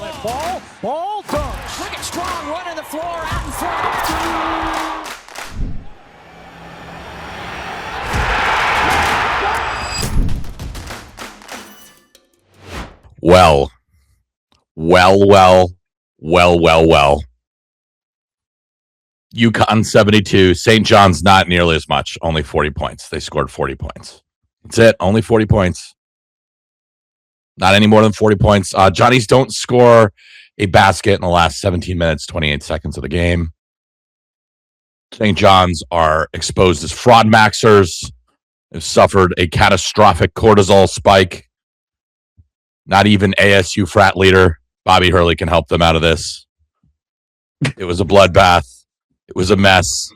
Ball, dunks. Look at Strong running the floor out in front. Well. UConn 72, St. John's not nearly as much, only 40 points. They scored 40 points. That's it, only 40 points. Not any more than 40 points. Johnnies don't score a basket in the last 17 minutes, 28 seconds of the game. St. John's are exposed as fraud maxers. They've suffered a catastrophic cortisol spike. Not even ASU frat leader Bobby Hurley can help them out of this. It was a bloodbath. It was a mess.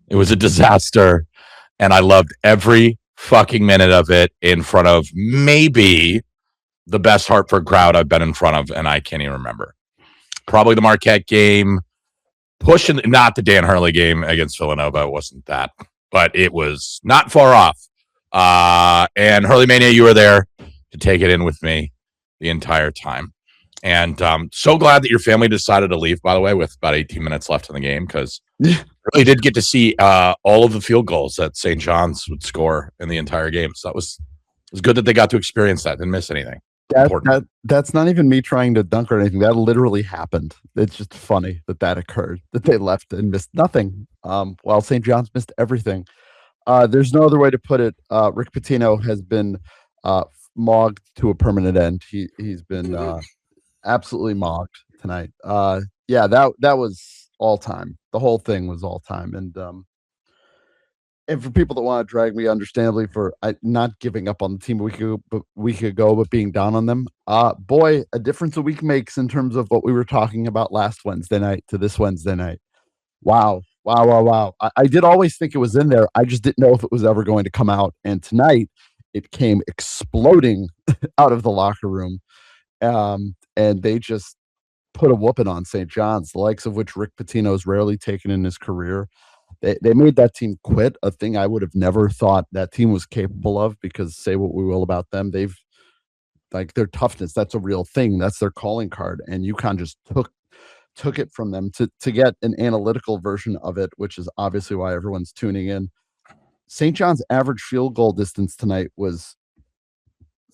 It was a disaster. And I loved every fucking minute of it in front of maybe the best Hartford crowd I've been in front of, and I can't even remember. Probably the Marquette game. Pushing, not the Dan Hurley game against Villanova. It wasn't that. But it was not far off. And Hurley Mania, you were there to take it in with me the entire time. And so glad that your family decided to leave, by the way, with about 18 minutes left in the game, because really did get to see all of the field goals that St. John's would score in the entire game. So it was good that they got to experience that. Didn't miss anything. That's not even me trying to dunk or anything. That literally happened. It's just funny that occurred, that they left and missed nothing, while St. John's missed everything. There's no other way to put it. Rick Pitino has been mogged to a permanent end. He's been absolutely mogged tonight. Yeah, that was all time. The whole thing was all time. And for people that want to drag me, understandably, for not giving up on the team a week ago, but being down on them, boy, a difference a week makes in terms of what we were talking about last Wednesday night to this Wednesday night. Wow. I did always think it was in there. I just didn't know if it was ever going to come out. And tonight, it came exploding out of the locker room. And they just put a whooping on St. John's, the likes of which Rick Pitino's rarely taken in his career. They made that team quit, a thing I would have never thought that team was capable of, because say what we will about them, they've, like, their toughness, that's a real thing. That's their calling card. And UConn just took it from them to get an analytical version of it, which is obviously why everyone's tuning in. St. John's average field goal distance tonight was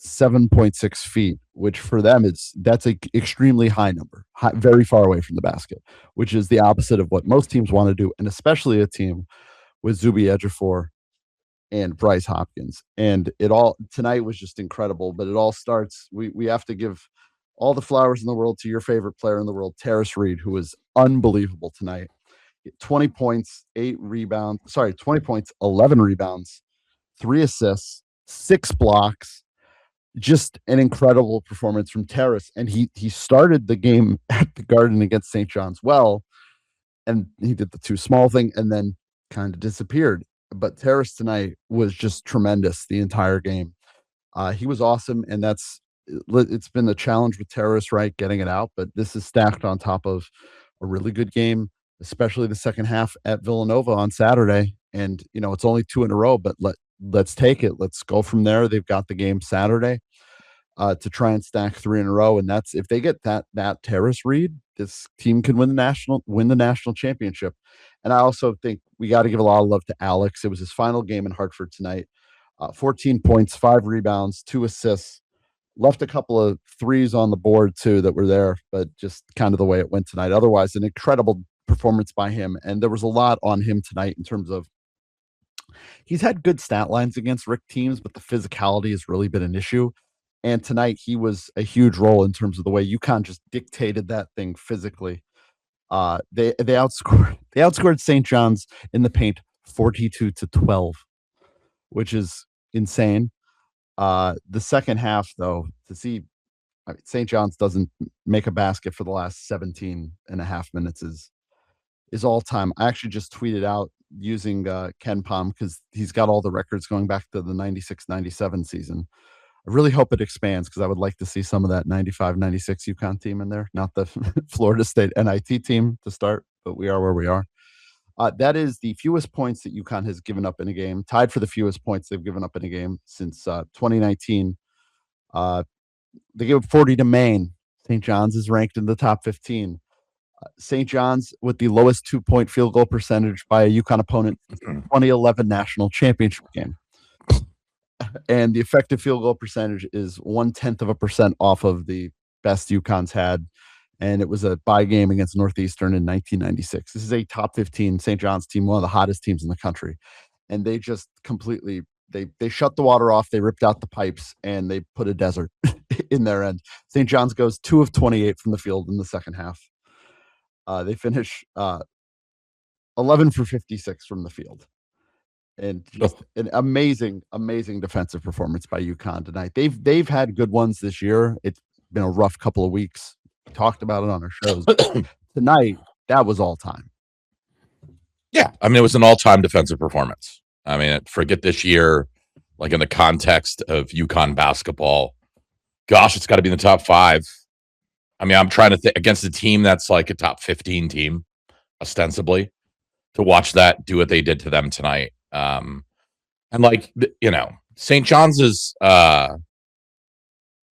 7.6 feet, which for them that's an extremely high number, very far away from the basket, which is the opposite of what most teams want to do, and especially a team with Zuby Ejiofor and Bryce Hopkins. And it all tonight was just incredible. But it all starts. We have to give all the flowers in the world to your favorite player in the world, Terrace Reed, who was unbelievable tonight. 20 points, 20 points, 11 rebounds, 3 assists, 6 blocks. Just an incredible performance from Terrace. And he started the game at the Garden against St. John's well, and he did the too small thing and then kind of disappeared. But Terrace tonight was just tremendous the entire game. He was awesome, and it's been the challenge with Terrace, right, getting it out. But this is stacked on top of a really good game, especially the second half at Villanova on Saturday. And, it's only 2 in a row, but let's take it. Let's go from there. They've got the game Saturday to try and stack 3 in a row. And that's, if they get that Terrace Reed, this team can win the national championship. And I also think we got to give a lot of love to Alex. It was his final game in Hartford tonight. 14 points, 5 rebounds, 2 assists, left a couple of threes on the board too that were there, but just kind of the way it went tonight. Otherwise, an incredible performance by him. And there was a lot on him tonight in terms of, he's had good stat lines against Rick teams, but the physicality has really been an issue. And tonight he was a huge role in terms of the way UConn just dictated that thing physically. They outscored St. John's in the paint 42-12, which is insane. The second half, though, to see St. John's doesn't make a basket for the last 17 and a half minutes is all time. I actually just tweeted out using Ken Palm, because he's got all the records going back to the 96-97 season. I really hope it expands, because I would like to see some of that 95-96 UConn team in there, not the Florida State NIT team to start, but we are where we are. That is the fewest points that UConn has given up in a game, tied for the fewest points they've given up in a game since 2019. They gave up 40 to Maine, St. John's is ranked in the top 15. St. John's with the lowest 2-point field goal percentage by a UConn opponent, 2011 national championship game. And the effective field goal percentage is 0.1% off of the best UConn's had. And it was a bye game against Northeastern in 1996. This is a top 15 St. John's team, one of the hottest teams in the country. And they just completely they shut the water off. They ripped out the pipes and they put a desert in their end. St. John's goes 2 of 28 from the field in the second half. They finish 11 for 56 from the field. And just an amazing defensive performance by UConn tonight. They've had good ones this year. It's been a rough couple of weeks. We talked about it on our shows. Tonight, that was all time. Yeah, I mean, it was an all-time defensive performance. I mean, forget this year, like in the context of UConn basketball. Gosh, it's got to be in the top 5. I mean, I'm trying to think against a team that's like a top 15 team, ostensibly, to watch that do what they did to them tonight. And like, you know, St. John's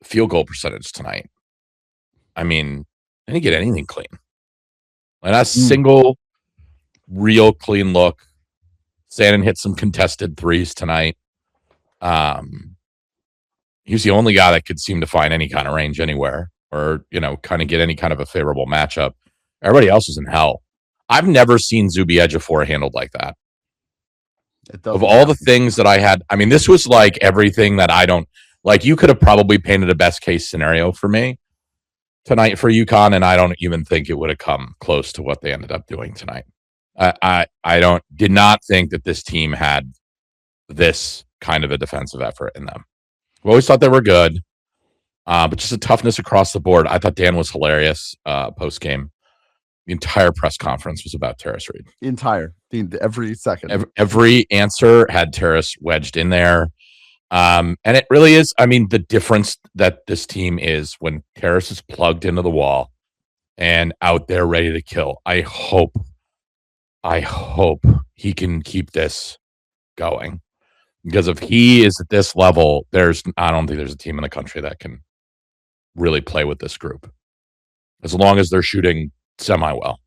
field goal percentage tonight. I mean, they didn't get anything clean. Like a single real clean look. Sandin hit some contested threes tonight. He was the only guy that could seem to find any kind of range anywhere or, you know, kind of get any kind of a favorable matchup. Everybody else was in hell. I've never seen Zuby Ejiofor handled like that. Of all the things that I had, I mean, this was like everything that I don't like. You could have probably painted a best case scenario for me tonight for UConn, and I don't even think it would have come close to what they ended up doing tonight. I did not think that this team had this kind of a defensive effort in them. We always thought they were good, but just a toughness across the board. I thought Dan was hilarious post game. The entire press conference was about Terrace Reed. Every second. Every answer had Terrace wedged in there. And it really is, I mean, the difference that this team is when Terrace is plugged into the wall and out there ready to kill. I hope he can keep this going. Because if he is at this level, I don't think there's a team in the country that can really play with this group. As long as they're shooting semi-well.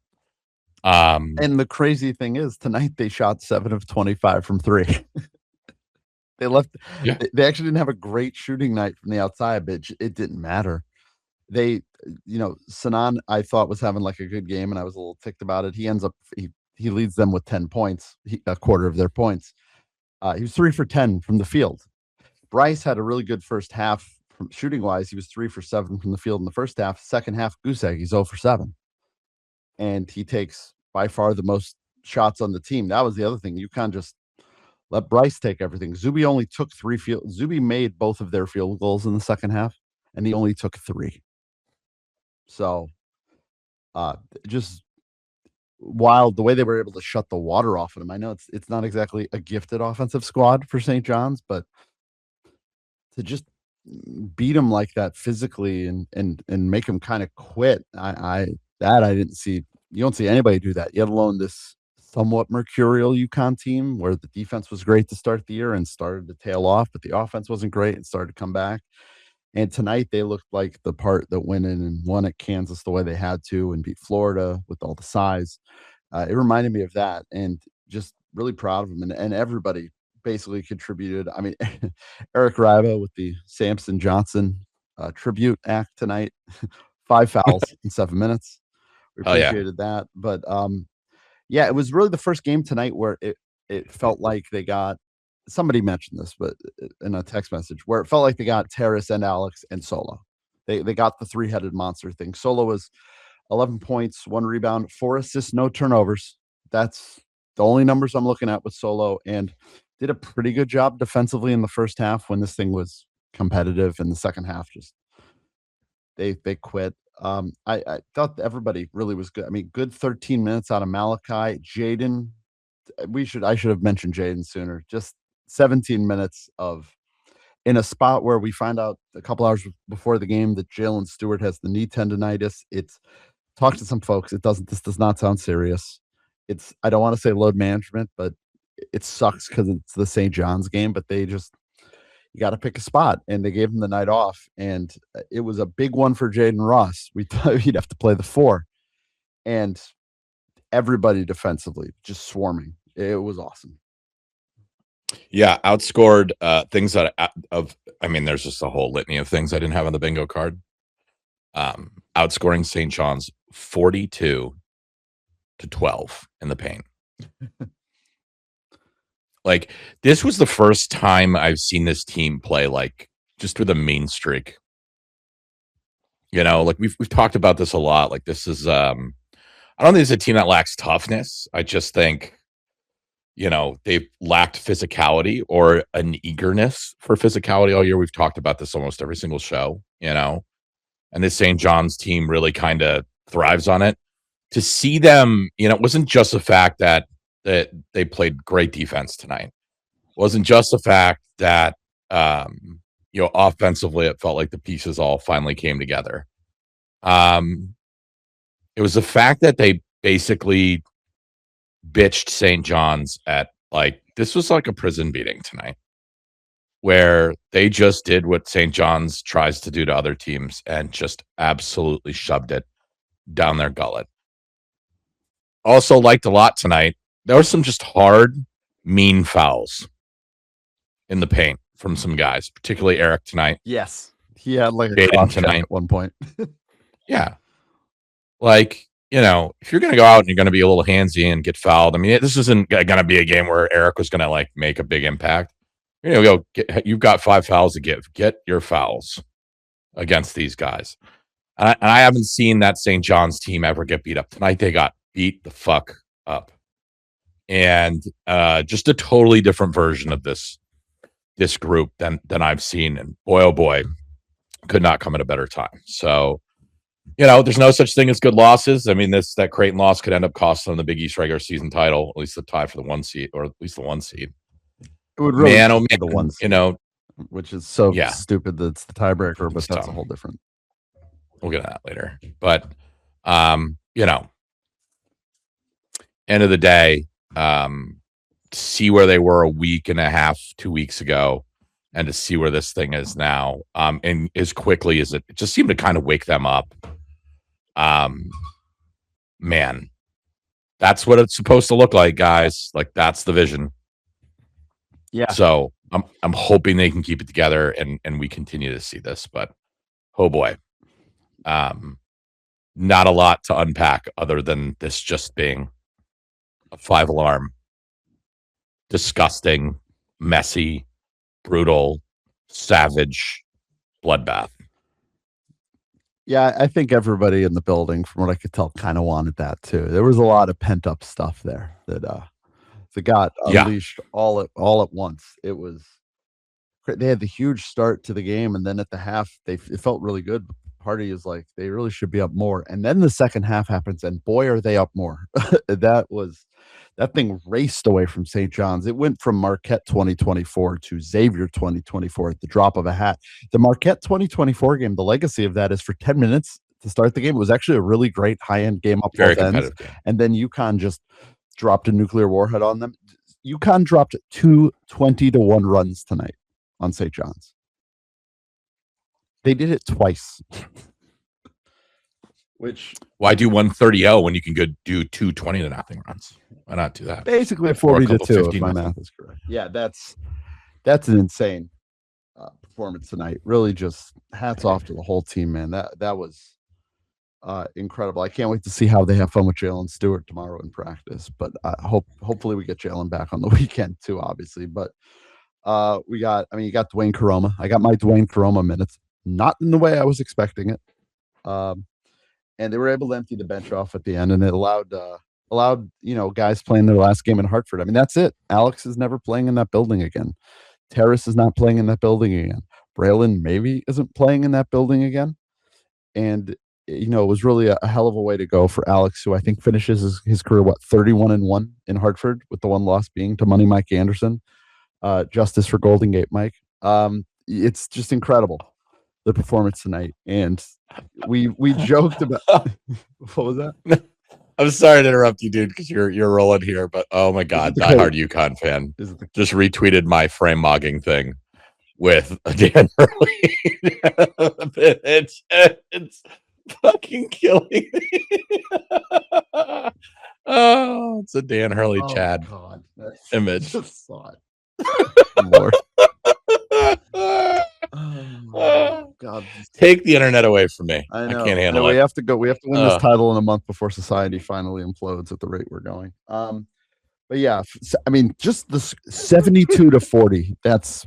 And the crazy thing is, tonight they shot 7 of 25 from 3. They left. Yeah. They actually didn't have a great shooting night from the outside, but it didn't matter. They, you know, Sanan, I thought was having like a good game, and I was a little ticked about it. He ends up he leads them with 10 points, a quarter of their points. He was 3 for 10 from the field. Bryce had a really good first half from shooting wise. He was 3 for 7 from the field in the first half. Second half, goose egg, he's 0 for 7, and he takes by far the most shots on the team. That was the other thing. You can't just let Bryce take everything. Zuby only took 3 field. Zuby made both of their field goals in the second half, and he only took 3. So, just wild the way they were able to shut the water off of him. I know it's not exactly a gifted offensive squad for St. John's, but to just beat him like that physically and make him kind of quit, I didn't see. You don't see anybody do that, yet alone this somewhat mercurial UConn team where the defense was great to start the year and started to tail off, but the offense wasn't great and started to come back. And tonight they looked like the part that went in and won at Kansas the way they had to and beat Florida with all the size. It reminded me of that, and just really proud of them. And everybody basically contributed. I mean, Eric Riva with the Samson Johnson tribute act tonight, 5 fouls in 7 minutes. We appreciated that. But yeah, it was really the first game tonight where it felt like they got, somebody mentioned this, but in a text message, where it felt like they got Terrace and Alex and Solo. They got the 3-headed monster thing. Solo was 11 points, 1 rebound, 4 assists, no turnovers. That's the only numbers I'm looking at with Solo, and did a pretty good job defensively in the first half when this thing was competitive. In the second half, just they quit. I thought everybody really was good. I mean, good 13 minutes out of Malachi. Jaden, I should have mentioned Jaden sooner. Just 17 minutes of, in a spot where we find out a couple hours before the game that Jalen Stewart has the knee tendonitis. It's, talk to some folks. This does not sound serious. I don't want to say load management, but it sucks because it's the St. John's game, but they just, you got to pick a spot, and they gave him the night off, and it was a big one for Jaden Ross. We thought he'd have to play the 4, and everybody defensively just swarming. It was awesome. Yeah, outscored things that there's just a whole litany of things I didn't have on the bingo card. Outscoring St. John's 42-12 in the paint. Like, this was the first time I've seen this team play like just with a mean streak. Like we've talked about this a lot. Like, this is I don't think it's a team that lacks toughness. I just think they've lacked physicality or an eagerness for physicality all year. We've talked about this almost every single show, and this St. John's team really kind of thrives on it. To see them, it wasn't just the fact that they played great defense tonight. It wasn't just the fact that, offensively, it felt like the pieces all finally came together. It was the fact that they basically bitched St. John's at this was like a prison beating tonight, where they just did what St. John's tries to do to other teams and just absolutely shoved it down their gullet. Also liked a lot tonight. There were some just hard, mean fouls in the paint from some guys, particularly Eric tonight. Yes. He had like a Jaden cross tonight at one point. Yeah. If you're going to go out and you're going to be a little handsy and get fouled, this isn't going to be a game where Eric was going to make a big impact. You've got 5 fouls to give. Get your fouls against these guys. And I haven't seen that St. John's team ever get beat up. Tonight they got beat the fuck up. And just a totally different version of this group than I've seen. And boy, oh boy, could not come at a better time. So, there's no such thing as good losses. That Creighton loss could end up costing them the Big East regular season title, at least the tie for the 1 seed, or at least the 1 seed. It would really be the 1 seed, which is so stupid that it's the tiebreaker, but that's a whole different. We'll get to that later. But, end of the day, see where they were a week and a half, 2 weeks ago, and to see where this thing is now, and as quickly as it just seemed to kind of wake them up. Man, that's what it's supposed to look like, guys. That's the vision. Yeah. So I'm hoping they can keep it together and we continue to see this, but oh boy. Not a lot to unpack other than this just being a 5-alarm, disgusting, messy, brutal, savage bloodbath. Yeah, I think everybody in the building, from what I could tell, kind of wanted that too. There was a lot of pent up stuff there that got unleashed all at once. It was they had the huge start to the game, and then at the half, it felt really good. Party is like they really should be up more, and then the second half happens, and boy, are they up more. That thing raced away from St. John's. It went from Marquette 2024 to Xavier 2024 at the drop of a hat. The Marquette 2024 game, the legacy of that is for 10 minutes to start the game. It was actually a really great high-end game up Very both ends. competitive game. And then UConn just dropped a nuclear warhead on them. UConn dropped 2 20-1 runs tonight on St. John's. They did it twice. Why do 130-0 when you can go do 2 20-0 runs? Why not do that? Basically a 40-2, if my math is correct. Yeah, that's an insane performance tonight. Really, just hats off to the whole team, man. That was incredible. I can't wait to see how they have fun with Jalen Stewart tomorrow in practice. But hopefully we get Jalen back on the weekend too, obviously. But you got Dwayne Caroma. I got my Dwayne Caroma minutes, not in the way I was expecting it. And they were able to empty the bench off at the end, and it allowed guys playing their last game in Hartford. That's it. Alex is never playing in that building again. Terrace is not playing in that building again. Braylon maybe isn't playing in that building again. And it was really a hell of a way to go for Alex, who I think finishes his career 31-1 in Hartford, with the one loss being to Money Mike Anderson. Justice for Golden Gate Mike. It's just incredible, the performance tonight. And we joked about what was that? I'm sorry to interrupt you, dude, because you're rolling here, but oh my god, diehard UConn fan just retweeted my frame mogging thing with Dan Hurley. It's fucking killing me. Oh, it's a Dan Hurley Chad God. image. Just saw it. Lord. God. Take the internet away from me. I I know. can't handle We it. have to go. We have to win this title in a month before society finally implodes at the rate we're going. But yeah, I mean, just the 72-40. That's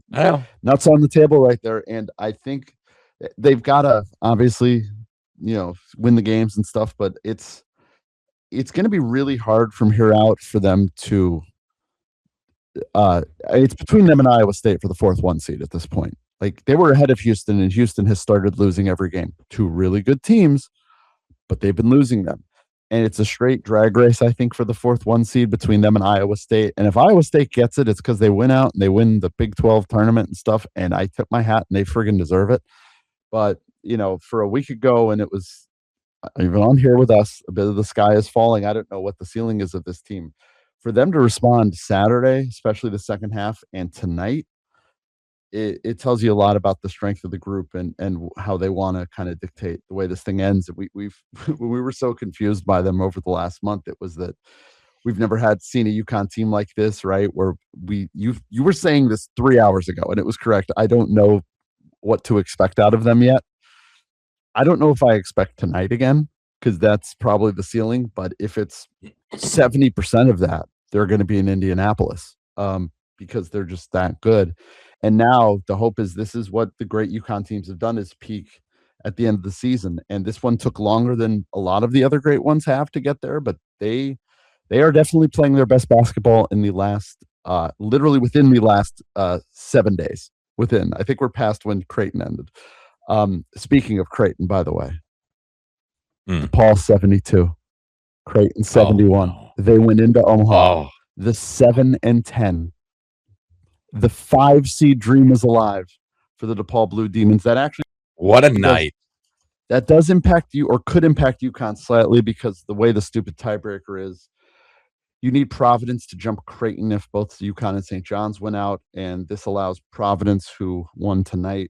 nuts on the table right there. And I think they've got to obviously, win the games and stuff. But it's going to be really hard from here out for them to. It's between them and Iowa State for the 4th seed at this point. Like, they were ahead of Houston, and Houston has started losing every game. 2 really good teams, but they've been losing them. And it's a straight drag race, I think, for the 4th seed between them and Iowa State. And if Iowa State gets it, it's because they win out and they win the Big 12 tournament and stuff. And I tip my hat, and they friggin' deserve it. But, for a week ago, and it was even on here with us, a bit of the sky is falling. I don't know what the ceiling is of this team. For them to respond Saturday, especially the second half, and tonight, it tells you a lot about the strength of the group and how they want to kind of dictate the way this thing ends. We were so confused by them over the last month. It was that we've never seen a UConn team like this, right? Where you were saying this 3 hours ago, and it was correct. I don't know what to expect out of them yet. I don't know if I expect tonight again, because that's probably the ceiling. But if it's 70% of that, they're going to be in Indianapolis, because they're just that good. And now the hope is this is what the great UConn teams have done, is peak at the end of the season. And this one took longer than a lot of the other great ones have to get there, but they are definitely playing their best basketball in the last, literally within the last 7 days. I think we're past when Creighton ended. Speaking of Creighton, by the way, Paul 72, Creighton 71. Oh, no. They went into Omaha, the 7-10. The 5 seed dream is alive for the DePaul Blue Demons. That actually, what a night. That does impact you, or could impact UConn slightly, because the way the stupid tiebreaker is, you need Providence to jump Creighton if both UConn and St. John's went out, and this allows Providence, who won tonight.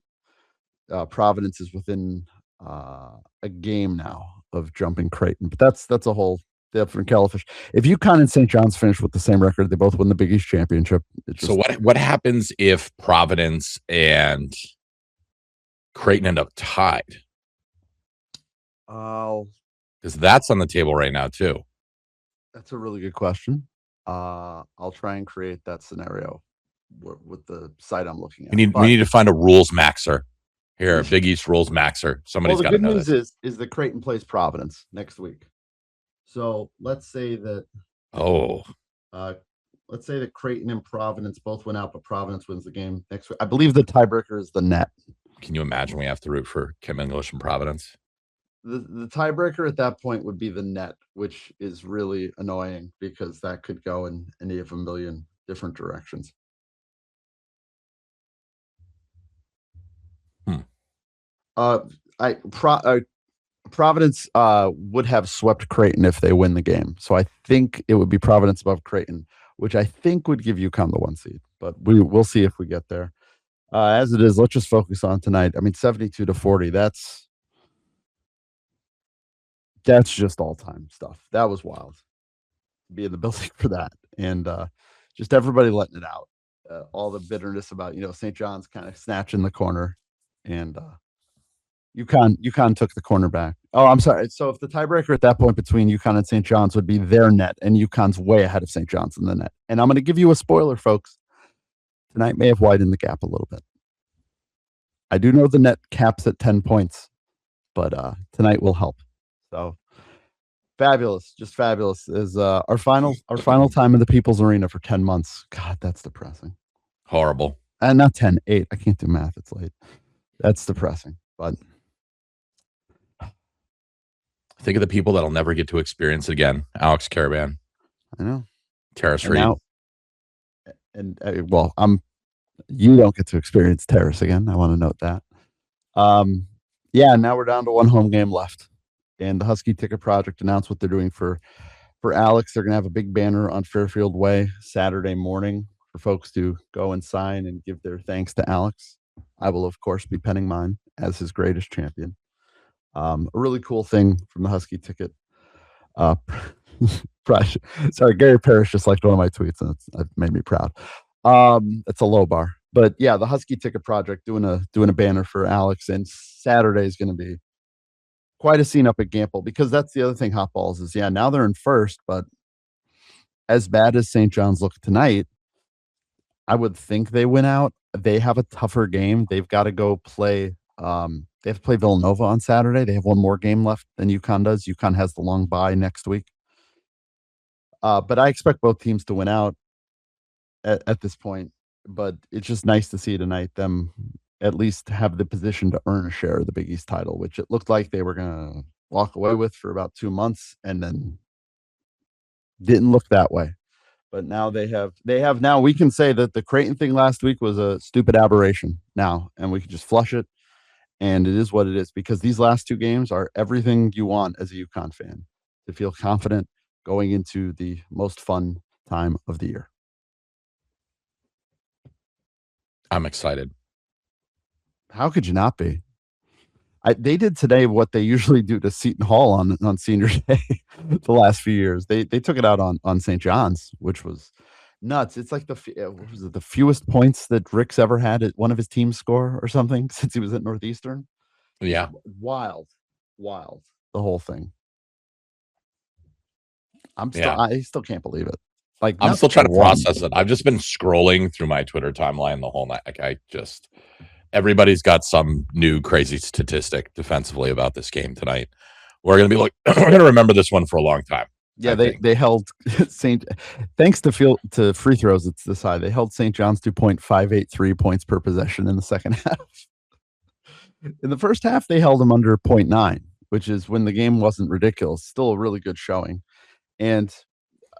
Providence is within a game now of jumping Creighton, but that's a whole different kettle-of-fish. If UConn and St. John's finish with the same record, they both win the Big East championship. So what happens if Providence and Creighton end up tied? Because that's on the table right now too. That's a really good question. I'll try and create that scenario with the site I'm looking at. We need to find a rules maxer here, Big East rules maxer. Somebody's got to know this. The good news is that Creighton plays Providence next week. So let's say that. Let's say that Creighton and Providence both went out, but Providence wins the game next week. I believe the tiebreaker is the net. Can you imagine we have to root for Kim English and Providence? The tiebreaker at that point would be the net, which is really annoying because that could go in any of a million different directions. Providence would have swept Creighton if they win the game. So I think it would be Providence above Creighton, which I think would give UConn the 1 seed. But we'll see if we get there. As it is, let's just focus on tonight. I mean, 72-40, that's just all-time stuff. That was wild. Be in the building for that. And just everybody letting it out. All the bitterness about, St. John's kind of snatching the corner. And UConn took the corner back. Oh, I'm sorry. So if the tiebreaker at that point between UConn and St. John's would be their net, and UConn's way ahead of St. John's in the net. And I'm going to give you a spoiler, folks. Tonight may have widened the gap a little bit. I do know the net caps at 10 points, but tonight will help. So fabulous, just fabulous. Is our final time in the People's Arena for 10 months. God, that's depressing. Horrible. And not 10, 8. I can't do math. It's late. That's depressing. But think of the people that'll never get to experience it again. Alex Caravan. I know. Terrace Reed. You don't get to experience Terrace again. I want to note that. Now we're down to 1 home game left. And the Husky Ticket Project announced what they're doing for Alex. They're going to have a big banner on Fairfield Way Saturday morning for folks to go and sign and give their thanks to Alex. I will, of course, be penning mine as his greatest champion. A really cool thing from the Husky ticket. Sorry, Gary Parrish just liked one of my tweets, and it made me proud. It's a low bar, but yeah, the Husky Ticket Project doing a banner for Alex, and Saturday is going to be quite a scene up at Gamble, because that's the other thing. Hot Balls is, yeah, now they're in first, but as bad as St. John's look tonight, I would think they win out. They have a tougher game. They've got to go play. They have to play Villanova on Saturday. They have one more game left than UConn does. UConn has the long bye next week. But I expect both teams to win out at this point. But it's just nice to see tonight them at least have the position to earn a share of the Big East title, which it looked like they were going to walk away with for about 2 months, and then didn't look that way. But now they have now, we can say that the Creighton thing last week was a stupid aberration now, and we can just flush it. And it is what it is, because these last 2 games are everything you want as a UConn fan, to feel confident going into the most fun time of the year. I'm excited. How could you not be? They did today what they usually do to Seton Hall on Senior Day the last few years. They took it out on St. John's, which was nuts. It's like the fewest points that Rick's ever had at one of his teams score or something since he was at Northeastern. Yeah. Wild. The whole thing. I still can't believe it. Like, I'm still trying to process it. I've just been scrolling through my Twitter timeline the whole night. Like, everybody's got some new crazy statistic defensively about this game tonight. We're going to be like, we're going to remember this one for a long time. Yeah, they held thanks to free throws, it's this high. They held St. John's to 0.583 points per possession in the second half. In the first half, they held them under 0.9, which is when the game wasn't ridiculous. Still a really good showing.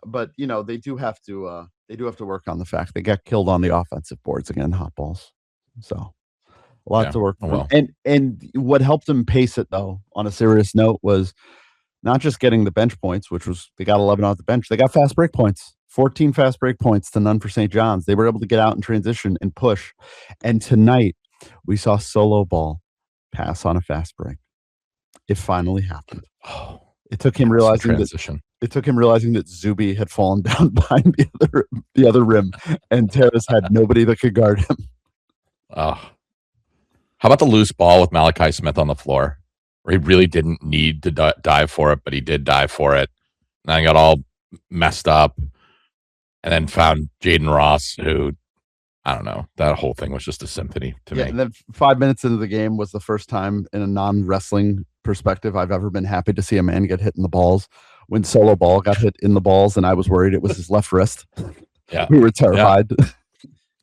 But they do have to work on the fact they got killed on the offensive boards again, Hot Balls. So a lot to work for. Well. And what helped them pace it, though, on a serious note, was not just getting the bench points, which was they got 11 off the bench. They got fast break points, 14 fast break points to none for St. John's. They were able to get out and transition and push. And tonight we saw Solo Ball pass on a fast break. It finally happened. It took him realizing that Zuby had fallen down behind the other rim, and Terrace had nobody that could guard him. How about the loose ball with Malachi Smith on the floor, where he really didn't need to dive for it, but he did dive for it. And I got all messed up, and then found Jaden Ross, who, I don't know, that whole thing was just a symphony to me. And then 5 minutes into the game was the first time in a non-wrestling perspective I've ever been happy to see a man get hit in the balls. When Solo Ball got hit in the balls, and I was worried it was his left wrist. Yeah, we were terrified. Yeah.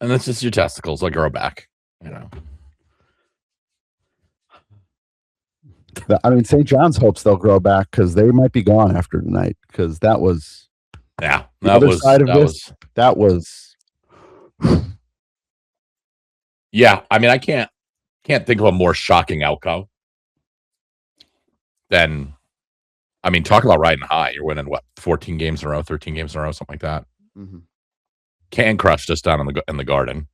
And that's just your testicles; they'll grow back. I mean, St. John's hopes they'll grow back, because they might be gone after tonight. Because that was, that was. Yeah, I mean, I can't think of a more shocking outcome than, I mean, talk about riding high. You're winning 14 games in a row, 13 games in a row, something like that. Mm-hmm. Can crush just down in the Garden.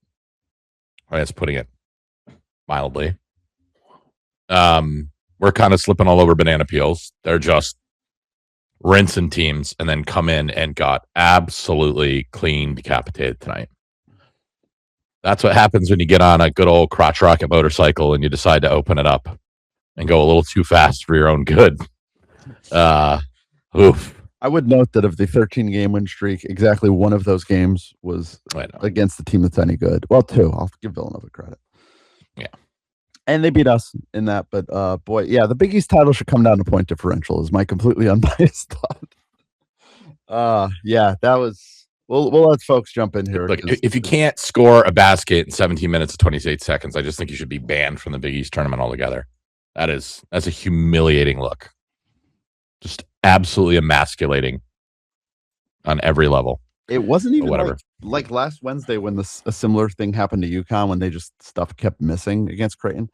I guess, putting it mildly. We're kind of slipping all over banana peels. They're just rinsing teams, and then come in and got absolutely clean decapitated tonight. That's what happens when you get on a good old crotch rocket motorcycle and you decide to open it up and go a little too fast for your own good. Oof. I would note that of the 13-game win streak, exactly one of those games was against the team that's any good. Well, 2. I'll give Villanova credit. Yeah. And they beat us in that. But, boy, yeah, the Big East title should come down to point differential is my completely unbiased thought. Yeah, that was... We'll let folks jump in here. Look, if you can't score a basket in 17 minutes and 28 seconds, I just think you should be banned from the Big East tournament altogether. That's a humiliating look. Just absolutely emasculating on every level. It wasn't even whatever. Like last Wednesday when a similar thing happened to UConn, when they just stuff kept missing against Creighton.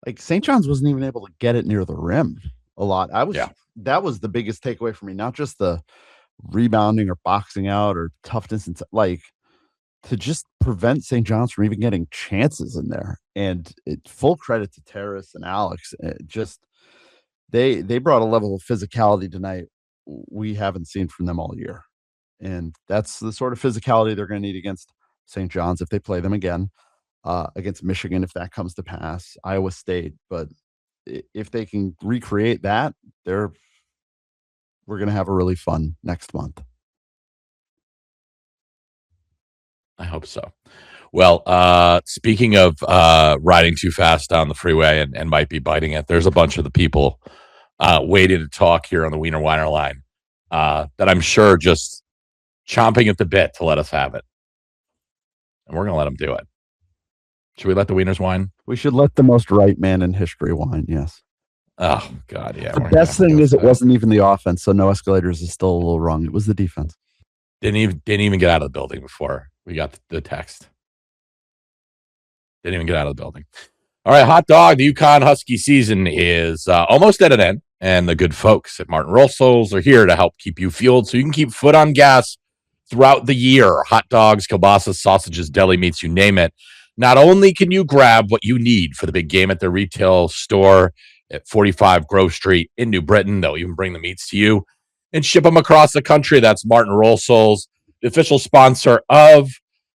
Like, St. John's wasn't even able to get it near the rim a lot. That was the biggest takeaway for me, not just the rebounding or boxing out or toughness, and like to just prevent St. John's from even getting chances in there. And full credit to Terrace and Alex. They brought a level of physicality tonight we haven't seen from them all year. And that's the sort of physicality they're going to need against St. John's if they play them again, against Michigan if that comes to pass, Iowa State. But if they can recreate that, we're going to have a really fun next month. I hope so. Well, speaking of riding too fast down the freeway and might be biting it, there's a bunch of the people waiting to talk here on the Wiener Weiner line that I'm sure just chomping at the bit to let us have it. And we're going to let them do it. Should we let the Wieners whine? We should let the most right man in history whine, yes. Oh, God, yeah. The best thing is it wasn't even the offense, so no escalators is still a little wrong. It was the defense. Didn't even get out of the building before we got the text. Didn't even get out of the building. All right, hot dog. The UConn Husky season is almost at an end, and the good folks at Martin Rollsols are here to help keep you fueled so you can keep foot on gas throughout the year. Hot dogs, kielbasa, sausages, deli meats, you name it. Not only can you grab what you need for the big game at their retail store at 45 Grove Street in New Britain, they'll even bring the meats to you and ship them across the country. That's Martin Rollsols, the official sponsor of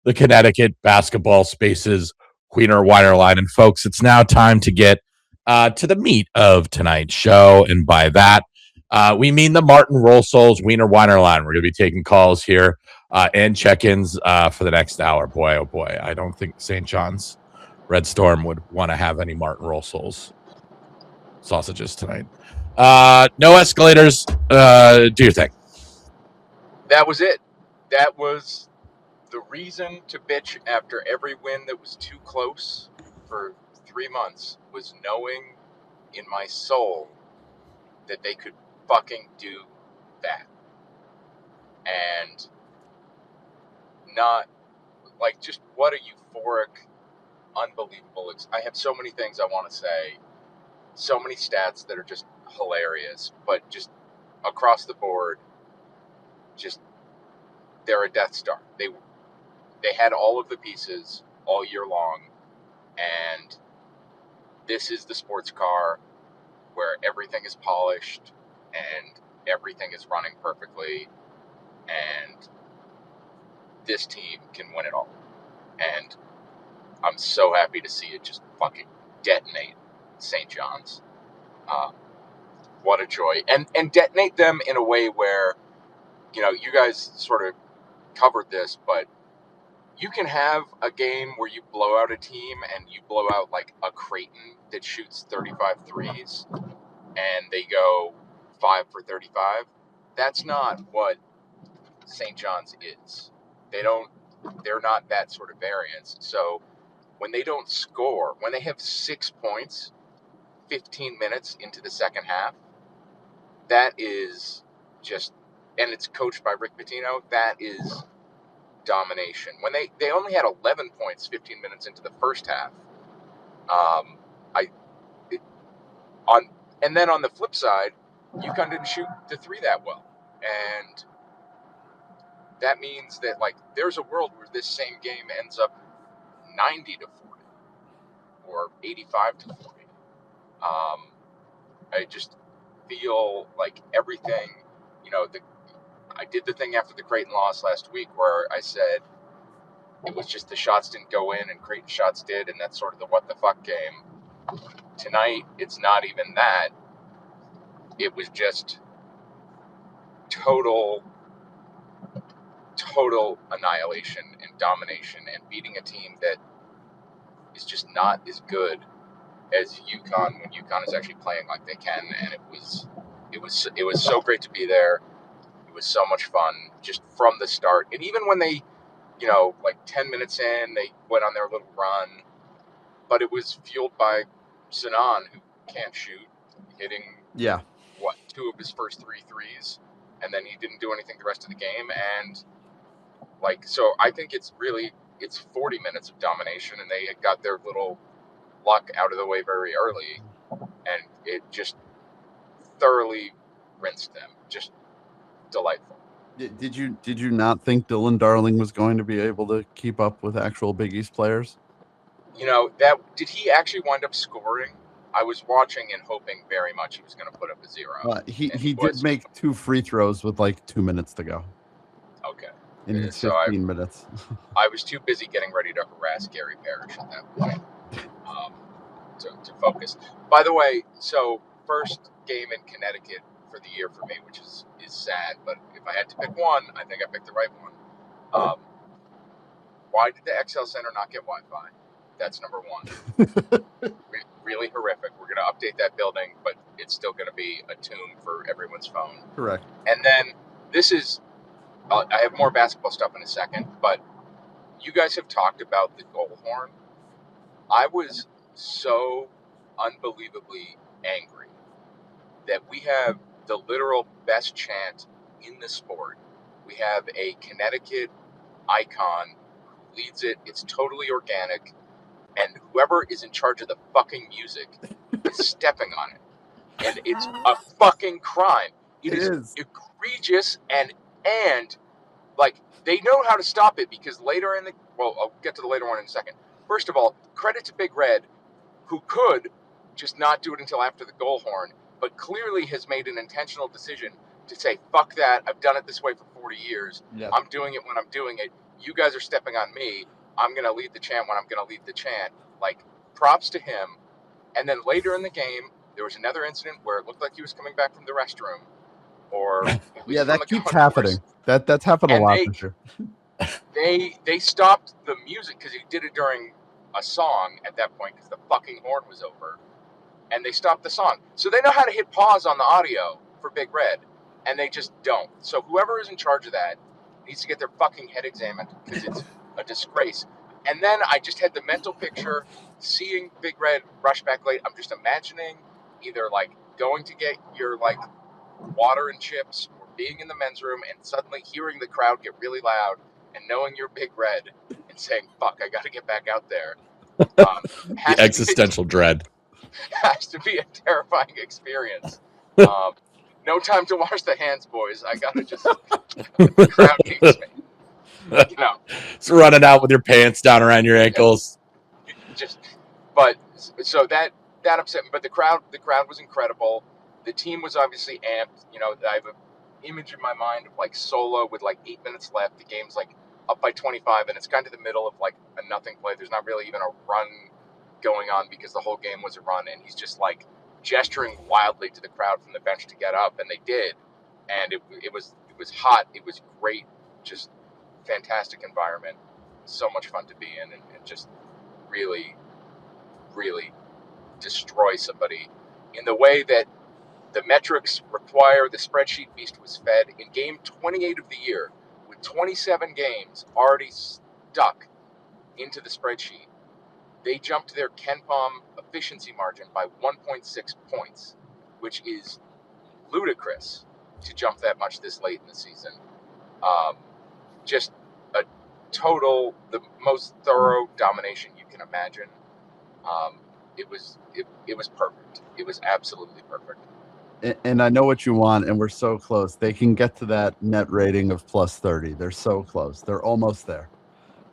the Connecticut Basketball Spaces Wiener Weiner line. And folks, it's now time to get to the meat of tonight's show. And by that, we mean the Martin Rollsols Wiener Weiner line. We're going to be taking calls here and check-ins for the next hour. Boy, oh boy, I don't think St. John's Red Storm would want to have any Martin Rollsols sausages tonight. No escalators. Do your thing. That was it. That was the reason to bitch after every win that was too close for 3 months, was knowing in my soul that they could fucking do that. And not, like, just what a euphoric, unbelievable. I have so many things I want to say, so many stats that are just hilarious, but just across the board, just, they're a Death Star. They had all of the pieces all year long, and this is the sports car where everything is polished and everything is running perfectly, and this team can win it all. And I'm so happy to see it just fucking detonate St. John's. What a joy. And detonate them in a way where, you guys sort of covered this, but you can have a game where you blow out a team and you blow out like a Creighton that shoots 35 threes and they go 5 for 35. That's not what St. John's is. They're not that sort of variance. So when they don't score, when they have 6 points 15 minutes into the second half, that is just, and it's coached by Rick Pitino, that is domination. When they only had 11 points 15 minutes into the first half, and then on the flip side, UConn didn't shoot the three that well, and that means that, like, there's a world where this same game ends up 90 to 40 or 85 to 40. I just feel like everything, I did the thing after the Creighton loss last week where I said it was just the shots didn't go in and Creighton shots did, and that's sort of the what the fuck game. Tonight, it's not even that. It was just total annihilation and domination, and beating a team that is just not as good as UConn when UConn is actually playing like they can. And it was so great to be there. It was so much fun just from the start. And even when they, like 10 minutes in, they went on their little run, but it was fueled by Sinan, who can't shoot, hitting 2 of his first 3 threes, and then he didn't do anything the rest of the game. And so I think it's 40 minutes of domination, and they got their little luck out of the way very early, and it just thoroughly rinsed them. Just delightful. Did you not think Dylan Darling was going to be able to keep up with actual Big East players? Did he actually wind up scoring? I was watching and hoping very much he was going to put up a zero. And He did make 2 free throws with like 2 minutes to go Okay. in his So 15 minutes. I was too busy getting ready to harass Gary Parrish at that point to focus. By the way, so first game in Connecticut for the year for me, which is sad, but if I had to pick one, I think I picked the right one. Why did the XL Center not get Wi-Fi? That's number one. Really horrific. We're going to update that building, but it's still going to be a tomb for everyone's phone. Correct. And then this is, I have more basketball stuff in a second, but you guys have talked about the goal horn. I was so unbelievably angry that we have the literal best chant in the sport. We have a Connecticut icon who leads it. It's totally organic. And whoever is in charge of the fucking music is stepping on it. And it's a fucking crime. It is egregious and like they know how to stop it because later in I'll get to the later one in a second. First of all, credit to Big Red, who could just not do it until after the goal horn, but clearly has made an intentional decision to say, fuck that, I've done it this way for 40 years. Yep. I'm doing it when I'm doing it. You guys are stepping on me. I'm going to lead the chant when I'm going to lead the chant. Like, props to him. And then later in the game, there was another incident where it looked like he was coming back from the restroom. Or yeah, that keeps happening. That's happened a lot this year. They stopped the music because he did it during a song at that point because the fucking horn was over. And they stopped the song. So they know how to hit pause on the audio for Big Red, and they just don't. So whoever is in charge of that needs to get their fucking head examined because it's a disgrace. And then I just had the mental picture seeing Big Red rush back late. I'm just imagining either like going to get your like water and chips or being in the men's room and suddenly hearing the crowd get really loud and knowing you're Big Red and saying, fuck, I got to get back out there. The existential dread. Has to be a terrifying experience. No time to wash the hands, boys. I gotta just the crowd needs me. It's running out with your pants down around your ankles. So that upset me. But the crowd was incredible. The team was obviously amped. I have an image in my mind of like Solo with like 8 minutes left. The game's like up by 25, and it's kind of the middle of like a nothing play. There's not really even a run going on because the whole game was a run, and he's just like gesturing wildly to the crowd from the bench to get up, and they did, and it was hot, it was great, just fantastic environment, so much fun to be in, and just really, really destroy somebody in the way that the metrics require. The spreadsheet beast was fed in game 28 of the year with 27 games already stuck into the spreadsheet. They jumped their KenPom efficiency margin by 1.6 points, which is ludicrous to jump that much this late in the season. Just a total, the most thorough domination you can imagine. It was perfect. It was absolutely perfect. And I know what you want, and we're so close. They can get to that net rating of plus 30. They're so close. They're almost there.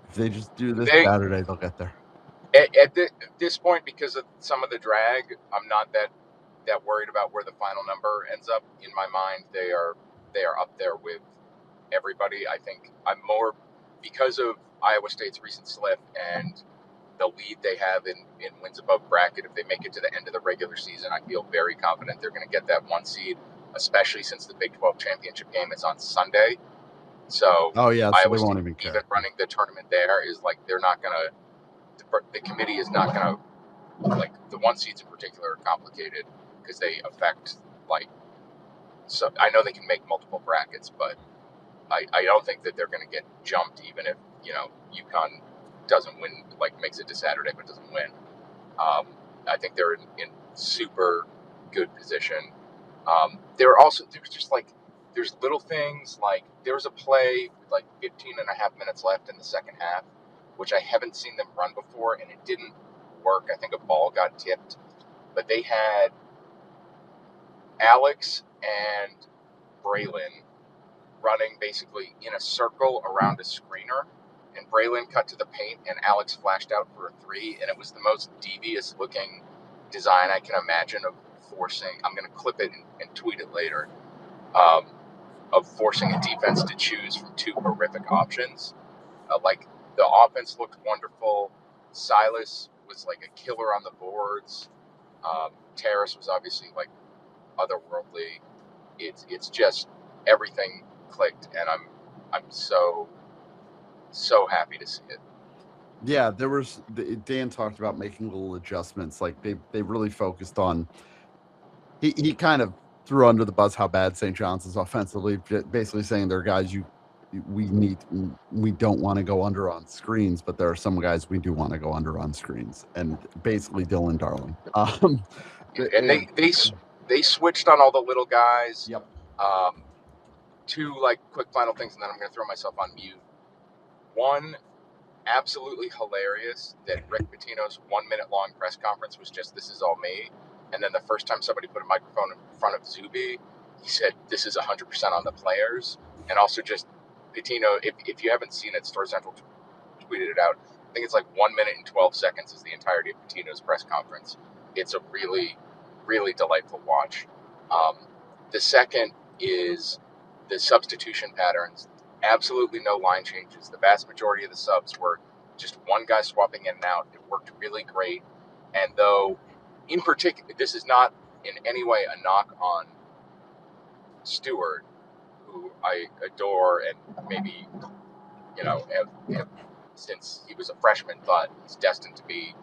If they just do this Saturday, they'll get there. At this point, because of some of the drag, I'm not that worried about where the final number ends up. In my mind, they are up there with everybody. I think I'm more, because of Iowa State's recent slip and the lead they have in wins above bracket. If they make it to the end of the regular season, I feel very confident they're going to get that 1 seed, especially since the Big 12 championship game is on Sunday. So, so Iowa State even running the tournament there is like they're not going to. The committee is not going to, like, the 1 seeds in particular are complicated because they affect, like, so I know they can make multiple brackets, but I don't think that they're going to get jumped even if, UConn doesn't win, like, makes it to Saturday but doesn't win. I think they're in super good position. There's just, like, there's little things, like, there was a play with, like, 15 and a half minutes left in the second half, which I haven't seen them run before, and it didn't work. I think a ball got tipped. But they had Alex and Braylon running basically in a circle around a screener, and Braylon cut to the paint, and Alex flashed out for a three, and it was the most devious looking design I can imagine of forcing. I'm going to clip it and tweet it later. Of forcing a defense to choose from two horrific options. Like, the offense looked wonderful. Silas was like a killer on the boards. Terrace was obviously like otherworldly. It's just everything clicked, and I'm so happy to see it. Yeah, there was Dan talked about making little adjustments. Like they really focused on. He kind of threw under the bus how bad St. John's is offensively, basically saying there are guys we don't want to go under on screens, but there are some guys we do want to go under on screens, and basically Dylan Darling. And they switched on all the little guys. Yep. Two like quick final things, and then I'm going to throw myself on mute. One, absolutely hilarious that Rick Pitino's 1 minute long press conference was just "This is all me," and then the first time somebody put a microphone in front of Zuby, he said, "This is 100% on the players." And also just Pitino, if you haven't seen it, Story Central tweeted it out. I think it's like 1 minute and 12 seconds is the entirety of Pitino's press conference. It's a really, really delightful watch. The second is the substitution patterns. Absolutely no line changes. The vast majority of the subs were just one guy swapping in and out. It worked really great. And though, in particular, this is not in any way a knock on Stewart, who I adore and maybe, have since he was a freshman, thought he's destined to be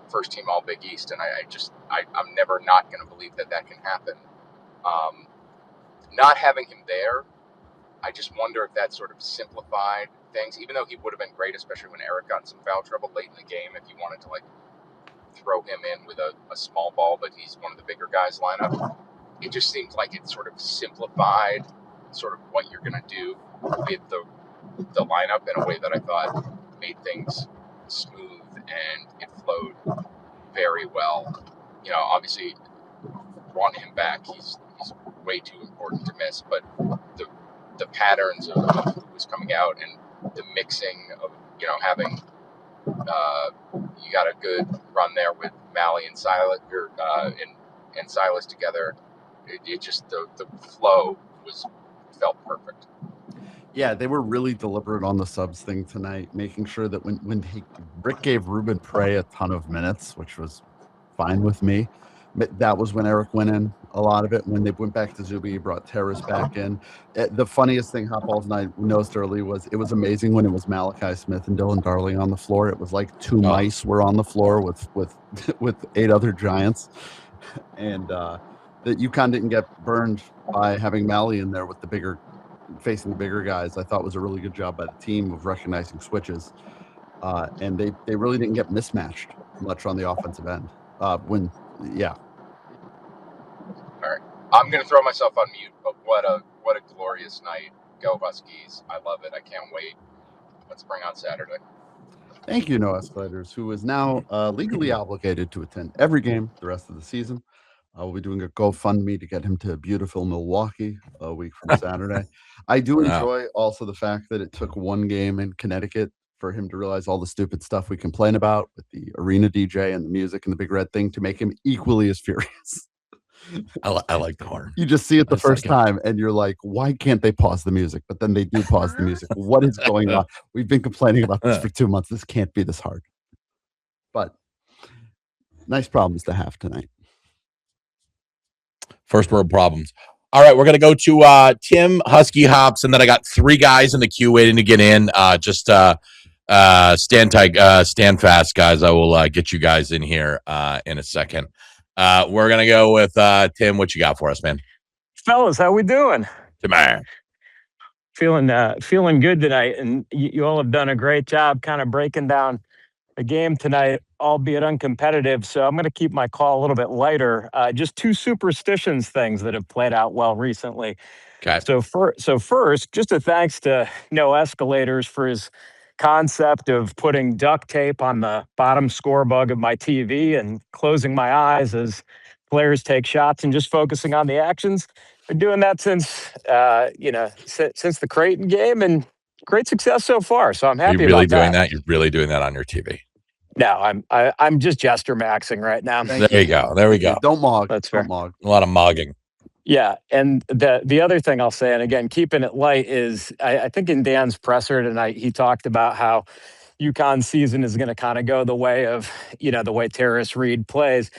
first team All Big East. And I'm never not going to believe that can happen. Not having him there, I just wonder if that sort of simplified things, even though he would have been great, especially when Eric got in some foul trouble late in the game, if you wanted to like throw him in with a small ball, but he's one of the bigger guys lineup. It just seems like it sort of simplified sort of what you're going to do with the lineup in a way that I thought made things smooth, and it flowed very well. Obviously want him back. He's way too important to miss, but the patterns of who was coming out and the mixing of, having you got a good run there with Mally and Silas and Silas together. It just the flow felt perfect. Yeah, they were really deliberate on the subs thing tonight, making sure that when Rick gave Ruben Prey a ton of minutes, which was fine with me. That was when Eric went in a lot of it. When they went back to Zuby, he brought Terrace back in. The funniest thing Hot Balls and I noticed early was it was amazing when it was Malachi Smith and Dylan Darling on the floor. It was like two mice were on the floor with 8 other Giants. And that UConn didn't get burned by having Mally in there with facing the bigger guys. I thought was a really good job by the team of recognizing switches. And they really didn't get mismatched much on the offensive end. Yeah. All right. I'm going to throw myself on mute, but what a glorious night. Go Huskies. I love it. I can't wait. Let's bring on Saturday. Thank you, No Escalators, who is now legally obligated to attend every game the rest of the season. We'll be doing a GoFundMe to get him to beautiful Milwaukee a week from Saturday. I do enjoy also the fact that it took one game in Connecticut for him to realize all the stupid stuff we complain about with the arena DJ and the music and the big red thing to make him equally as furious. I like the horn. You just see it the first time and you're like, why can't they pause the music? But then they do pause the music. What is going on? We've been complaining about this for 2 months. This can't be this hard. But nice problems to have tonight. First world problems. All right, we're going to go to Tim, Husky Hops, and then I got 3 guys in the queue waiting to get in. Stand tight, stand fast, guys. I will get you guys in here in a second. We're going to go with Tim. What you got for us, man? Fellas, how we doing? Tim. Feeling good tonight, and you all have done a great job kind of breaking down the game tonight, albeit uncompetitive. So I'm going to keep my call a little bit lighter. Just 2 superstitions things that have played out well recently. Okay. So first, just a thanks to No Escalators for his concept of putting duct tape on the bottom score bug of my TV and closing my eyes as players take shots and just focusing on the actions. Been doing that since since the Creighton game, and great success so far. So I'm Are you happy really about doing that. that? You're really doing that on your TV. No, I'm just gesture maxing right now. Thank There you go. There we Thank you. go. Don't mog. That's Don't fair. mog. A lot of mogging. Yeah, and the other thing I'll say, and again, keeping it light, is I think in Dan's presser tonight, he talked about how UConn season is going to kind of go the way of, the way Terrace Reed plays.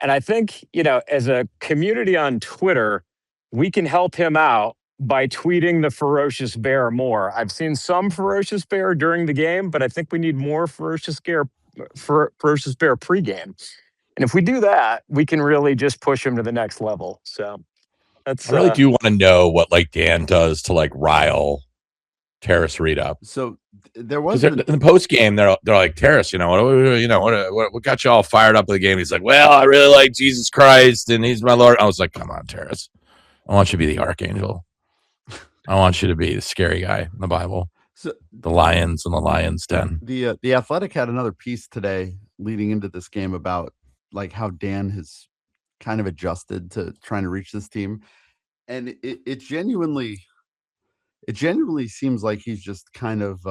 And I think, as a community on Twitter, we can help him out by tweeting the Ferocious Bear more. I've seen some Ferocious Bear during the game, but I think we need more Ferocious Bear pregame. And if we do that, we can really just push him to the next level. So that's I really do want to know what like Dan does to like rile Terrace Reed up. So there was in the post game, they're like, Terrace, what got you all fired up in the game? He's like, well, I really like Jesus Christ and he's my Lord. I was like, come on, Terrace. I want you to be the archangel. I want you to be the scary guy in the Bible. So, the lions and the lion's den. The Athletic had another piece today leading into this game about like how Dan has kind of adjusted to trying to reach this team, and it genuinely seems like he's just kind of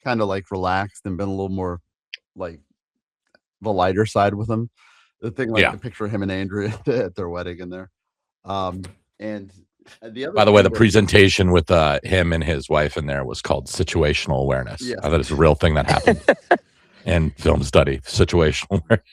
like relaxed and been a little more like the lighter side with him. The thing, like the picture of him and Andrea at their wedding in there. And the other, by the way, the presentation with him and his wife in there was called situational awareness. Yes. I thought it's a real thing that happened in film study. Situational awareness.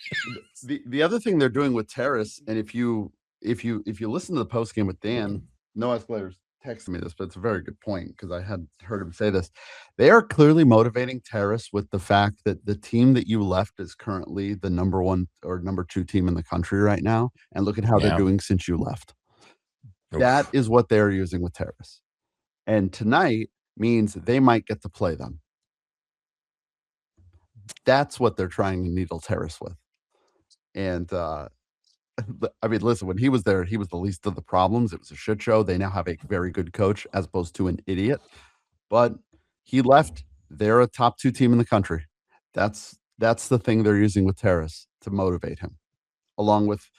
The other thing they're doing with Terrace, and if you listen to the post game with Dan, no Escalators texted me this, but it's a very good point because I had heard him say this. They are clearly motivating Terrace with the fact that the team that you left is currently the number 1 or number 2 team in the country right now, and look at how they're doing since you left. Oof. That is what they're using with Terrace, and tonight means they might get to play them. That's what they're trying to needle Terrace with, and I mean, listen, when he was there, he was the least of the problems. It was a shit show. They now have a very good coach as opposed to an idiot. But he left. They're a top 2 team in the country. That's the thing they're using with Terrace to motivate him, along with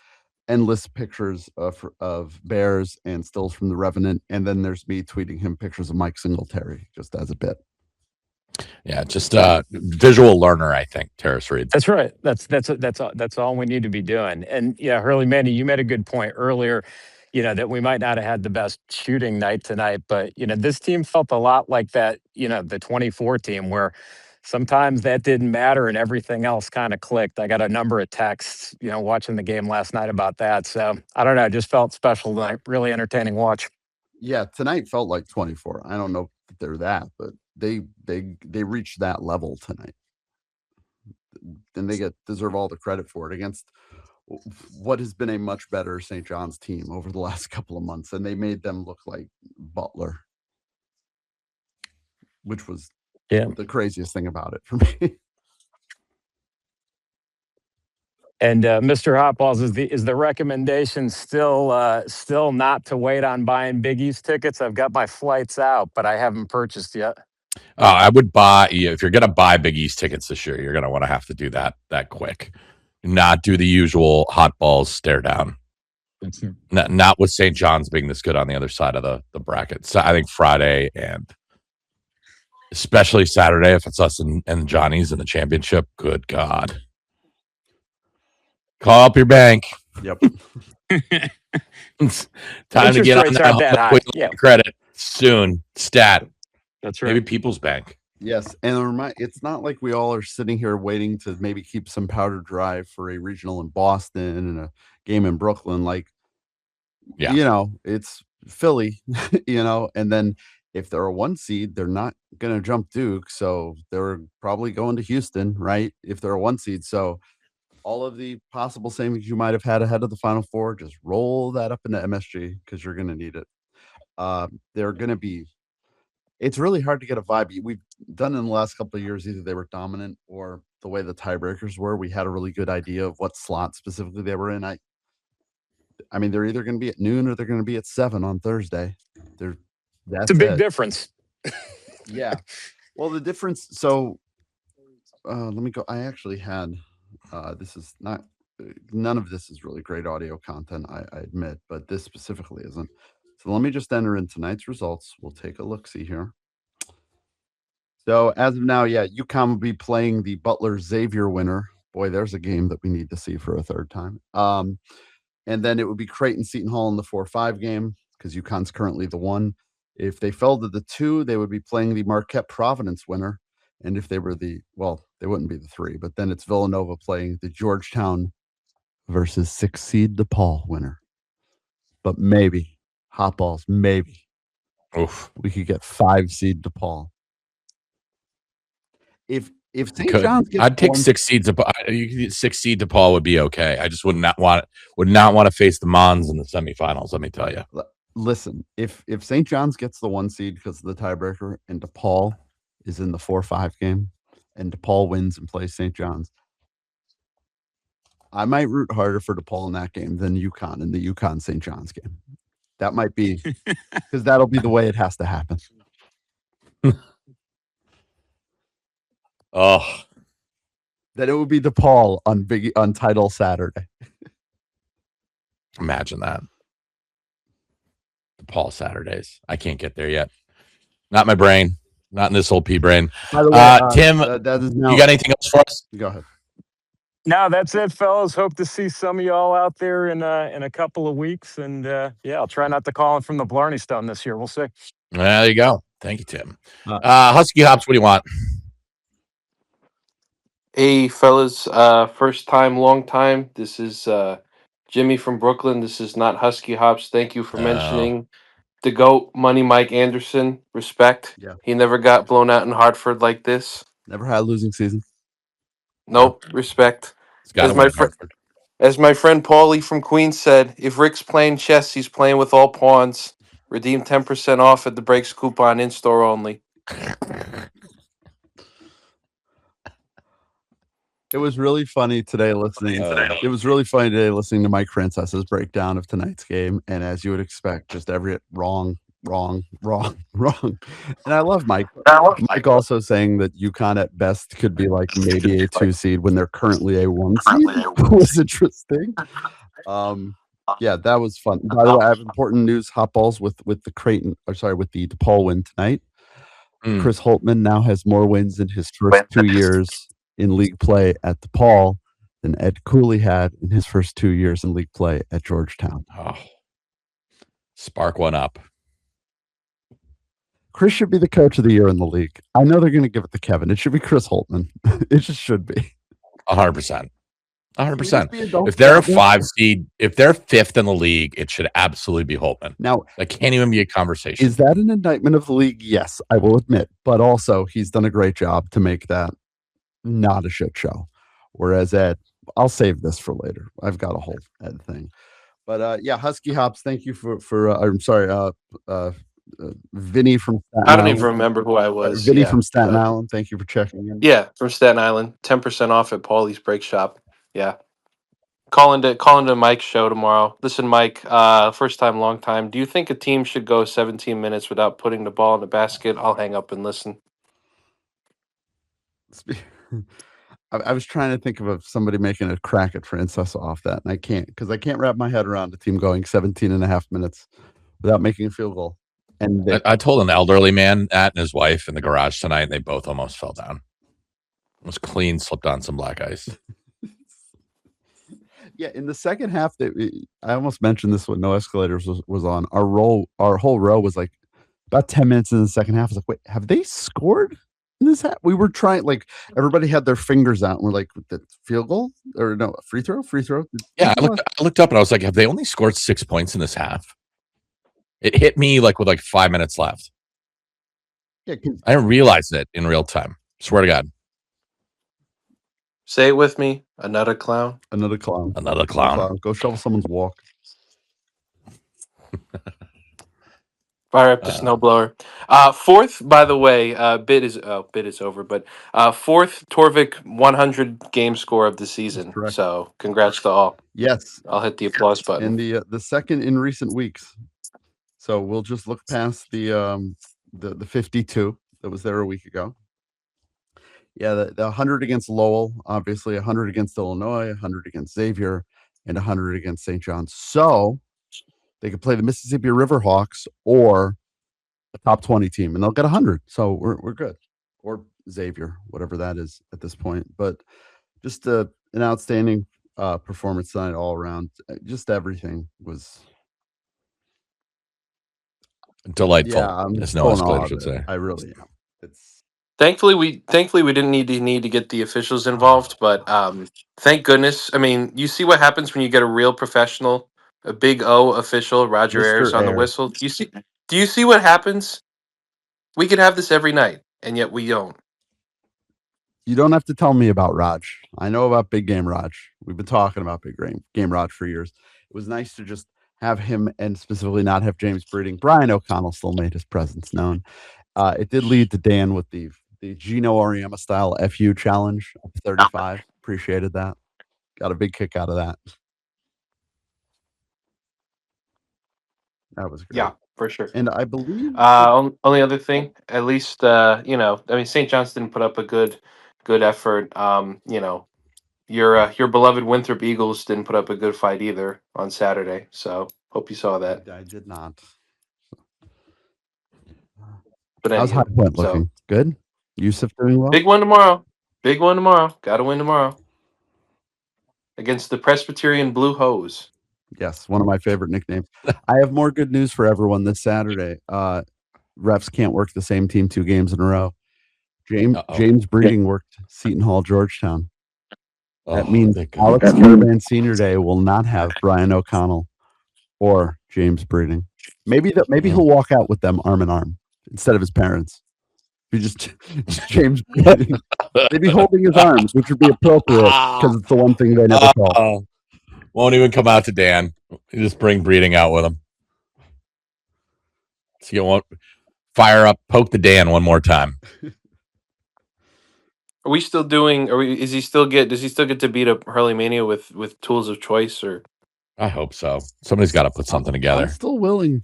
endless pictures of Bears and stills from The Revenant. And then there's me tweeting him pictures of Mike Singletary just as a bit. Yeah, just visual learner, I think, Terrace Reed. That's right. That's all we need to be doing. And yeah, Hurley, Manny, you made a good point earlier, that we might not have had the best shooting night tonight, but this team felt a lot like that, the 24 team where sometimes that didn't matter and everything else kind of clicked. I got a number of texts, watching the game last night about that. So I don't know, it just felt special tonight. Really entertaining watch. Yeah, tonight felt like 24. I don't know if they're that, but they reached that level tonight, and they deserve all the credit for it against what has been a much better St. John's team over the last couple of months, and they made them look like Butler, which was the craziest thing about it for me. And Mr. Hotballs, is the recommendation still not to wait on buying Big East tickets? I've got my flights out, but I haven't purchased yet. I would buy, if you're going to buy Big East tickets this year, you're going to want to have to do that quick. Not do the usual Hotballs stare down. Not with St. John's being this good on the other side of the bracket. So I think Friday and especially Saturday, if it's us and Johnny's in the championship, good God. Call up your bank. Yep. It's time to get on that credit soon. Stat. That's right. Maybe People's Bank. Yes, and it's not like we all are sitting here waiting to maybe keep some powder dry for a regional in Boston and a game in Brooklyn. Like, it's Philly, and then if they're a 1 seed, they're not going to jump Duke, so they're probably going to Houston, right? If they're a 1 seed, so all of the possible savings you might have had ahead of the Final Four, just roll that up into MSG because you're going to need it. They're going to be. It's really hard to get a vibe. We've done in the last couple of years, either they were dominant or the way the tiebreakers were, we had a really good idea of what slot specifically they were in. I mean, they're either going to be at noon or they're going to be at 7 on Thursday. That's a big difference. Yeah. Well, the difference. So let me go. I actually had, this is not, none of this is really great audio content, I admit, but this specifically isn't. So let me just enter in tonight's results. We'll take a look-see here. So as of now, yeah, UConn will be playing the Butler Xavier winner. Boy, there's a game that we need to see for a third time. And then it would be Creighton Seton Hall in the 4-5 game because UConn's currently the 1. If they fell to the 2, they would be playing the Marquette Providence winner. And if they were they wouldn't be the 3, but then it's Villanova playing the Georgetown versus 6 seed DePaul winner. But maybe, hot balls, maybe Oof. we could get 5 seed DePaul. If St. Could. John's gets I'd take 6 seeds. You could get 6 seed DePaul would be okay. I just would not want to face the Mons in the semifinals. Let me tell you. Listen, if St. John's gets the 1 seed because of the tiebreaker, and DePaul is in the 4-5 game, and DePaul wins and plays St. John's, I might root harder for DePaul in that game than UConn in the UConn St. John's game. That might be because that'll be the way it has to happen. Oh, That it would be DePaul on title Saturday. imagine that. DePaul Saturdays. I can't get there yet. Not my brain. Not in this old pea brain. By the way, Tim, that is now, you got anything else for us? Go ahead. No, that's it, fellas. Hope to see some of y'all out there in a couple of weeks. And I'll try not to call in from the Blarney Stone this year. We'll see. There you go. Thank you, Tim. Husky Hops, what do you want? Hey, fellas. First time, long time. This is Jimmy from Brooklyn. This is not Husky Hops. Thank you for mentioning the GOAT, Money Mike Anderson. Respect. Yeah. He never got blown out in Hartford like this. Never had a losing season. Nope. Respect. As my friend Paulie from Queens said, if Rick's playing chess, he's playing with all pawns. Redeem 10% off at the Breaks coupon in store only. It was really funny today listening. It was really funny today listening to Mike Frances's breakdown of tonight's game, and as you would expect, just every wrong. And I love Mike. Mike also saying that UConn at best could be like maybe a 2 seed when they're currently a 1 seed was interesting. Yeah, that was fun. By the way, I have important news. Hot balls with the with the DePaul win tonight. Chris Holtman now has more wins in his first 2 years in league play at DePaul than Ed Cooley had in his first 2 years in league play at Georgetown. Oh, spark one up. Chris should be the coach of the year in the league. I know they're going to give it to Kevin. It should be Chris Holtman. It just should be. 100%. 100%. If they're a 5 seed, if they're 5th in the league, it should absolutely be Holtman. Now, that can't even be a conversation. Is that an indictment of the league? Yes, I will admit. But also, he's done a great job to make that not a shit show. Whereas Ed, I'll save this for later. I've got a whole Ed thing. But yeah, Husky Hops, thank you for I'm sorry, Vinny from Staten I don't Island. even remember who I was. Vinny from Staten Island, thank you for checking in. Yeah, from Staten Island. 10% off at Paulie's Break Shop. Yeah. Call into Mike's show tomorrow. Listen, Mike, first time, long time. Do you think a team should go 17 minutes without putting the ball in the basket? I'll hang up and listen. I was trying to think of somebody making a crack at Francesa off that, and I can't, because I can't wrap my head around a team going 17 and a half minutes without making a field goal. And I told an elderly man that and his wife in the garage tonight, and they both almost fell down. It was clean, slipped on some black ice. Yeah, in the second half, I almost mentioned this when No Escalators was on. Our whole row was like about 10 minutes in the second half. I was like, wait, have they scored in this half? We were trying, like, everybody had their fingers out, and we're like, the field goal or no, free throw. Yeah, I looked up and I was like, have they only scored 6 points in this half? It hit me like with like 5 minutes left. Yeah, I didn't realize it in real time. Swear to God. Say it with me. Another clown. Another clown. Another clown. Go shovel someone's walk. Fire up the snowblower. Fourth, by the way, bid is over, but fourth Torvik 100 game score of the season. So congrats to all. Yes, I'll hit the applause button. And the second in recent weeks. So we'll just look past the 52 that was there a week ago. Yeah, the 100 against Lowell, obviously 100 against Illinois, 100 against Xavier, and 100 against St. John's. So They could play the Mississippi Riverhawks or a top 20 team, and they'll get 100. So we're good. Or Xavier, whatever that is at this point. But just an outstanding performance tonight all around. Just everything was delightful, I'm as Noah so in awe Escalator of should it. say. I really am. It's Thankfully, we didn't need to get the officials involved, but thank goodness. I mean, you see what happens when you get a real professional, a big O official, Roger Ayers Mr. on the Ayers. whistle. Do you see what happens? We could have this every night, and yet we don't. You don't have to tell me about Raj. I know about Big Game Raj. We've been talking about Big Game Raj for years. It was nice to just have him and specifically not have James Breeding. Brian O'Connell still made his presence known. It did lead to Dan with the Gino Auriemma style FU challenge of 35. Appreciated that. Got a big kick out of that. That was great. Yeah, for sure. And I believe only other thing, at least I mean, St. John's didn't put up a good effort. Your beloved Winthrop Eagles didn't put up a good fight either on Saturday. So hope you saw that. I did not. But how's High anywho, Point so looking? Good. Yusuf doing well. big one tomorrow. Big one tomorrow. Got to win tomorrow against the Presbyterian Blue Hose. Yes, one of my favorite nicknames. I have more good news for everyone this Saturday. Refs can't work the same team 2 games in a row. James Breeding worked Seton Hall, Georgetown. That means Alex Caravan Senior Day will not have Brian O'Connell or James Breeding. Maybe he'll walk out with them arm in arm instead of his parents. Be just James Breeding. They'd be holding his arms, which would be appropriate because it's the one thing they never call. Won't even come out to Dan. You just bring Breeding out with him. So you won't fire up, poke the Dan one more time. Are we still doing? Does he still get to beat up Hurley Mania with tools of choice? Or I hope so. Somebody's got to put something together. I'm still willing.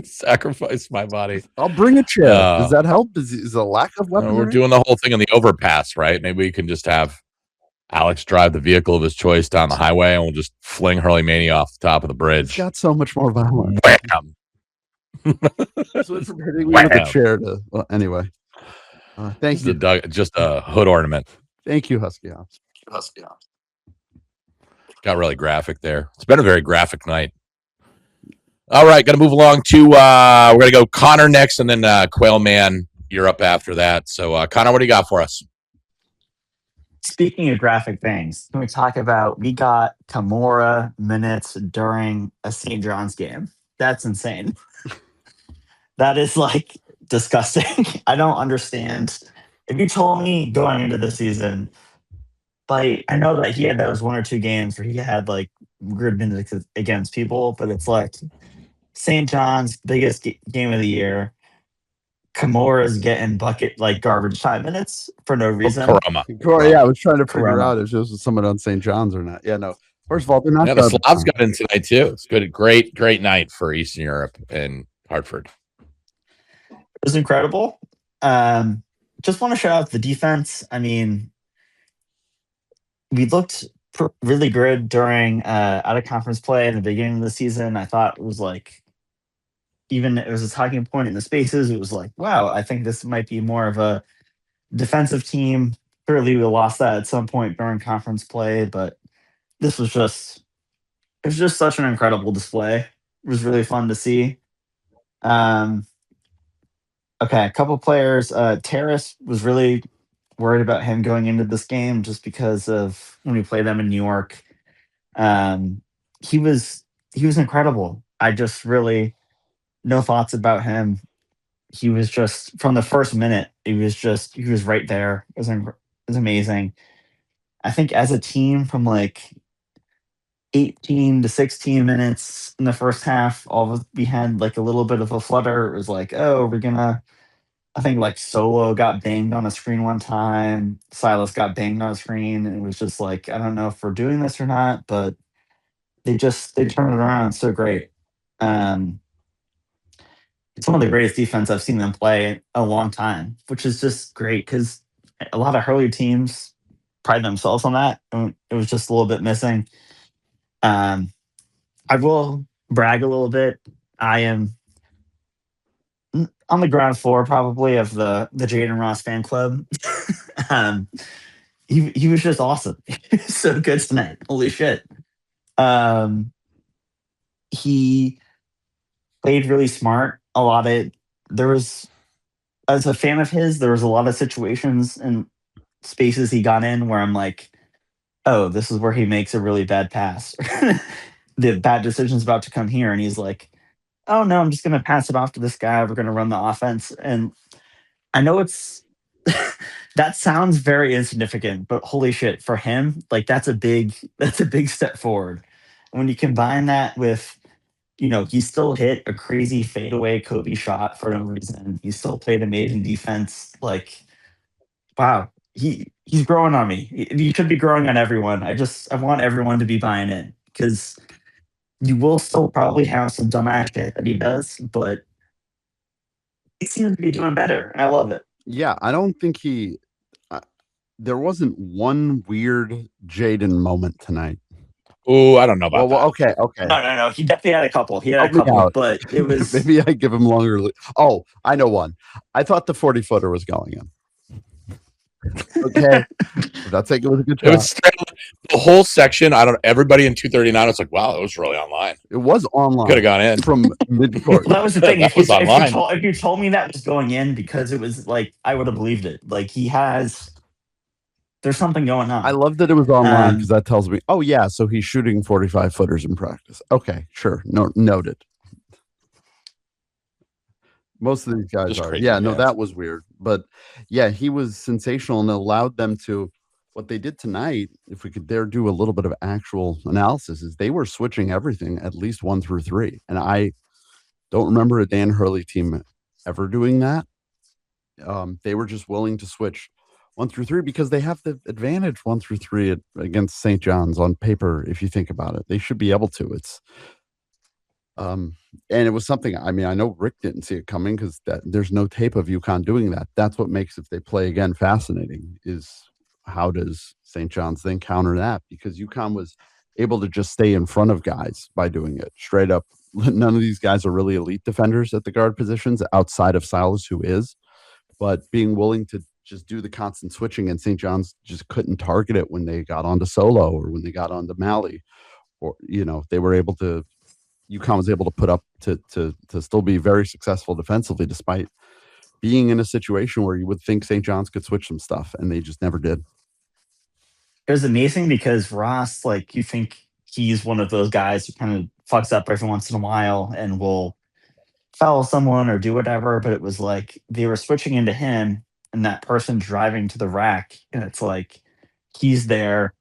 Sacrifice my body. I'll bring a chair. Does that help? Is a lack of weaponry? We're doing the whole thing on the overpass, right? Maybe we can just have Alex drive the vehicle of his choice down the highway, and we'll just fling Hurley Mania off the top of the bridge. It's got so much more violence. Wham! So it's we with a chair to. Well, anyway, thank you. Just a hood ornament. Thank you, Husky Hops. Got really graphic there. It's been a very graphic night. All right, got to move along to we're going to go Connor next, and then Quail Man, you're up after that. So, Connor, what do you got for us? Speaking of graphic things, can we talk about we got Kamora minutes during a St. John's game? That's insane. That is like disgusting. I don't understand. If you told me going into the season, like I know that he had those 1 or 2 games where he had like good minutes against people, but it's like St. John's biggest game of the year. Kamora's getting bucket like garbage time minutes for no reason. Yeah, I was trying to figure out if this was someone on St. John's or not. Yeah, no. First of all, they're not. Yeah, the Slavs got in tonight too. It's good, great night for Eastern Europe and Hartford. It was incredible. Just want to shout out the defense. I mean, we looked really good during out of conference play in the beginning of the season. I thought it was like, even it was a talking point in the spaces. It was like, wow, I think this might be more of a defensive team. Clearly, we lost that at some point during conference play, but this was just such an incredible display. It was really fun to see. Okay, a couple players. Terrace was really worried about him going into this game just because of when we played them in New York. He was incredible. I just really no thoughts about him. He was just from the first minute. He was right there. It was amazing. I think as a team from like 18 to 16 minutes in the first half, we had like a little bit of a flutter. It was like, oh, we're gonna. I think like Solo got banged on a screen one time. Silas got banged on a screen, and it was just like, I don't know if we're doing this or not, but they turned it around so great. It's one of the greatest defense I've seen them play in a long time, which is just great because a lot of Hurley teams pride themselves on that. And it was just a little bit missing. I will brag a little bit. I am on the ground floor probably of the Jaden Ross fan club. um, he was just awesome. He was so good tonight. Holy shit. Um, he played really smart. There was, as a fan of his, there was a lot of situations and spaces he got in where I'm like, oh, this is where he makes a really bad pass. The bad decision's about to come here, and he's like, oh no, I'm just gonna pass it off to this guy. We're gonna run the offense. And I know it's that sounds very insignificant, but holy shit, for him, like that's a big step forward. When you combine that with, he still hit a crazy fadeaway Kobe shot for no reason. He still played amazing defense. Like, wow, he's growing on me. He should be growing on everyone. I want everyone to be buying in because you will still probably have some dumbass shit that he does, but he seems to be doing better. And I love it. Yeah, I don't think there wasn't one weird Jaden moment tonight. Ooh, I don't know about that. Okay. No. He definitely had a couple. Help me out. But it was Maybe I give him longer. Oh, I know one. I thought the 40-footer was going in. Okay, that's like it was a good shot. It was the whole section. Everybody in 239 was like, wow, it was really online. It was online. Could have gone in from midcourt. Well, that was the thing. That was online. If you told me that was going in, because it was like, I would have believed it. Like, there's something going on. I love that it was online because that tells me, oh yeah, so he's shooting 45 footers in practice. Okay, sure, noted. Most of these guys Just are. crazy, Yeah, no, yeah. that was weird. But yeah, he was sensational and allowed them to, what they did tonight, if we could dare do a little bit of actual analysis, is they were switching everything at least 1 through 3. And I don't remember a Dan Hurley team ever doing that. They were just willing to switch 1 through 3 because they have the advantage 1 through 3 against St. John's on paper. If you think about it, they should be able to. It's and it was something. I mean, I know Rick didn't see it coming because there's no tape of UConn doing that. That's what makes, if they play again, fascinating. Is how does St. John's then counter that? Because UConn was able to just stay in front of guys by doing it straight up. None of these guys are really elite defenders at the guard positions outside of Silas, who is, but being willing to just do the constant switching, and St. John's just couldn't target it when they got onto Solo or when they got onto Malley, or they were able to. UConn was able to put up to still be very successful defensively, despite being in a situation where you would think St. John's could switch some stuff, and they just never did. It was amazing because Ross, like, you think he's one of those guys who kind of fucks up every once in a while and will foul someone or do whatever, but it was like they were switching into him and that person driving to the rack, and it's like he's there,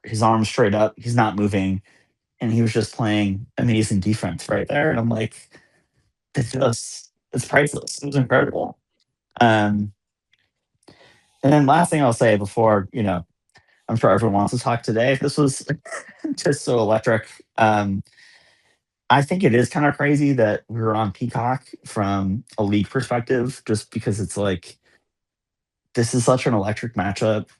his arms straight up, he's not moving, and he was just playing amazing defense right there. And I'm like, it's priceless. It was incredible. And then last thing I'll say before, I'm sure everyone wants to talk today. This was just so electric. I think it is kind of crazy that we were on Peacock from a league perspective, just because it's like, this is such an electric matchup.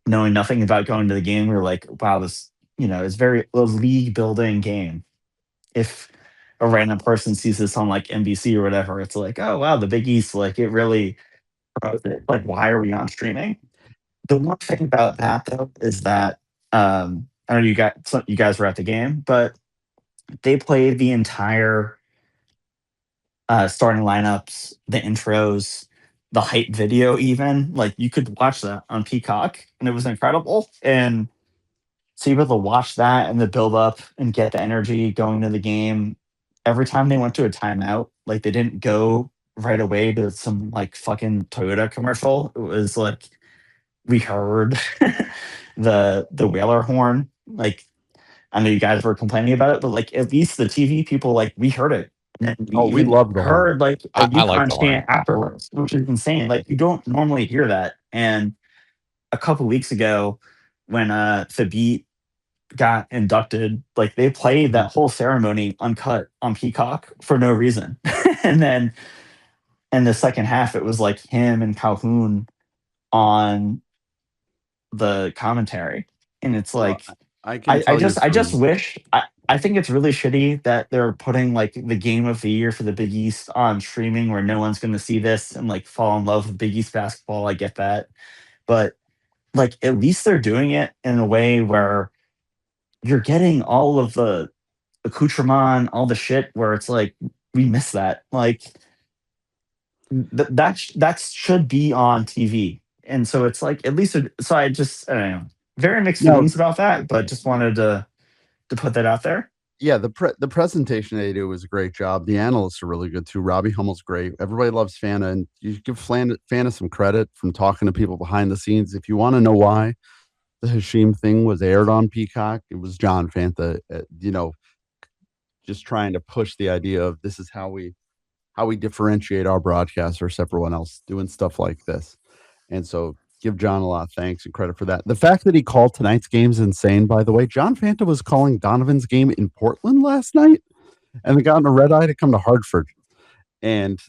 Knowing nothing about going to the game, we were like, wow, this, is a league building game. If a random person sees this on like NBC or whatever, it's like, oh wow, the Big East, like, it really promotes it. Like, why are we on streaming? The one thing about that though is that I know you guys were at the game, but they played the entire starting lineups, the intros, the hype video, even. Like, you could watch that on Peacock, and it was incredible. And so you were able to watch that and the build up and get the energy going to the game. Every time they went to a timeout, like, they didn't go right away to some like fucking Toyota commercial. It was like we heard the whaler horn. Like, I know you guys were complaining about it, but like, at least the TV people, like, we heard it. And We love the horn. heard like a I like UConn the horn. chant afterwards, which is insane. Like, you don't normally hear that. And a couple weeks ago, when Thabit got inducted, like, they played that whole ceremony uncut on Peacock for no reason. And then in the second half, it was like him and Calhoun on the commentary, and it's like, I can tell you I just from wish I think it's really shitty that they're putting like the game of the year for the Big East on streaming where no one's going to see this and like fall in love with Big East basketball. I get that, but like at least they're doing it in a way where you're getting all of the accoutrement, all the shit where it's like we miss that. Like that should be on TV, and so it's like at least. So I don't know, very mixed no, feelings about that, but just wanted to put that out there. yeah, the presentation they do is a great job. The analysts are really good too. Robbie Hummel's great. Everybody loves Fana, and you give Fana some credit from talking to people behind the scenes. If you want to know why the Hashim thing was aired on Peacock, it was John Fanta, just trying to push the idea of this is how we differentiate our broadcast versus everyone else doing stuff like this. And so give John a lot of thanks and credit for that. The fact that he called tonight's game is insane, by the way. John Fanta was calling Donovan's game in Portland last night, and they got in a red eye to come to Hartford. And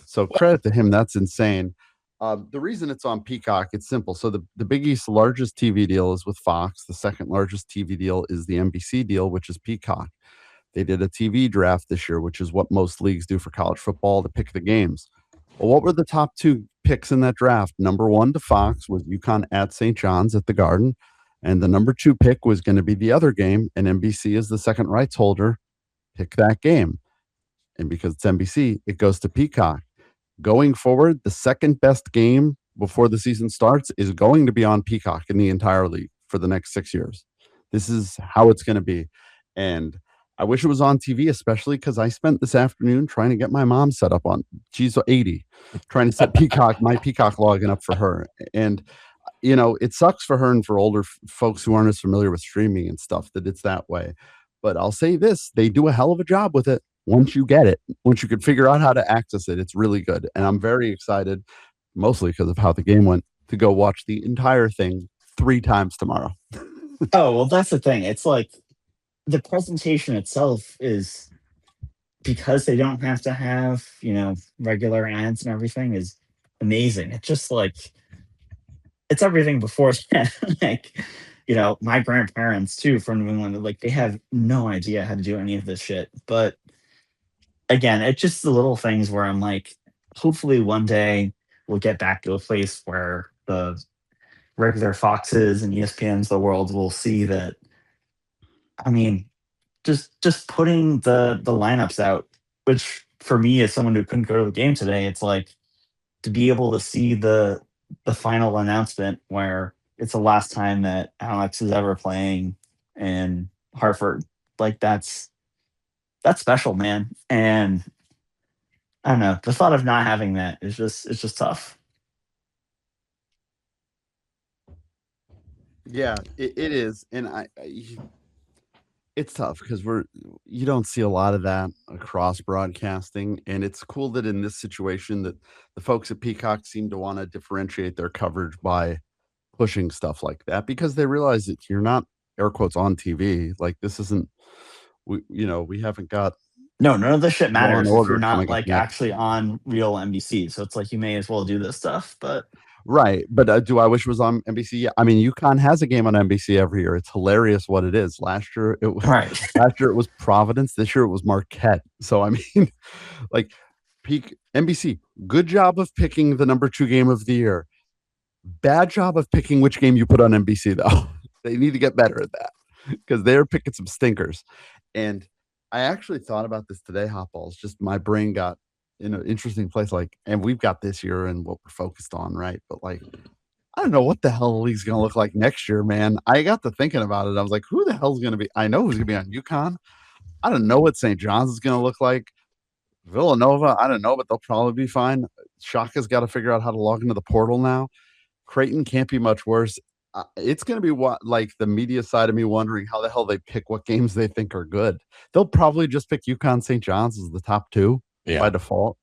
so credit to him. That's insane. The reason it's on Peacock, it's simple. So the Big East's largest TV deal is with Fox. The second largest TV deal is the NBC deal, which is Peacock. They did a TV draft this year, which is what most leagues do for college football to pick the games. Well, what were the top two picks in that draft? Number one to Fox was UConn at St. John's at the Garden. And the number two pick was going to be the other game. And NBC is the second rights holder. Pick that game. And because it's NBC, it goes to Peacock. Going forward, the second best game before the season starts is going to be on Peacock in the entire league for the next 6 years. This is how it's going to be. And I wish it was on TV, especially because I spent this afternoon trying to get my mom set up on, she's 80, trying to set my Peacock login up for her. And, it sucks for her and for older folks who aren't as familiar with streaming and stuff that it's that way. But I'll say this, they do a hell of a job with it. Once you get it, once you can figure out how to access it, it's really good. And I'm very excited, mostly because of how the game went, to go watch the entire thing 3 times tomorrow. Oh, well, that's the thing. It's like the presentation itself is, because they don't have to have, regular ads and everything, is amazing. It's just like, it's everything before that. Like, my grandparents too from New England, like they have no idea how to do any of this shit. But again, it's just the little things where I'm like, hopefully one day we'll get back to a place where the regular Foxes and ESPNs of the world will see that. I mean, just putting the lineups out, which for me as someone who couldn't go to the game today, it's like to be able to see the final announcement where it's the last time that Alex is ever playing in Hartford. Like that's special, man. And I don't know, the thought of not having that is it's just tough. Yeah, it is. And it's tough because you don't see a lot of that across broadcasting. And it's cool that in this situation that the folks at Peacock seem to want to differentiate their coverage by pushing stuff like that, because they realize that you're not, air quotes, on TV. Like this isn't, we haven't got. No, none of this shit Law and matters if Order you're not coming up like next. actually on real NBC. So it's like you may as well do this stuff. But Right. But do I wish it was on NBC? Yeah. I mean, UConn has a game on NBC every year. It's hilarious what it is. Last year it was right. last year it was Providence. This year it was Marquette. So I mean, like peak NBC, good job of picking the number 2 game of the year. Bad job of picking which game you put on NBC though. They need to get better at that because they're picking some stinkers. And I actually thought about this today, Hotballs. Just my brain got in an interesting place. Like, and we've got this year and what we're focused on, right? But like, I don't know what the hell the league's going to look like next year, man. I got to thinking about it. I was like, who the hell's going to be? I know who's going to be on UConn. I don't know what St. John's is going to look like. Villanova, I don't know, but they'll probably be fine. Shaka's got to figure out how to log into the portal now. Creighton can't be much worse. It's going to be like the media side of me wondering how the hell they pick what games they think are good. They'll probably just pick UConn St. John's as the top 2 by default.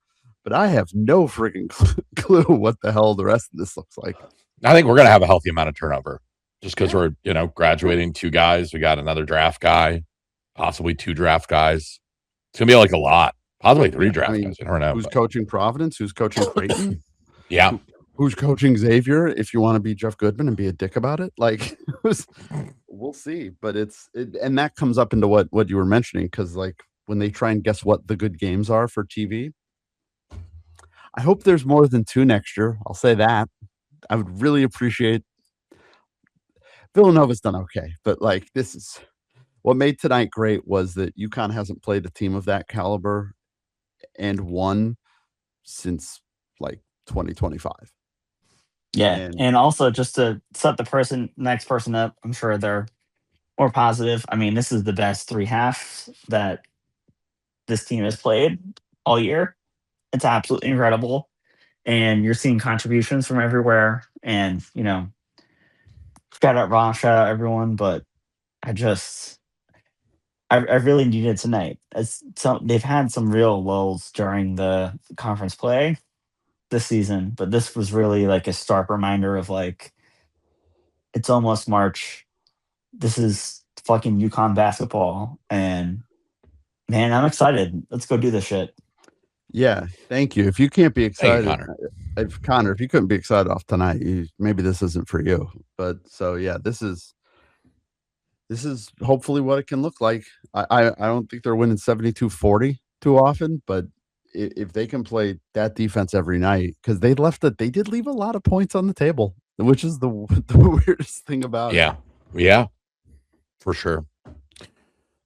But I have no freaking clue what the hell the rest of this looks like. I think we're going to have a healthy amount of turnover just because we're, graduating 2 guys. We got another draft guy, possibly 2 draft guys. It's going to be like a lot, possibly 3 draft guys. I don't know. Who's coaching Providence? Who's coaching Creighton? Yeah. who's coaching Xavier, if you want to be Jeff Goodman and be a dick about it, like we'll see. But and that comes up into what you were mentioning, because like when they try and guess what the good games are for TV, I hope there's more than 2 next year. I'll say that. I would really appreciate. Villanova's done okay, but like this is what made tonight great was that UConn hasn't played a team of that caliber and won since like 2025. Yeah, and also just to set the next person up, I'm sure they're more positive. I mean, this is the best 3 halves that this team has played all year. It's absolutely incredible, and you're seeing contributions from everywhere. And shout out Rasha, everyone, but I really needed tonight. They've had some real lulls during the conference play this season, but this was really like a stark reminder of like it's almost March. This is fucking UConn basketball, and man, I'm excited. Let's go do this shit. Yeah, thank you. If you can't be excited, Connor. Connor, if you couldn't be excited off tonight, maybe this isn't for you. But so yeah, this is hopefully what it can look like. I don't think they're winning 72-40 too often, but if they can play that defense every night, because they did leave a lot of points on the table, which is the weirdest thing about it. Yeah, for sure.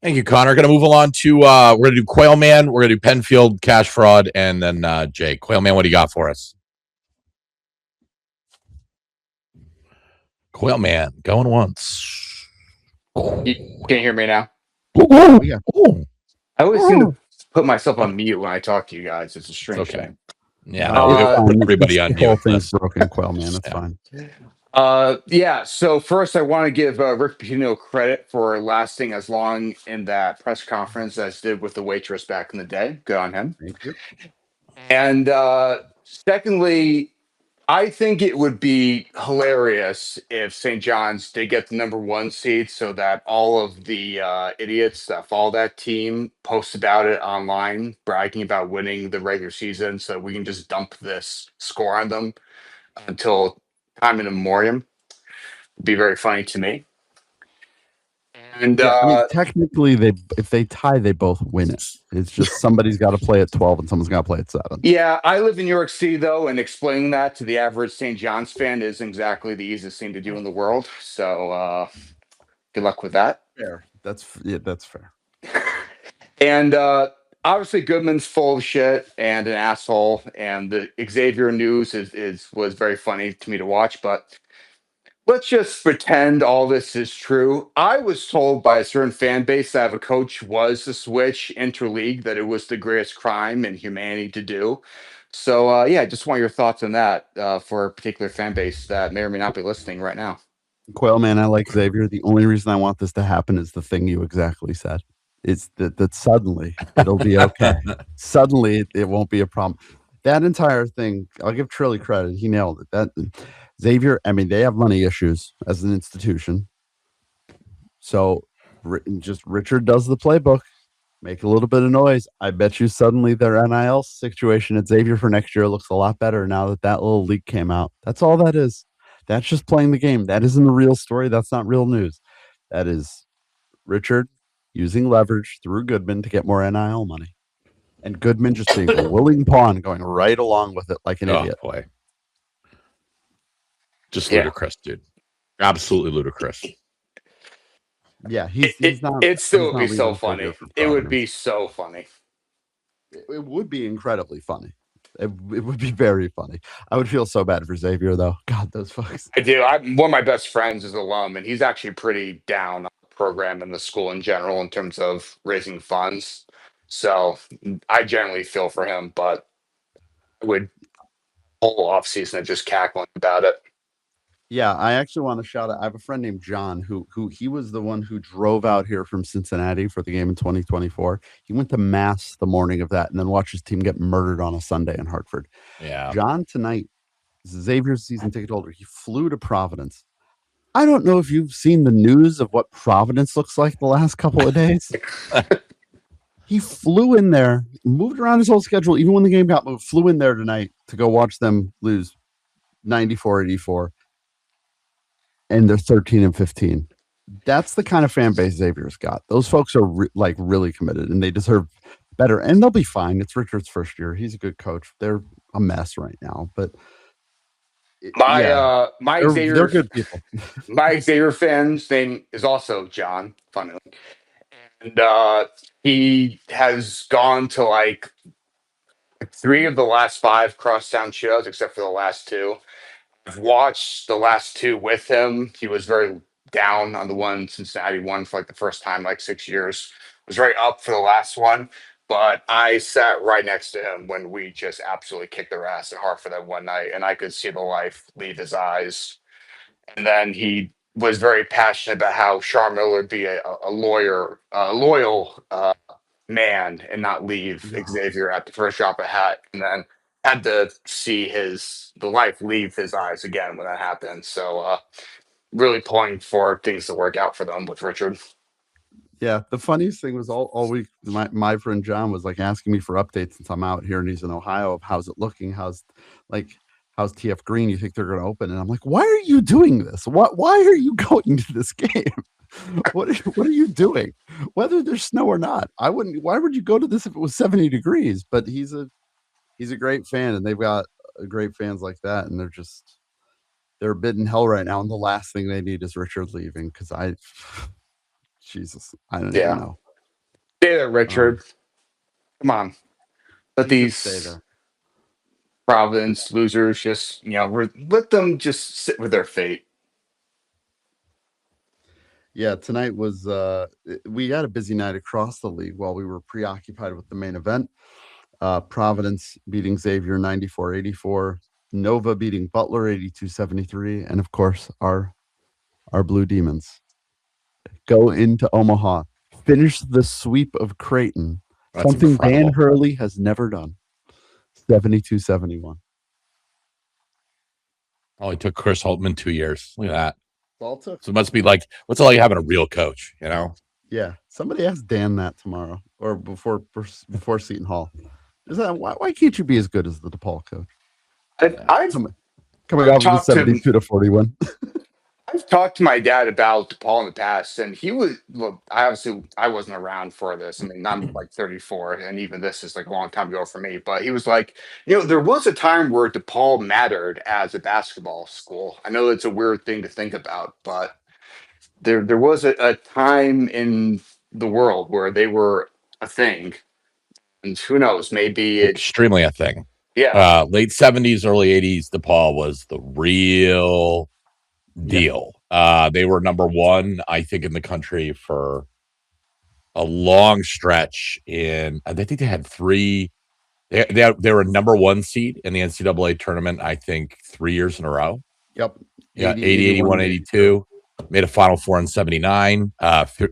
Thank you, Connor. Going to move along to we're going to do Quail Man, we're going to do Penfield, Cash Fraud, and then Jay. Quail Man, what do you got for us? Quail Man, going once. You can't hear me now? Yeah. I always seem to put myself on mute when I talk to you guys. It's a strange thing. Yeah, everybody on mute. mute. Thing's broken, Quail Man. It's fine. So first I want to give Rick Pitino credit for lasting as long in that press conference as did with the waitress back in the day. Good on him. Thank you. And secondly, I think it would be hilarious if St. John's did get the number 1 seed so that all of the idiots that follow that team post about it online, bragging about winning the regular season so we can just dump this score on them until time in memoriam. It'd be very funny to me. And yeah, I mean, technically, if they tie, they both win it. It's just somebody's got to play at 12 and someone's got to play at 7. Yeah, I live in New York City, though, and explaining that to the average St. John's fan isn't exactly the easiest thing to do in the world. So good luck with that. Fair. That's fair. And obviously, Goodman's full of shit and an asshole, and the Xavier news was very funny to me to watch, but let's just pretend all this is true. I was told by a certain fan base that if a coach was to switch interleague, that it was the greatest crime in humanity to do. So, I just want your thoughts on that for a particular fan base that may or may not be listening right now. Quail Man, I like Xavier. The only reason I want this to happen is the thing you exactly said. It's that suddenly it'll be okay. Suddenly it won't be a problem. That entire thing, I'll give Trilly credit. He nailed it. That Xavier, I mean, they have money issues as an institution. So just Richard does the playbook, make a little bit of noise. I bet you suddenly their NIL situation at Xavier for next year looks a lot better now that little leak came out. That's all that is. That's just playing the game. That isn't a real story. That's not real news. That is Richard using leverage through Goodman to get more NIL money. And Goodman just being a willing pawn going right along with it like an idiot. Boy. Just ludicrous, dude. Absolutely ludicrous. Yeah, he's not. It still would be so funny. It would be so funny. It would be incredibly funny. It would be very funny. I would feel so bad for Xavier, though. God, those folks. I do. One of my best friends is an alum, and he's actually pretty down on the program and the school in general in terms of raising funds. So I generally feel for him, but I would whole off season of just cackling about it. Yeah, I actually want to shout out. I have a friend named John who he was the one who drove out here from Cincinnati for the game in 2024. He went to mass the morning of that and then watched his team get murdered on a Sunday in Hartford. Yeah. John tonight, Xavier's season ticket holder, he flew to Providence. I don't know if you've seen the news of what Providence looks like the last couple of days. He flew in there, moved around his whole schedule, even when the game got moved, flew in there tonight to go watch them lose 94-84, and they're 13-15. That's the kind of fan base Xavier's got. Those folks are really committed, and they deserve better. And they'll be fine. It's Richard's first year. He's a good coach. They're a mess right now, but my they're Xavier good people. My Xavier fan's name is also John, funnily, and he has gone to like 3 of the last 5 crosstown shows, except for the last 2. I've watched the last 2 with him. He was very down on the one Cincinnati won for like the first time in like 6 years. Was very up for the last one, but I sat right next to him when we just absolutely kicked their ass at Hartford one night, and I could see the life leave his eyes. And then he was very passionate about how Sean Miller would be a loyal man and not leave Xavier at the first drop of hat, and then had to see the life leave his eyes again when that happened. So really pulling for things to work out for them with Richard. Yeah, the funniest thing was all week, my friend John was like asking me for updates since I'm out here and he's in Ohio of how's it looking, how's TF Green, you think they're going to open? And I'm like, why are you doing this? Why are you going to this game? What are you doing? Whether there's snow or not, why would you go to this if it was 70 degrees? But he's a great fan, and they've got great fans like that, and they're a bit in hell right now. And the last thing they need is Richard leaving, because Jesus, I don't even know. Stay there, Richard. Come on. Let these Providence losers just, let them just sit with their fate. Yeah, tonight was we had a busy night across the league while we were preoccupied with the main event. Providence beating Xavier 94-84, Nova beating Butler 82-73, and of course our Blue Demons go into Omaha, finish the sweep of Creighton, something incredible. Dan Hurley has never done. 72-71. Oh, it took Chris Holtman 2 years. Look at that. So it must be like, what's it like having a real coach, Yeah. Somebody ask Dan that tomorrow or before Seton Hall. Is that why can't you be as good as the DePaul coach? Coming off of the 72-41. I've talked to my dad about DePaul in the past, and he was, look, I wasn't around for this. I mean, I'm like 34, and even this is like a long time ago for me. But he was like, there was a time where DePaul mattered as a basketball school. I know it's a weird thing to think about, but there was a time in the world where they were a thing. And who knows, maybe it's extremely a thing. Yeah. Late 70s, early 80s, DePaul was the real deal. They were number 1, I think, in the country for a long stretch. I think they had 3. They were a number 1 seed in the NCAA tournament, I think, 3 years in a row. Yep. 80, 81, 82. Made a Final Four in 79.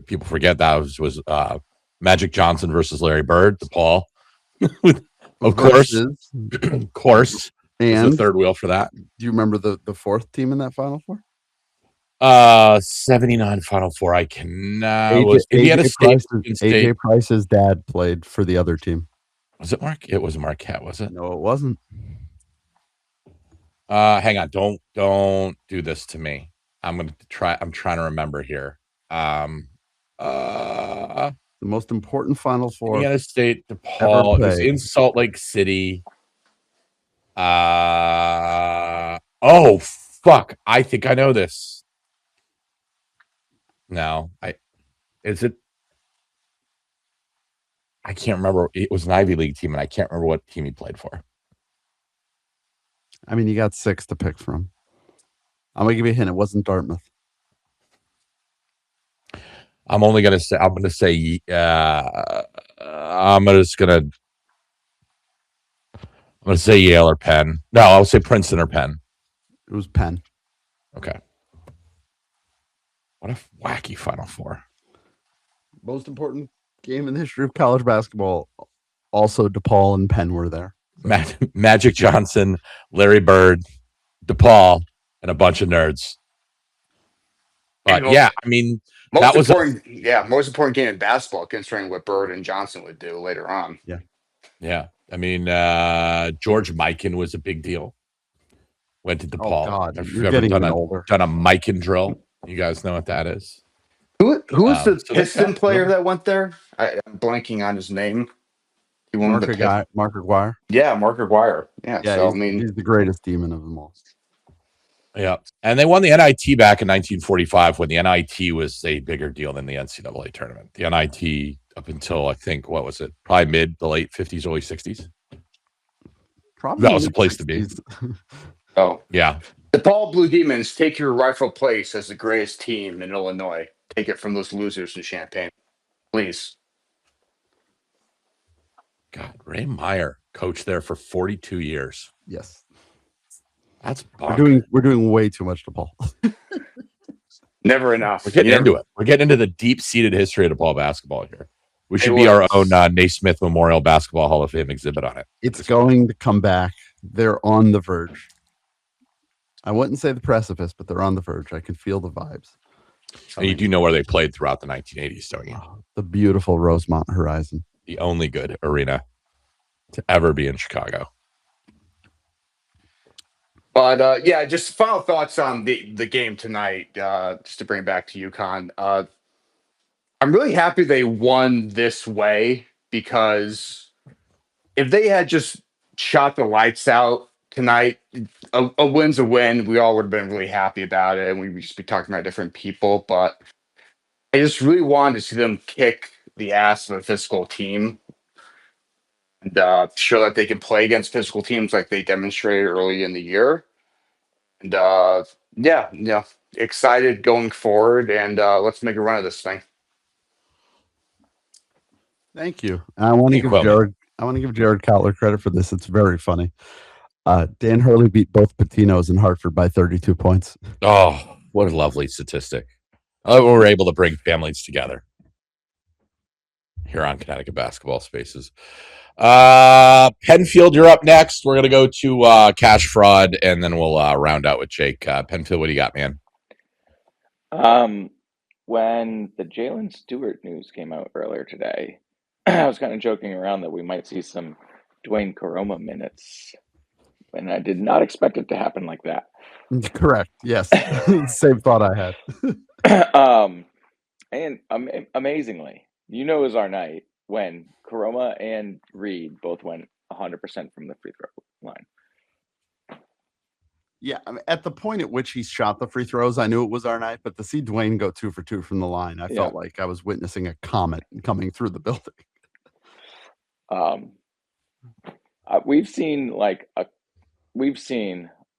People forget that was Magic Johnson versus Larry Bird, DePaul. Of course. And the third wheel for that. Do you remember the 4th team in that Final Four? 79 Final Four. I cannot. AJ Price's dad played for the other team. Was it Mark? It was Marquette, was it? No, it wasn't. Hang on. Don't do this to me. I'm trying to remember here. The most important Final Four. Indiana State, DePaul. It was in Salt Lake City. Oh fuck! I think I know this. No, is it? I can't remember. It was an Ivy League team, and I can't remember what team he played for. I mean, you got 6 to pick from. I'm gonna give you a hint. It wasn't Dartmouth. I'm gonna say Yale or Penn. No, I'll say Princeton or Penn. It was Penn. Okay. What a wacky Final Four. Most important game in the history of college basketball. Also, DePaul and Penn were there. Magic Johnson, Larry Bird, DePaul, and a bunch of nerds. But I mean, most important game in basketball, considering what Bird and Johnson would do later on. Yeah. Yeah. I mean, George Mikan was a big deal. Went to Oh DePaul. God, If you're you've ever getting done even a older. mic and drill, you guys know what that is. Who was the So they've Piston got player really- that went there? I'm blanking on his name. He won Mark with the Aguirre. Yeah, Mark Aguirre. Yeah, Yeah, so I mean, he's the greatest demon of them all. Yeah, and they won the NIT back in 1945 when the NIT was a bigger deal than the NCAA tournament. The NIT up until I think what was it? Probably mid the late 50s, early 60s. Probably That was the place to be. 60s. oh, Yeah, the Paul Blue Demons take your rightful place as the greatest team in Illinois. Take it from those losers in Champaign, please. God, Ray Meyer coached there for 42 years. Yes, That's we're doing way too much to Paul. Never enough. We're getting into it. We're getting into the deep-seated history of DePaul basketball here. We should be our own Naismith Memorial Basketball Hall of Fame exhibit on it. It's going to come back. They're on the verge. I wouldn't say the precipice, but they're on the verge. I can feel the vibes. And you do know where they played throughout the 1980s, don't you? The beautiful Rosemont Horizon. The only good arena to ever be in Chicago. But yeah, just final thoughts on the game tonight. Just to bring it back to UConn. I'm really happy they won this way, because if they had just shot the lights out tonight, a win's a win. We all would have been really happy about it, and we'd just be talking about different people. But I just really wanted to see them kick the ass of a physical team and show that they can play against physical teams like they demonstrated early in the year. And yeah, excited going forward, and let's make a run of this thing. Thank you. I want to give Jared. I want to give Jared Cotler credit for this. It's very funny. Dan Hurley beat both Patinos in Hartford by 32 points. Oh, what a lovely statistic! We're able to bring families together here on Connecticut Basketball Spaces. Penfield, you're up next. We're gonna go to cash fraud, and then we'll round out with Jake. Penfield, what do you got, man? When the Jalen Stewart news came out earlier today, I was kind of joking around that we might see some Dwayne Caroma minutes, and I did not expect it to happen like that. Correct. Yes. Same thought I had. And amazingly, it was our night when Caroma and Reed both went 100% from the free throw line. Yeah, I mean, at the point at which he shot the free throws, I knew it was our night. But to see Dwayne go 2 for 2 from the line, I felt like I was witnessing a comet coming through the building. We've seen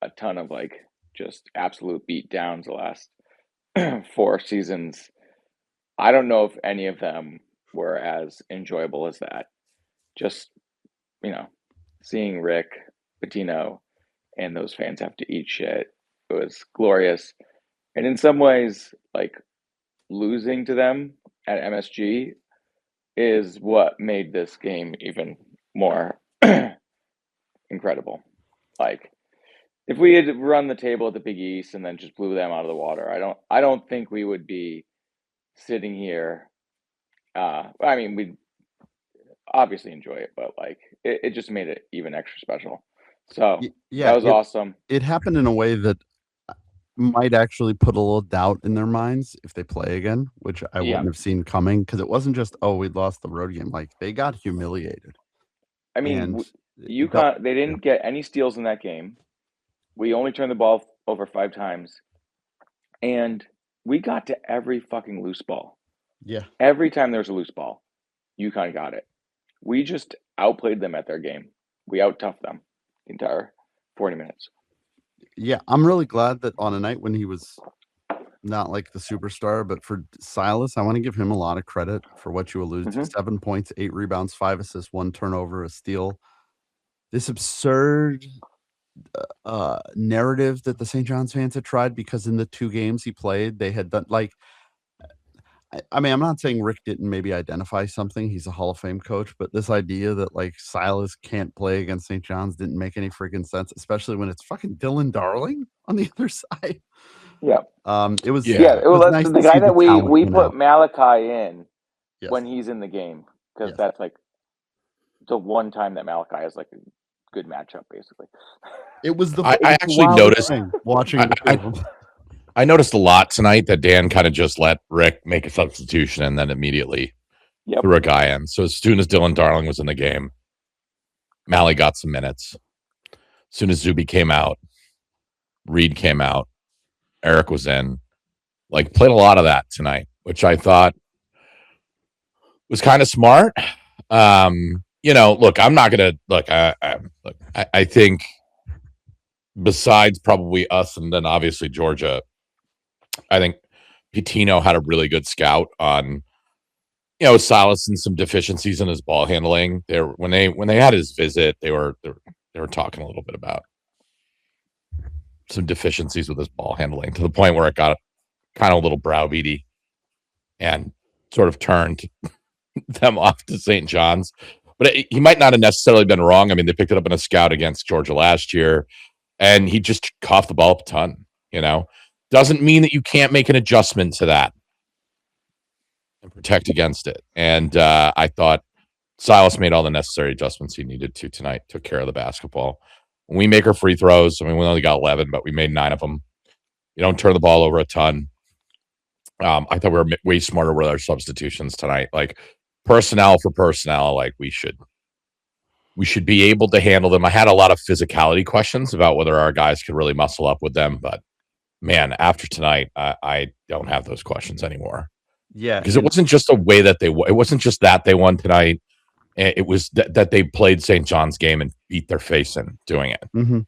a ton of just absolute beat downs the last 4 seasons. I don't know if any of them were as enjoyable as that. Just, seeing Rick Pitino and those fans have to eat shit, it was glorious. And in some ways, losing to them at MSG is what made this game even more incredible. If we had run the table at the Big East and then just blew them out of the water, I don't think we would be sitting here. I mean, we'd obviously enjoy it, but it just made it even extra special. So yeah, that was awesome. It happened in a way that might actually put a little doubt in their minds if they play again, which I wouldn't have seen coming, because it wasn't just, we lost the road game. They got humiliated. I mean, UConn, they didn't get any steals in that game. We only turned the ball over 5 times, and we got to every fucking loose ball. Yeah. Every time there was a loose ball, UConn got it. We just outplayed them at their game. We out-toughed them the entire 40 minutes. Yeah, I'm really glad that on a night when he was not like the superstar, but for Silas, I want to give him a lot of credit for what you alluded to. 7 points, 8 rebounds, 5 assists, 1 turnover, a steal. This absurd narrative that the St. John's fans had tried, because in the 2 games he played, they had done I mean, I'm not saying Rick didn't maybe identify something. He's a Hall of Fame coach, but this idea that Silas can't play against St. John's didn't make any freaking sense, especially when it's fucking Dylan Darling on the other side. Yeah. It was nice the guy that we put Malachi in when he's in the game, because that's the one time that Malachi has a good matchup, basically. It was the I it was the actually wildest noticed- thing watching the two of them. I noticed a lot tonight that Dan kind of just let Rick make a substitution and then immediately Yep. threw a guy in. So as soon as Dylan Darling was in the game, Mally got some minutes. As soon as Zuby came out, Reed came out, Eric was in. Like, played a lot of that tonight, which I thought was kind of smart. Look, I'm not gonna look. I think besides probably us and then obviously Georgia, I think Pitino had a really good scout on Silas and some deficiencies in his ball handling. There when they had his visit, they were talking a little bit about some deficiencies with his ball handling to the point where it got kind of a little browbeaty and sort of turned them off to St. John's. But he might not have necessarily been wrong. I mean, they picked it up in a scout against Georgia last year, and he just coughed the ball up a ton. Doesn't mean that you can't make an adjustment to that and protect against it. And I thought Silas made all the necessary adjustments he needed to tonight, took care of the basketball. When we make our free throws, I mean, we only got 11, but we made 9 of them. You don't turn the ball over a ton. I thought we were way smarter with our substitutions tonight. Like, personnel for personnel, like we should be able to handle them. I had a lot of physicality questions about whether our guys could really muscle up with them, but man, after tonight, I don't have those questions anymore. Yeah, because it wasn't just a way that it wasn't just that they won tonight. It was that they played St. John's game and beat their face in doing it. Mm-hmm.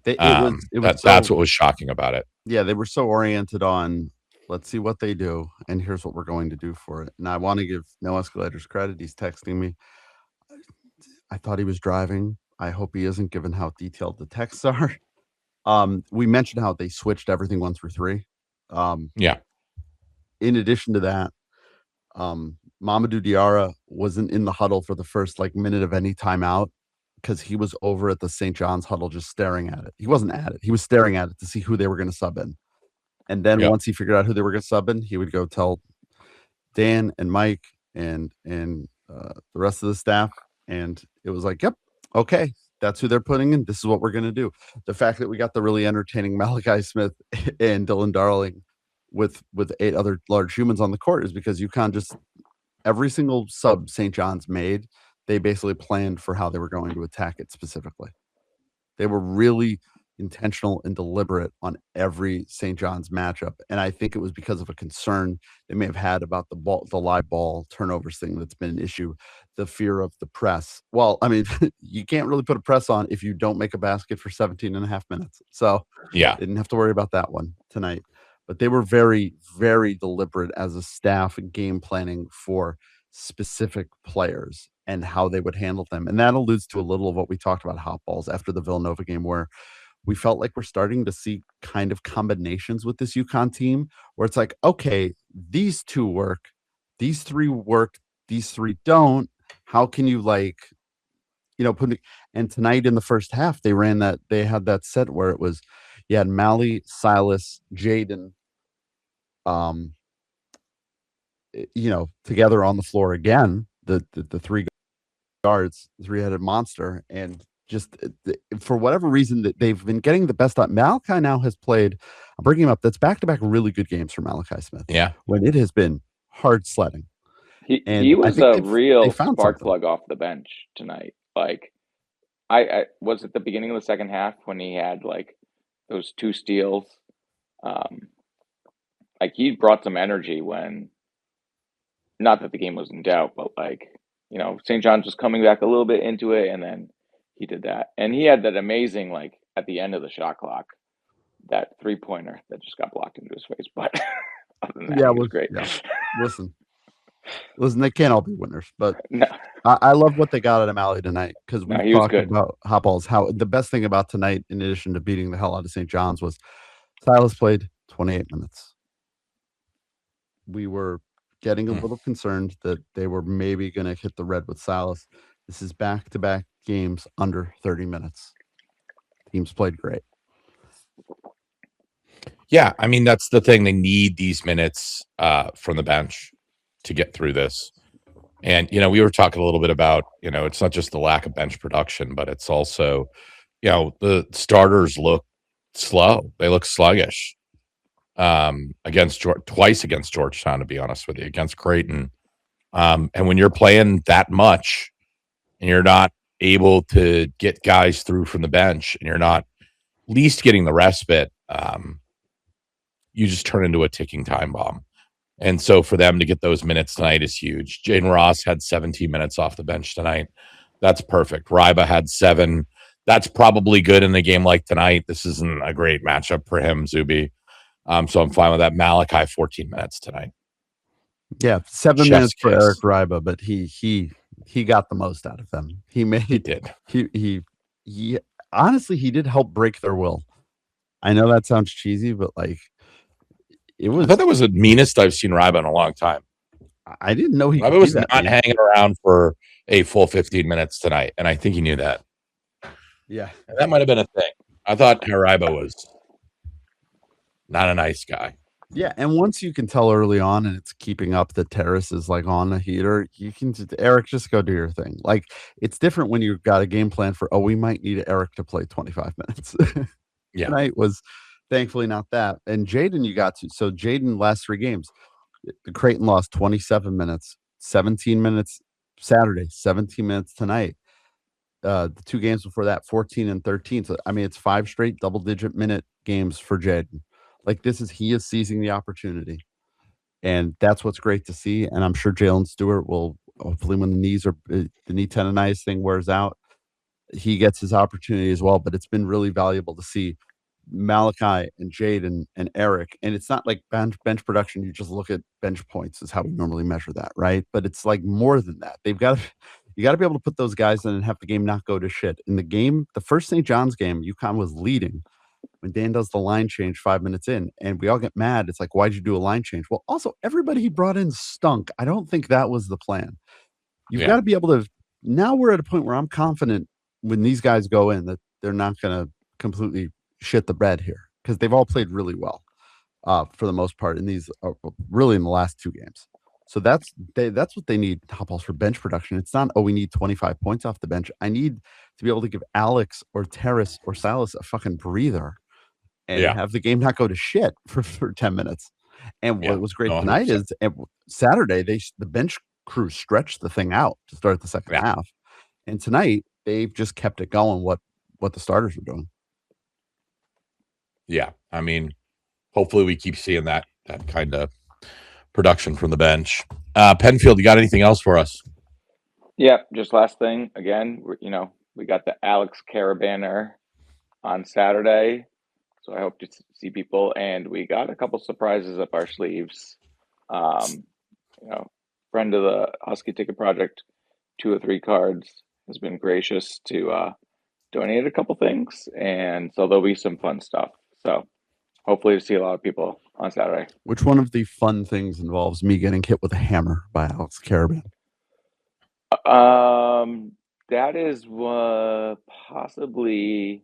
That's what was shocking about it. Yeah, they were so oriented on let's see what they do, and here's what we're going to do for it. And I want to give No Escalators credit. He's texting me. I thought he was driving. I hope he isn't, given how detailed the texts are. We mentioned how they switched everything 1 through 3. Yeah. In addition to that, Mamadou Diarra wasn't in the huddle for the first minute of any timeout because he was over at the St. John's huddle just staring at it. He wasn't at it. He was staring at it to see who they were going to sub in. And then once he figured out who they were going to sub in, he would go tell Dan and Mike and the rest of the staff. And it was like, yep, okay, that's who they're putting in. This is what we're going to do. The fact that we got the really entertaining Malachi Smith and Dylan Darling with 8 other large humans on the court is because UConn just every single sub St. John's made, they basically planned for how they were going to attack it specifically. They were really intentional and deliberate on every St. John's matchup. And I think it was because of a concern they may have had about the live ball turnovers thing that's been an issue, the fear of the press. Well, I mean, you can't really put a press on if you don't make a basket for 17 and a half minutes. So yeah, didn't have to worry about that one tonight. But they were very, very deliberate as a staff game planning for specific players and how they would handle them. And that alludes to a little of what we talked about hot balls after the Villanova game, where we felt like we're starting to see kind of combinations with this UConn team where it's like, okay, these 2 work, these 3 work, these 3 don't. How can you and tonight in the first half, they had that set where it was, you had Mally, Silas, Jaden, together on the floor again, the 3 guards, 3-headed monster. And just for whatever reason that they've been getting the best out. Malachi now has played, I'm bringing him up, that's back-to-back really good games for Malachi Smith. Yeah. When it has been hard sledding. He was a real spark plug off the bench tonight. Like, I was at the beginning of the second half when he had those 2 steals. He brought some energy when, not that the game was in doubt, but St. John's was coming back a little bit into it, and then he did that. And he had that amazing, at the end of the shot clock, that 3-pointer that just got blocked into his face. But other than that, he was great. Yeah. Listen, they can't all be winners, but no. I love what they got out of Mally tonight, because we talked good. about hot balls. How the best thing about tonight, in addition to beating the hell out of St. John's, was Silas played 28 minutes. We were getting a little concerned that they were maybe going to hit the red with Silas. This is back-to-back games under 30 minutes. Teams played great. Yeah, I mean, that's the thing. They need these minutes from the bench to get through this. And, we were talking a little bit about, it's not just the lack of bench production, but it's also, the starters look slow. They look sluggish. Twice against Georgetown, to be honest with you, against Creighton. And when you're playing that much and you're not able to get guys through from the bench and you're not at least getting the respite, you just turn into a ticking time bomb. And so for them to get those minutes tonight is huge. Jaden Ross had 17 minutes off the bench tonight. That's perfect. Ryba had 7. That's probably good in a game like tonight. This isn't a great matchup for him, Zuby. So I'm fine with that. Malachi, 14 minutes tonight. Yeah, 7 Chef's minutes for kiss. Eric Ryba, but he got the most out of them. He did. He honestly, he did help break their will. I know that sounds cheesy, but it was. I thought that was the meanest I've seen Ryba in a long time. I didn't know he Ryba was not hanging around for a full 15 minutes tonight, and I think he knew that. Yeah, and that might have been a thing. I thought Ryba was not a nice guy. Yeah, and once you can tell early on, and it's keeping up that Terrace is on the heater, you can Eric, just go do your thing. It's different when you've got a game plan for, we might need Eric to play 25 minutes. Yeah. Tonight was thankfully not that. And Jaden, you got to. So Jaden, last 3 games, the Creighton lost 27 minutes, 17 minutes Saturday, 17 minutes tonight. The 2 games before that, 14 and 13. So I mean, it's 5 straight double-digit minute games for Jaden. He is seizing the opportunity, and that's what's great to see. And I'm sure Jalen Stewart will, hopefully, when the knee tendonitis thing wears out, he gets his opportunity as well. But it's been really valuable to see Malachi and Jaden and Eric. And it's not like bench production. You just look at bench points is how we normally measure that, right? But it's more than that. You got to be able to put those guys in and have the game not go to shit. In the game, the first St. John's game, UConn was leading when Dan does the line change 5 minutes in, and we all get mad. It's why'd you do a line change? Well, also, everybody he brought in stunk. I don't think that was the plan. You've got to be able to. Now we're at a point where I'm confident when these guys go in that they're not going to completely shit the bed here, because they've all played really well for the most part in these, really in the last 2 games. So that's what they need, top balls, for bench production. It's not, we need 25 points off the bench. I need to be able to give Alex or Terrace or Silas a fucking breather and have the game not go to shit for 10 minutes. And what was great tonight is Saturday, the bench crew stretched the thing out to start the second half. And tonight, they've just kept it going, what the starters were doing. Yeah. I mean, hopefully we keep seeing that kind of production from the bench. Penfield, you got anything else for us? Yeah, just last thing. Again, we got the Alex Carabanner on Saturday. So I hope to see people, and we got a couple surprises up our sleeves. Friend of the Husky Ticket Project, 2 or 3 cards, has been gracious to donate a couple things, and so there'll be some fun stuff. So hopefully to see a lot of people on Saturday. Which one of the fun things involves me getting hit with a hammer by Alex Caravan? That is possibly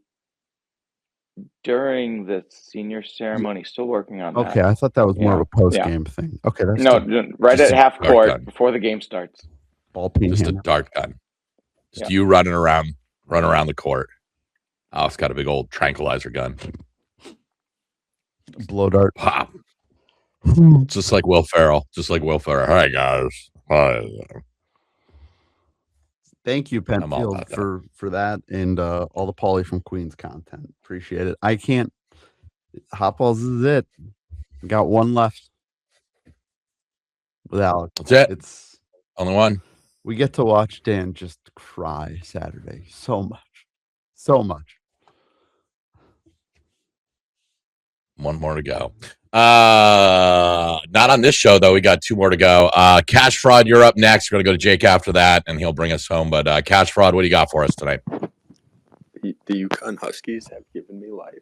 during the senior ceremony. Still working on that. Okay, I thought that was more of a post-game thing. Okay, that's right at half court before the game starts. Ball peen just hammer. A dart gun. Just you running around the court. Alex got a big old tranquilizer gun. Blow dart. Pop. Just like Will Ferrell. Hi, guys. Hi. Thank you, Penfield, for that and all the Pauly from Queens content. Appreciate it. I can't. Hot Balls is it. Got one left with Alex. That's it. It's only one. We get to watch Dan just cry Saturday. So much. One more to go. Not on this show, though. We got 2 more to go. Cash Fraud, you're up next. We're going to go to Jake after that, and he'll bring us home. But Cash Fraud, what do you got for us tonight? The UConn Huskies have given me life.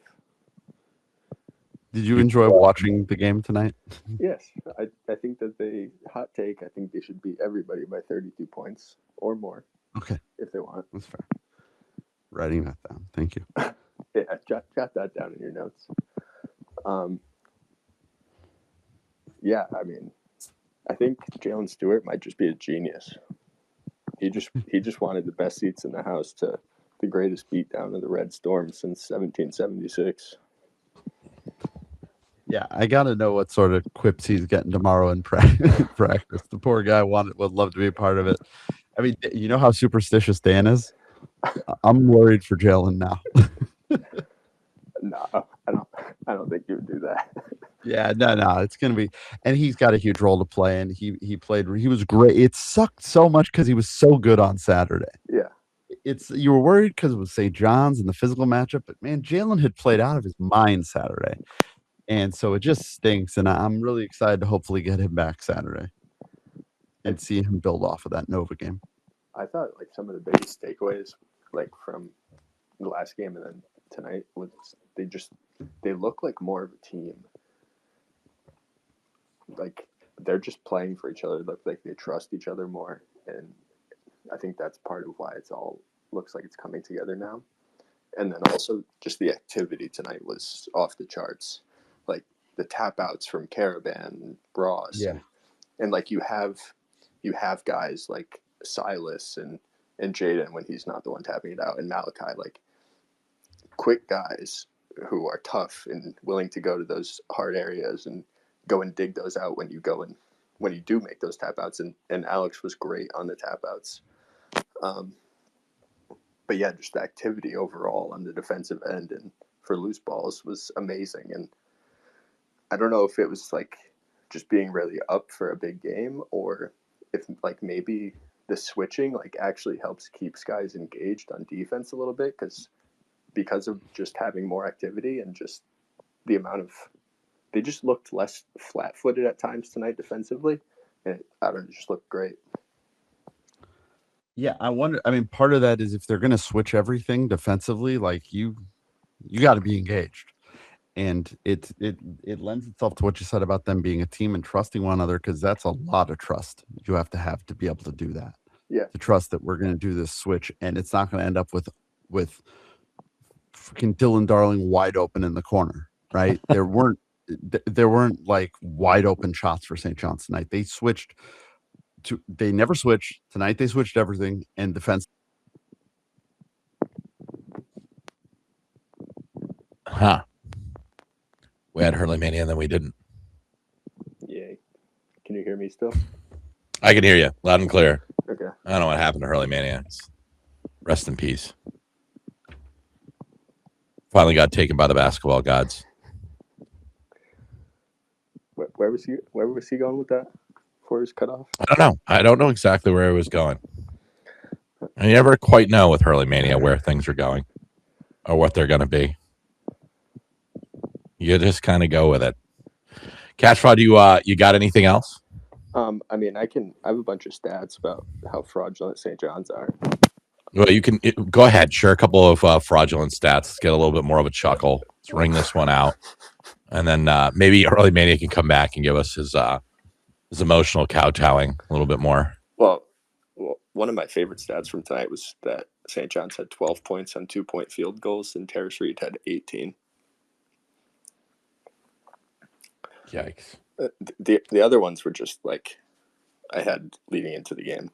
Did you enjoy watching the game tonight? Yes. I think that hot take, I think they should beat everybody by 32 points or more. Okay. If they want. That's fair. Writing that down. Thank you. Yeah, jot that down in your notes. Yeah, I mean, I think Jalen Stewart might just be a genius. He just wanted the best seats in the house to the greatest beatdown of the Red Storm since 1776. Yeah, I gotta know what sort of quips he's getting tomorrow in practice. The poor guy would love to be a part of it. I mean, you know how superstitious Dan is. I'm worried for Jalen now. No, I don't think he would do that. Yeah, no, it's gonna be, and he's got a huge role to play, and he played. He was great. It sucked so much because he was so good on Saturday. Yeah, You were worried because it was St. John's and the physical matchup, but man, Jalen had played out of his mind Saturday, and so it just stinks. And I'm really excited to hopefully get him back Saturday and see him build off of that Nova game. I thought like some of the biggest takeaways, like from the last game and then tonight, was they look like more of a team. Like they're just playing for each other. Look like they trust each other more, and I think that's part of why it's all looks like it's coming together now. And then also just the activity tonight was off the charts. Like the tap outs from Caravan and Ross. Yeah. And like you have guys like Silas and Jaden when he's not the one tapping it out, and Malachi, like quick guys who are tough and willing to go to those hard areas and go and dig those out when you do make those tap outs. And Alex was great on the tap outs. But yeah, just the activity overall on the defensive end and for loose balls was amazing. And I don't know if it was like just being really up for a big game, or if like maybe the switching like actually helps keeps guys engaged on defense a little bit because of just having more activity and just the amount of they just looked less flat-footed at times tonight defensively, and I don't know, it just looked great. Yeah, I wonder. I mean, part of that is if they're going to switch everything defensively, like you got to be engaged, and it lends itself to what you said about them being a team and trusting one another, because that's a lot of trust you have to be able to do that. Yeah, to trust that we're going to do this switch, and it's not going to end up with freaking Dylan Darling wide open in the corner, right? There weren't like wide open shots for St. John's tonight. They never switched. Tonight they switched everything, and defense. Huh. We had Hurley Mania and then we didn't. yeah. Can you hear me still? I can hear you loud and clear. Okay. I don't know what happened to Hurley Mania. Rest in peace. Finally got taken by the basketball gods. Where was he going with that before he was cut off? I don't know. I don't know exactly where he was going. And you never quite know with Hurley Mania where things are going or what they're going to be. You just kind of go with it. Cash Fraud, you got anything else? I mean, I have a bunch of stats about how fraudulent St. John's are. Well, you can go ahead. Share a couple of fraudulent stats. Let's get a little bit more of a chuckle. Let's ring this one out. And then maybe Hurley Mania can come back and give us his emotional kowtowing a little bit more. Well, one of my favorite stats from tonight was that St. John's had 12 points on 2-point field goals, and Terrace Reed had 18. Yikes. The other ones were just like I had leading into the game.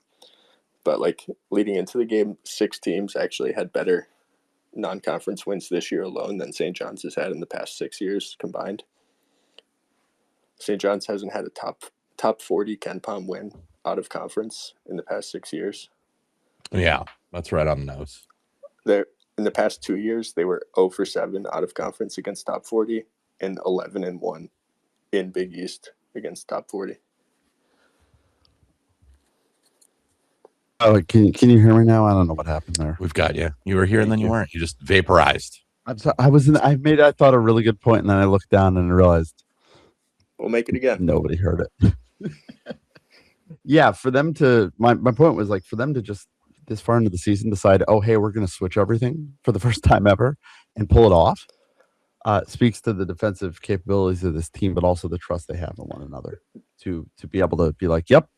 But like leading into the game, 6 teams actually had better non-conference wins this year alone than St. John's has had in the past 6 years combined. St. John's hasn't had a top 40 KenPom win out of conference in the past 6 years. Yeah, that's right on the nose. In the past 2 years, they were 0 for 7 out of conference against top 40 and 11-1 in Big East against top 40. Oh, can you hear me now? I don't know what happened there. We've got you. You were here and then you weren't. You just vaporized. I thought a really good point, and then I looked down and realized we'll make it again. Nobody heard it. Yeah, for them to my point was like for them to just this far into the season decide, oh hey, we're going to switch everything for the first time ever and pull it off. Speaks to the defensive capabilities of this team, but also the trust they have in one another to be able to be like, yep,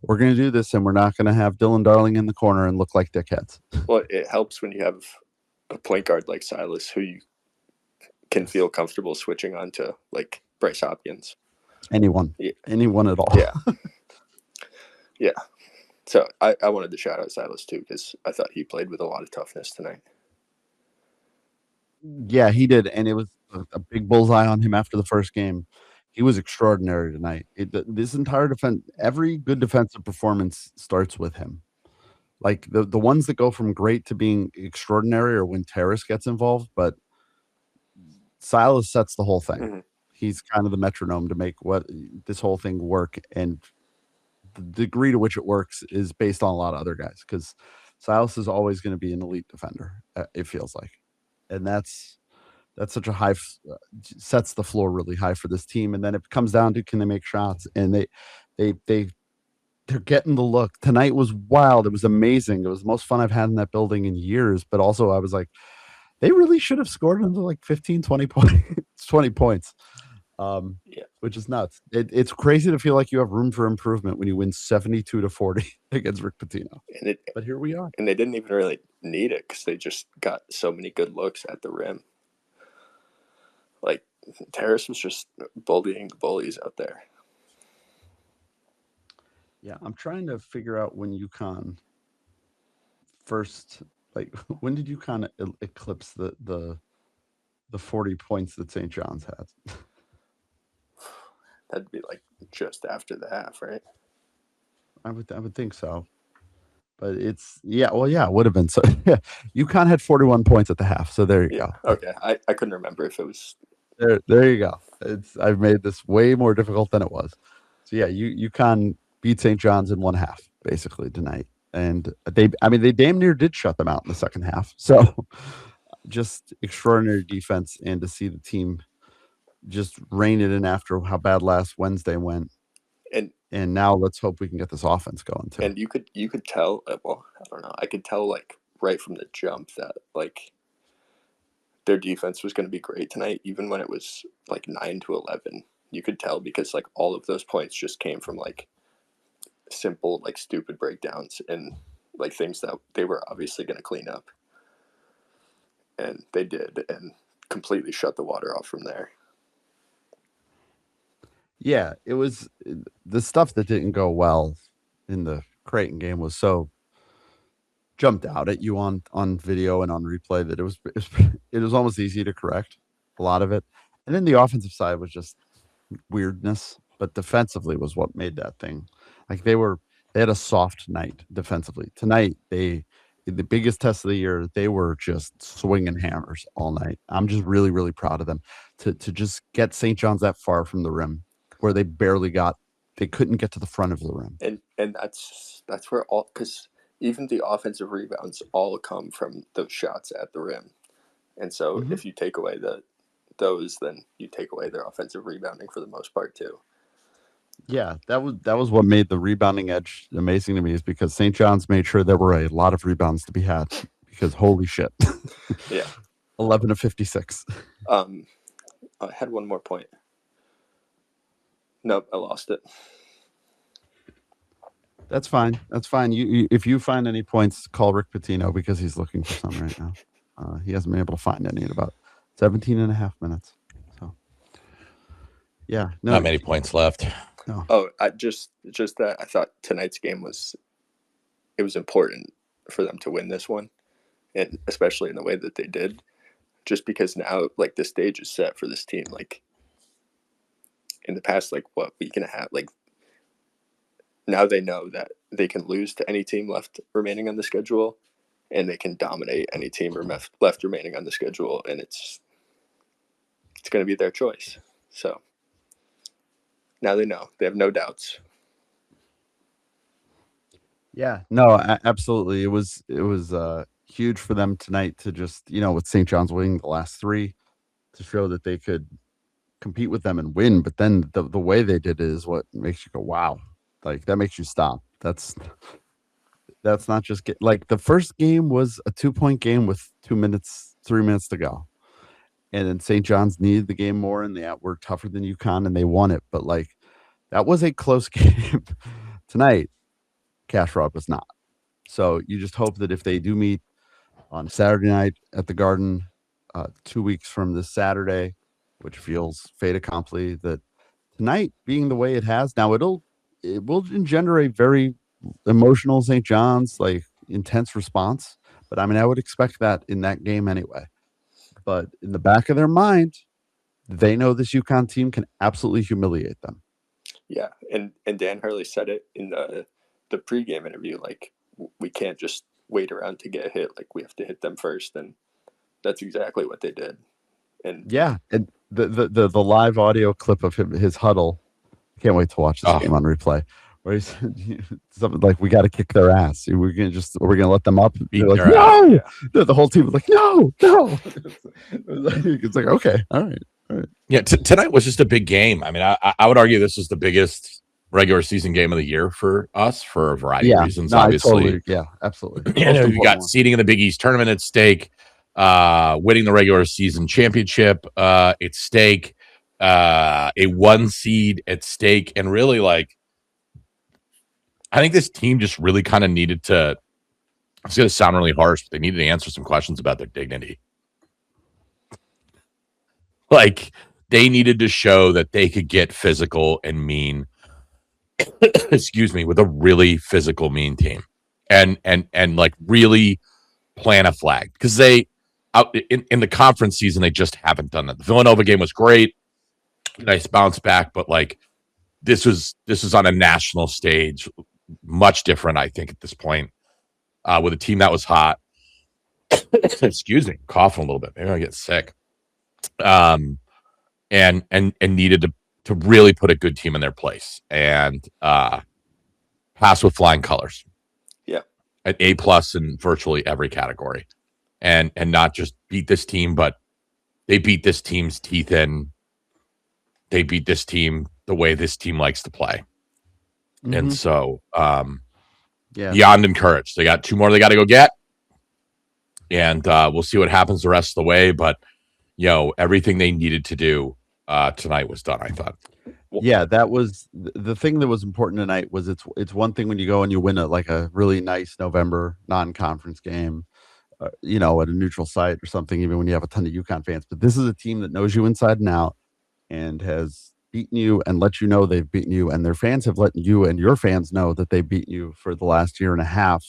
we're going to do this, and we're not going to have Dylan Darling in the corner and look like dickheads. Well, it helps when you have a point guard like Silas who you can feel comfortable switching on to, like Bryce Hopkins. Anyone at all. Yeah. Yeah. So I wanted to shout out Silas too, because I thought he played with a lot of toughness tonight. Yeah, he did, and it was a big bullseye on him after the first game. He was extraordinary tonight. This entire defense, every good defensive performance starts with him. Like the ones that go from great to being extraordinary are when Terrace gets involved, but Silas sets the whole thing. Mm-hmm. He's kind of the metronome to make this whole thing work, and the degree to which it works is based on a lot of other guys, because Silas is always going to be an elite defender, it feels like, and that's such a high sets the floor really high for this team. And then it comes down to, can they make shots? And they're getting the look. Tonight was wild. It was amazing. It was the most fun I've had in that building in years. But also I was like, they really should have scored under like 15, 20 points. Which is nuts. It's crazy to feel like you have room for improvement when you win 72-40 against Rick Pitino. But here we are. And they didn't even really need it, because they just got so many good looks at the rim. Like, Terrace was just bullying the bullies out there. Yeah, I'm trying to figure out when UConn first, like, when did UConn eclipse the 40 points that St. John's had? That'd be like just after the half, right? I would think so. But it would have been. So yeah, UConn had 41 points at the half. So there you go. Okay. I couldn't remember if it was there you go. I've made this way more difficult than it was. So yeah, UConn beat St. John's in one half basically tonight. And they damn near did shut them out in the second half. So just extraordinary defense, and to see the team just rein it in after how bad last Wednesday went. And now let's hope we can get this offense going too. And you could tell, well, I don't know, I could tell like right from the jump that like their defense was going to be great tonight, even when it was like 9-11. You could tell, because like all of those points just came from like simple, like stupid breakdowns and like things that they were obviously going to clean up. And they did, and completely shut the water off from there. Yeah, it was the stuff that didn't go well in the Creighton game was so jumped out at you on video and on replay that it was almost easy to correct a lot of it. And then the offensive side was just weirdness, but defensively was what made that thing. Like they had a soft night defensively. Tonight, the biggest test of the year, they were just swinging hammers all night. I'm just really, really proud of them to just get St. John's that far from the rim, where they couldn't get to the front of the rim. And that's where because even the offensive rebounds all come from those shots at the rim. And so if you take away those, then you take away their offensive rebounding for the most part too. Yeah, that was what made the rebounding edge amazing to me, is because St. John's made sure there were a lot of rebounds to be had, because holy shit. Yeah. 11-56. I had one more point. Nope, I lost it. That's fine. You if you find any points, call Rick Pitino, because he's looking for some right now. He hasn't been able to find any in about 17 and a half minutes. So yeah, not many points left. No. Oh, I just that I thought tonight's game was important for them to win this one, and especially in the way that they did, just because now like the stage is set for this team. Like in the past, like what week and a half, like now they know that they can lose to any team left remaining on the schedule, and they can dominate any team left remaining on the schedule, and it's going to be their choice. So now they know. They have no doubts. Yeah, no, absolutely. It was huge for them tonight to just, with St. John's winning the last three, to show that they could compete with them and win. But then the way they did it is what makes you go, wow. Like that makes you stop. That's not just like the first game was a 2-point game with 3 minutes to go. And then St. John's needed the game more, and they were tougher than UConn, and they won it. But like that was a close game. Tonight, Cash Rock was not. So you just hope that if they do meet on Saturday night at the Garden, 2 weeks from this Saturday, which feels fait accompli, that tonight being the way it has now, it will engender a very emotional St. John's, like, intense response. But I mean, I would expect that in that game anyway. But in the back of their mind, they know this UConn team can absolutely humiliate them. Yeah, and Dan Hurley said it in the pregame interview, like, we can't just wait around to get hit, like, we have to hit them first, and that's exactly what they did. And yeah, and the live audio clip of his huddle, I can't wait to watch this game on replay, where he said something like, "We got to kick their ass. We're gonna let them up." They're like, "No!" The whole team was like, "No!" It's like, okay, all right. Yeah, tonight was just a big game. I mean, I would argue this is the biggest regular season game of the year for us for a variety of reasons. Obviously, absolutely. You got seeding in the Big East tournament at stake, winning the regular season championship at stake, a 1 seed at stake, and really, like, I think this team just really kind of needed to. It's going to sound really harsh, but they needed to answer some questions about their dignity. Like, they needed to show that they could get physical and mean, excuse me, with a really physical, mean team, and like really plant a flag, because they out in the conference season they just haven't done that. The Villanova game was great, nice bounce back, but like this was on a national stage, much different, I think, at this point, with a team that was hot. Excuse me, coughing a little bit. Maybe I get sick. And needed to really put a good team in their place and pass with flying colors. Yeah, at A+ in virtually every category, and not just beat this team, but they beat this team's teeth in. They beat this team the way this team likes to play, and so beyond encouraged. They got 2 more they got to go get, and we'll see what happens the rest of the way. But everything they needed to do tonight was done, I thought. Yeah, that was the thing that was important tonight. Was it's one thing when you go and you win a really nice November non-conference game, at a neutral site or something, even when you have a ton of UConn fans. But this is a team that knows you inside and out and has beaten you and let you know they've beaten you, and their fans have let you and your fans know that they beat you for the last year and a half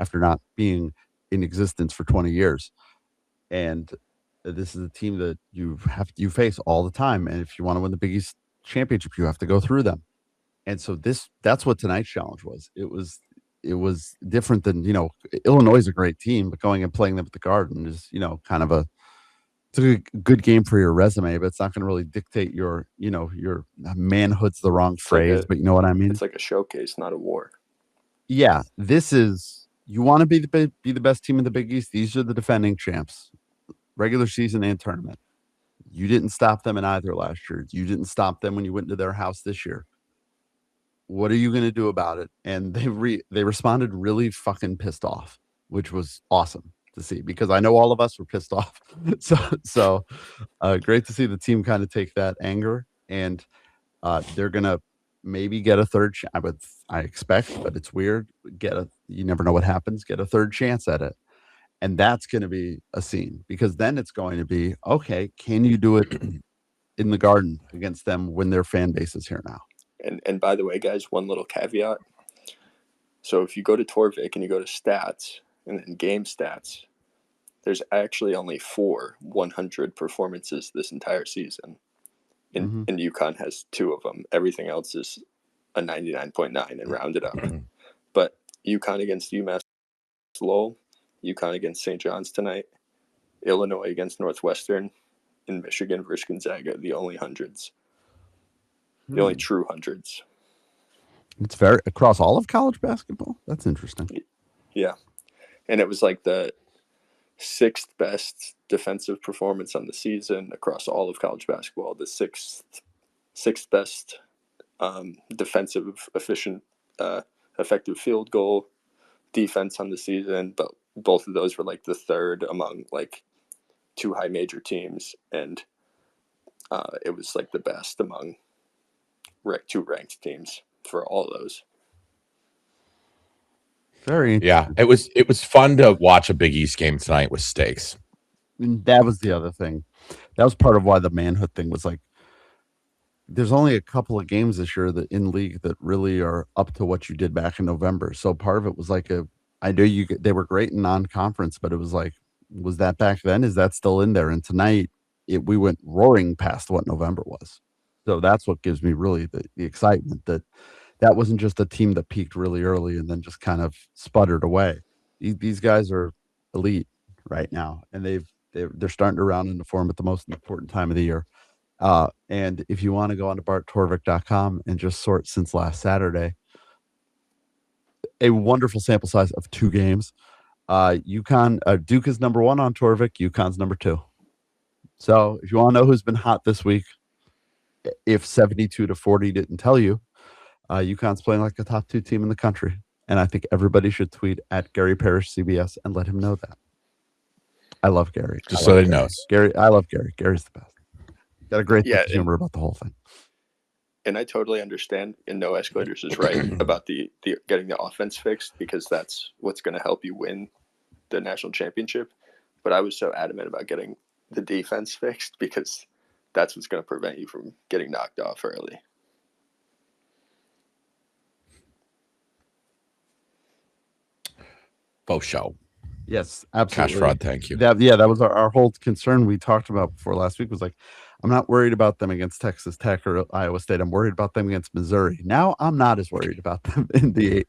after not being in existence for 20 years. And this is a team that you face all the time, and if you want to win the Big East championship, you have to go through them. And so that's what tonight's challenge was. It was different than, Illinois is a great team, but going and playing them at the Garden is, kind of it's a good game for your resume, but it's not going to really dictate your manhood's the wrong phrase, but you know what I mean? It's like a showcase, not a war. Yeah, this is, you want to be the best team in the Big East. These are the defending champs, regular season and tournament. You didn't stop them in either last year. You didn't stop them when you went into their house this year. What are you going to do about it? And they responded really fucking pissed off, which was awesome to see, because I know all of us were pissed off. So great to see the team kind of take that anger, and they're going to maybe get a third I expect, but it's weird. You never know what happens. Get a third chance at it. And that's going to be a scene, because then it's going to be, okay, can you do it in the Garden against them when their fan base is here now? And by the way, guys, one little caveat. So if you go to Torvik and you go to stats and then game stats, there's actually only 4 100 performances this entire season. And UConn has 2 of them. Everything else is a 99.9 and rounded up. But UConn against UMass Lowell, UConn against St. John's tonight, Illinois against Northwestern, and Michigan versus Gonzaga, the only hundreds. The only true hundreds. It's very across all of college basketball. That's interesting. Yeah. And it was like the 6th best defensive performance on the season across all of college basketball, the 6th best defensive effective field goal defense on the season, but both of those were like the 3rd among like 2 high major teams, and it was like the best among 2 ranked teams for all of those. Very interesting. Yeah, it was fun to watch a Big East game tonight with stakes. And that was the other thing. That was part of why the manhood thing was like there's only a couple of games this year that in league that really are up to what you did back in November. So part of it was like I know they were great in non-conference, but it was like, was that back then? Is that still in there? And tonight we went roaring past what November was. So that's what gives me really the excitement that wasn't just a team that peaked really early and then just kind of sputtered away. These guys are elite right now, and they're starting to round into form at the most important time of the year. And if you want to go on to barttorvik.com and just sort since last Saturday, a wonderful sample size of 2 games. UConn, Duke is number 1 on Torvik. UConn's number 2. So if you want to know who's been hot this week, if 72-40 didn't tell you, UConn's playing like a top 2 team in the country. And I think everybody should tweet at Gary Parrish CBS and let him know that. I love Gary. Just so he knows. Gary, I love Gary. Gary's the best. Got a great Yeah, humor about the whole thing. And I totally understand, and No Escalators is right about the getting the offense fixed, because that's what's going to help you win the national championship. But I was so adamant about getting the defense fixed because that's what's going to prevent you from getting knocked off early. Faux show. Yes, absolutely. Cash fraud, thank you. That was our whole concern we talked about before last week was like, I'm not worried about them against Texas Tech or Iowa State. I'm worried about them against Missouri. Now I'm not as worried about them in the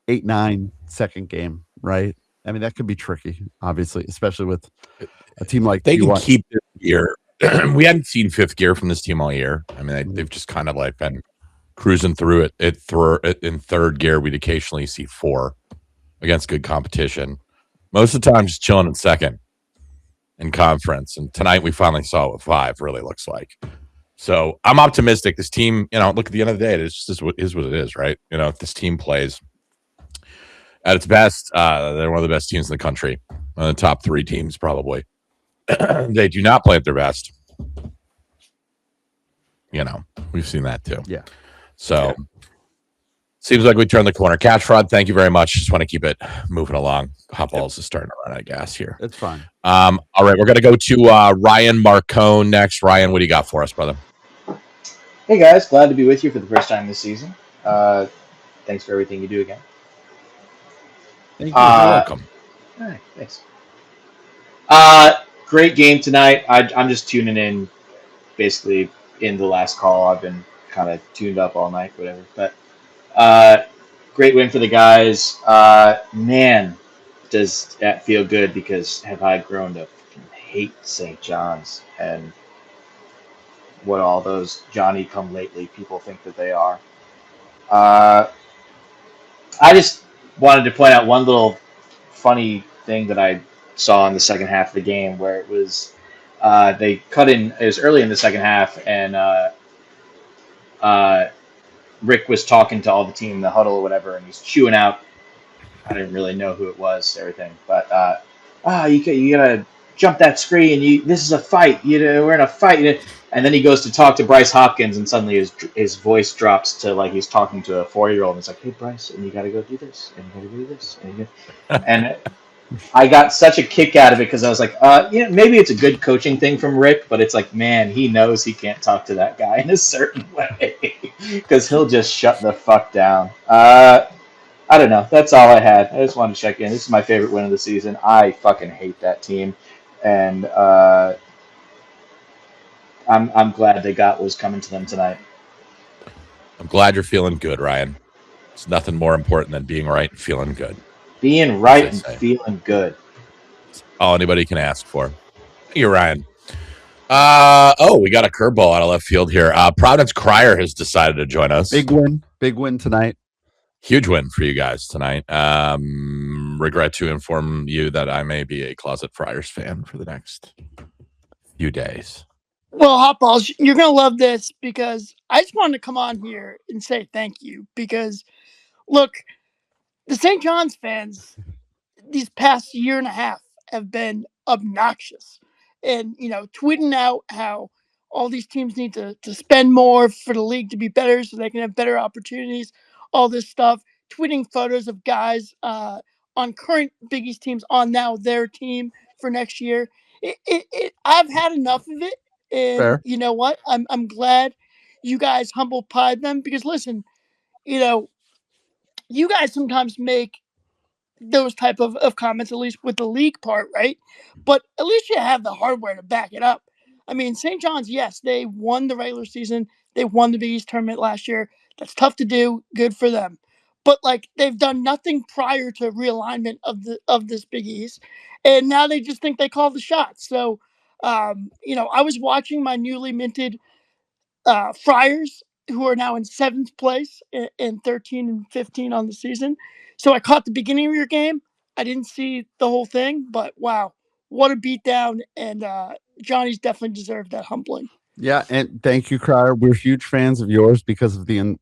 8-9 second game, right? I mean, that could be tricky, obviously, especially with a team like they can keep this year. We hadn't seen fifth gear from this team all year. I mean, they've just kind of like been cruising through it. In third gear, we'd occasionally see 4 against good competition. Most of the time, just chilling in second in conference. And tonight, we finally saw what 5 really looks like. So I'm optimistic. This team, look, at the end of the day, it's just what it is, right? If this team plays at its best, they're one of the best teams in the country. One of the top 3 teams, probably. They do not play at their best. We've seen that too. Yeah. So seems like we turned the corner. Cash fraud, thank you very much. Just want to keep it moving along. Hot balls is starting to run out of gas here. It's fine. All right, we're going to go to Ryan Marcone next. Ryan, what do you got for us, brother? Hey, guys. Glad to be with you for the first time this season. Thanks for everything you do again. Thank you. You're welcome. All right, thanks. Great game tonight. I'm just tuning in basically in the last call. I've been kind of tuned up all night, whatever. But great win for the guys. Man, does that feel good, because have I grown to hate St. John's and what all those Johnny-come-lately people think that they are. I just wanted to point out one little funny thing that I saw in the second half of the game, where it was they cut in. It was early in the second half, and Rick was talking to all the team in the huddle or whatever, and he's chewing out. I didn't really know who it was, everything, but you gotta jump that screen. This is a fight. We're in a fight. And then he goes to talk to Bryce Hopkins, and suddenly his voice drops to like he's talking to a 4-year-old. And it's like, hey, Bryce, and you got to go do this, and you got to do this, and I got such a kick out of it, because I was like, maybe it's a good coaching thing from Rick, but it's like, man, he knows he can't talk to that guy in a certain way, because he'll just shut the fuck down. I don't know. That's all I had. I just wanted to check in. This is my favorite win of the season. I fucking hate that team, and I'm glad they got what was coming to them tonight. I'm glad you're feeling good, Ryan. It's nothing more important than being right and feeling good. Being right and feeling good. It's all anybody can ask for. Thank you, Ryan. We got a curveball out of left field here. Providence Crier has decided to join us. Big win tonight. Huge win for you guys tonight. Regret to inform you that I may be a closet Friars fan for the next few days. Well, Hot Balls, you're going to love this, because I just wanted to come on here and say thank you, because, look, the St. John's fans these past year and a half have been obnoxious, and, tweeting out how all these teams need to spend more for the league to be better so they can have better opportunities, all this stuff, tweeting photos of guys on current Big East teams on now their team for next year. I've had enough of it. And Fair. you know what? I'm glad you guys humble pied them because listen, you know, you guys sometimes make those type of comments, at least with the league part, right? But at least you have the hardware to back it up. I mean, St. John's, yes, they won the regular season. They won the Big East tournament last year. That's tough to do. Good for them. But like they've done nothing prior to realignment of this Big East, and now they just think they call the shots. So, I was watching my newly minted Friars, who are now in seventh place in 13 and 15 on the season. So I caught the beginning of your game. I didn't see the whole thing, but wow, what a beatdown! And Johnny's definitely deserved that humbling. Yeah, and thank you, Crier. We're huge fans of yours because of the.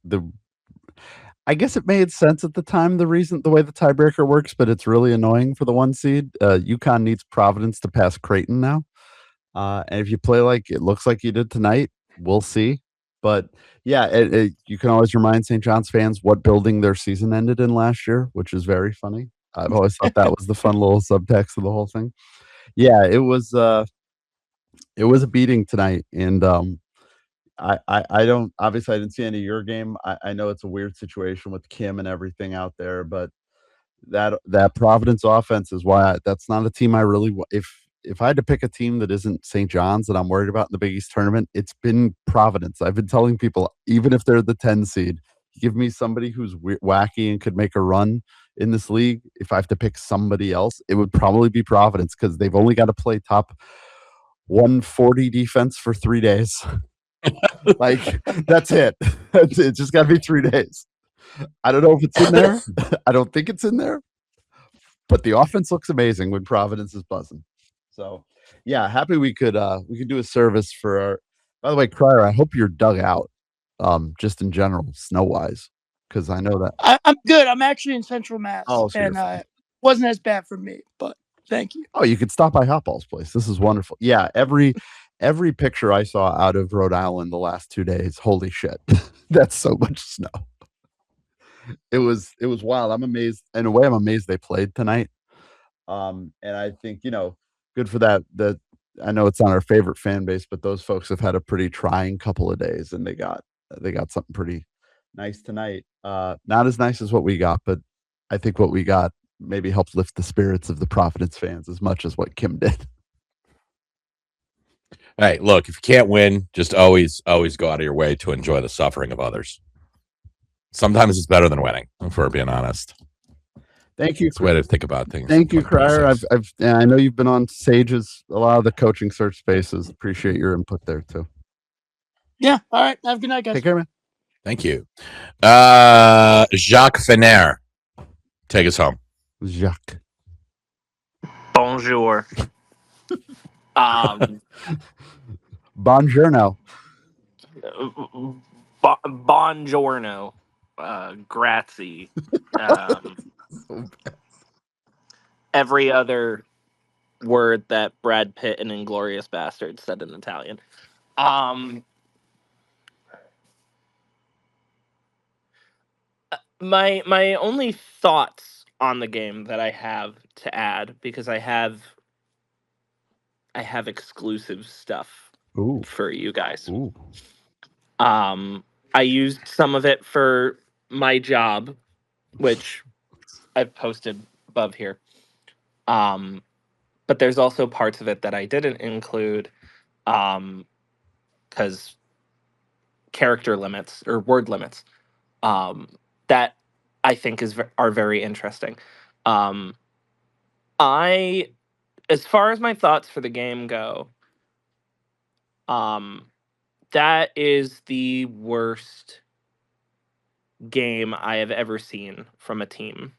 I guess it made sense at the time the way the tiebreaker works, but it's really annoying for the 1 seed. UConn needs Providence to pass Creighton now, and if you play like it looks like you did tonight, we'll see. But yeah, you can always remind St. John's fans what building their season ended in last year, which is very funny. I've always thought that was the fun little subtext of the whole thing. Yeah, it was a beating tonight, and I don't obviously I didn't see any of your game. I know it's a weird situation with Kim and everything out there, but that Providence offense is why that's not a team I really if I had to pick a team that isn't St. John's that I'm worried about in the Big East tournament, it's been Providence. I've been telling people, even if they're the 10 seed, give me somebody who's wacky and could make a run in this league. If I have to pick somebody else, it would probably be Providence because they've only got to play top 140 defense for 3 days. Like that's it. It's just got to be 3 days. I don't know if it's in there. I don't think it's in there. But the offense looks amazing when Providence is buzzing. So, yeah, happy we could do a service for our. By the way, Crier, I hope you're dug out, just in general, snow wise, because I know that. I'm good. I'm actually in Central Mass, Oh, so and wasn't as bad for me. But thank you. Oh, you could stop by Hotball's place. This is wonderful. Yeah, every picture I saw out of Rhode Island the last 2 days, holy shit, that's so much snow. It was wild. I'm amazed. In a way, I'm amazed they played tonight. And I think good for that. That I know it's not our favorite fan base, but those folks have had a pretty trying couple of days, and they got something pretty nice tonight. Not as nice as what we got, but I think what we got maybe helped lift the spirits of the Providence fans as much as what Kim did. Hey, look, if you can't win, just always go out of your way to enjoy the suffering of others. Sometimes it's better than winning, if we're being honest. Thank you. It's a way to think about things. Thank you, Crier. I know you've been on Sage's a lot of the coaching search spaces. Appreciate your input there too. Yeah. All right. Have a good night, guys. Take care, man. Thank you. Jacques Fener, take us home. Jacques. Bonjour. Buongiorno. Buongiorno. Grazie. Every other word that Brad Pitt and Inglourious Basterds said in Italian. My only thoughts on the game that I have to add, because I have exclusive stuff for you guys. Ooh. I used some of it for my job, which I've posted above here. But there's also parts of it that I didn't include, because character limits or word limits, that I think are very interesting. As far as my thoughts for the game go, that is the worst game I have ever seen from a team.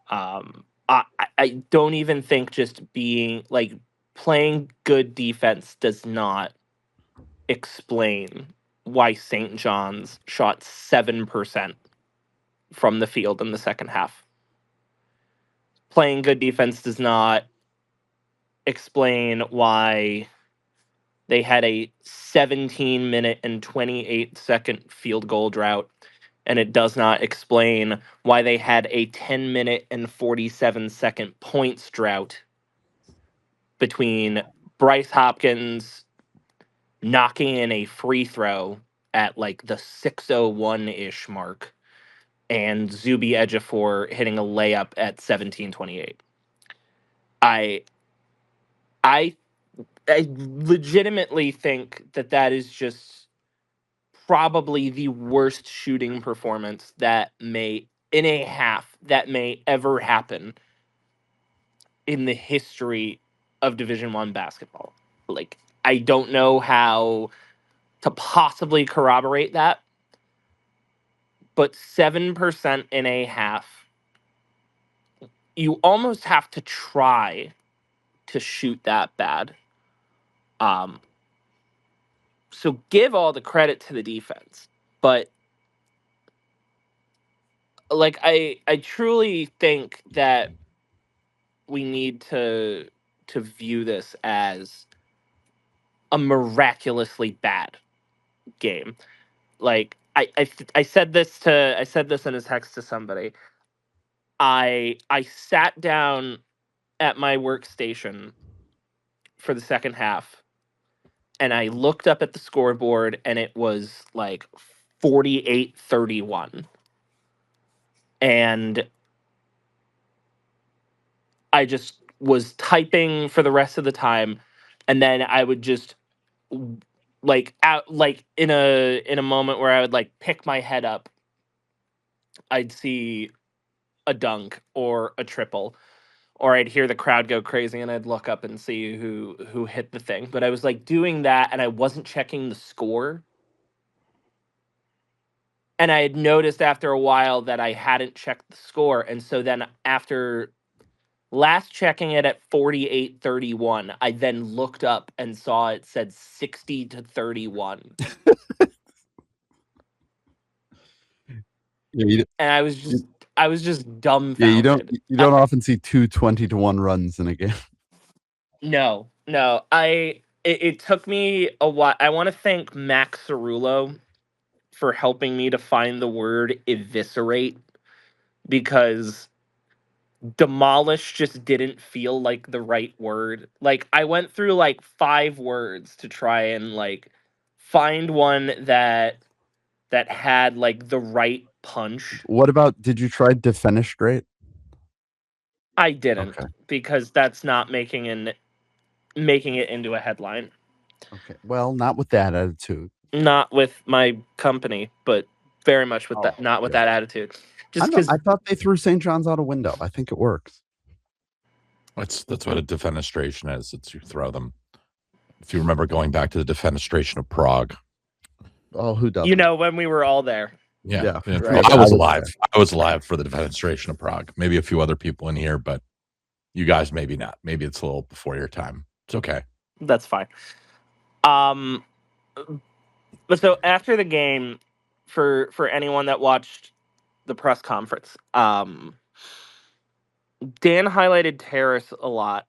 I don't even think just being like playing good defense does not explain why St. John's shot 7% from the field in the second half. Playing good defense does not explain why they had a 17-minute and 28-second field goal drought, and it does not explain why they had a 10-minute and 47-second points drought between Bryce Hopkins knocking in a free throw at like the 6:01-ish mark, and Zuby Ejiofor hitting a layup at 17:28. I I I legitimately think that is just probably the worst shooting performance that may in a half that may ever happen in the history of Division 1 basketball. Like, I don't know how to possibly corroborate that, but 7% in a half, you almost have to try to shoot that bad. So give all the credit to the defense, but like I truly think that we need to view this as a miraculously bad game. Like I said this in a text to somebody. I sat down at my workstation for the second half, and I looked up at the scoreboard, and it was like 48-31. And I just was typing for the rest of the time, and then I would just like out like in a moment where I would like pick my head up, I'd see a dunk or a triple, or I'd hear the crowd go crazy, and I'd look up and see who hit the thing. But I was like doing that, and I wasn't checking the score. And I had noticed after a while that I hadn't checked the score, and so then after last checking it at 48-31, I then looked up and saw it said 60-31. Yeah, And I was just you dumbfounded. don't often see two 20-1 runs in a game. No. It took me a while. I want to thank Max Cerullo for helping me to find the word eviscerate, because demolish just didn't feel like the right word. Like, I went through like 5 words to try and like find one that had like the right punch. What about, did you try defenestrate? I didn't, Okay. because that's not making it into a headline. Okay. Well, not with that attitude. Not with my company, but very much with that, not with yeah. that attitude. I Just don't know. because I thought they threw St. John's out a window. I think it works. That's what a defenestration is. It's you throw them. If you remember going back to the defenestration of Prague. Oh, who doesn't? when we were all there. Yeah. Right. I was alive. I was alive for the defenestration of Prague. Maybe a few other people in here, but you guys maybe not. Maybe it's a little before your time. It's okay. That's fine. But so after the game, for anyone that watched the press conference, Dan highlighted Terrace a lot,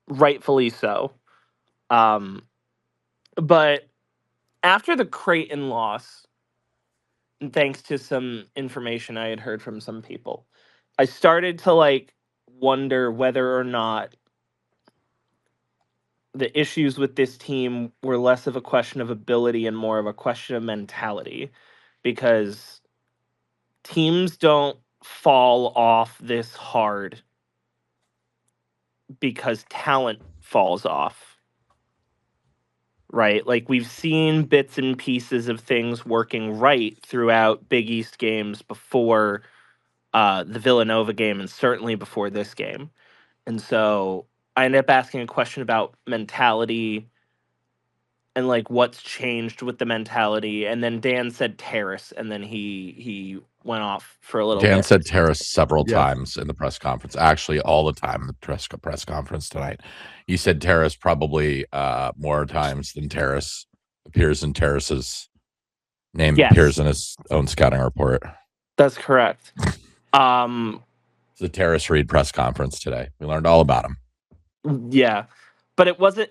rightfully so. But after the Creighton loss, and thanks to some information I had heard from some people, I started to like wonder whether or not the issues with this team were less of a question of ability and more of a question of mentality, because teams don't fall off this hard because talent falls off, right? Like, we've seen bits and pieces of things working right throughout Big East games before the Villanova game, and certainly before this game. And so I ended up asking a question about mentality and like what's changed with the mentality. And then Dan said Terrace, and then he went off for a little Dan bit. said Terrace several Yeah. times in the press conference. Actually, all the time in the press conference tonight. He said Terrace probably more times than Terrace appears in Terrace's name. Yes. Appears in his own scouting report. That's correct. It's the Terrace Reed press conference today. We learned all about him. Yeah, but it wasn't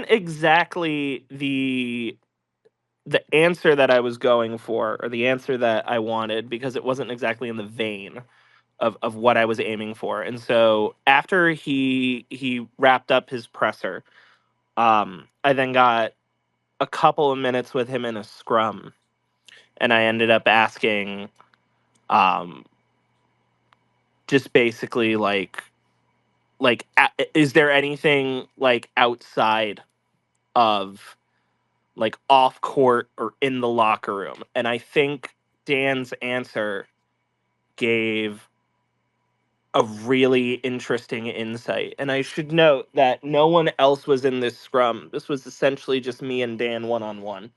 exactly the answer that I was going for, or the answer that I wanted, because it wasn't exactly in the vein of what I was aiming for. And so after he wrapped up his presser, I then got a couple of minutes with him in a scrum, and I ended up asking, just basically like is there anything like outside of like off court or in the locker room? And I think Dan's answer gave a really interesting insight. And I should note that no one else was in this scrum. This was essentially just me and Dan one-on-one.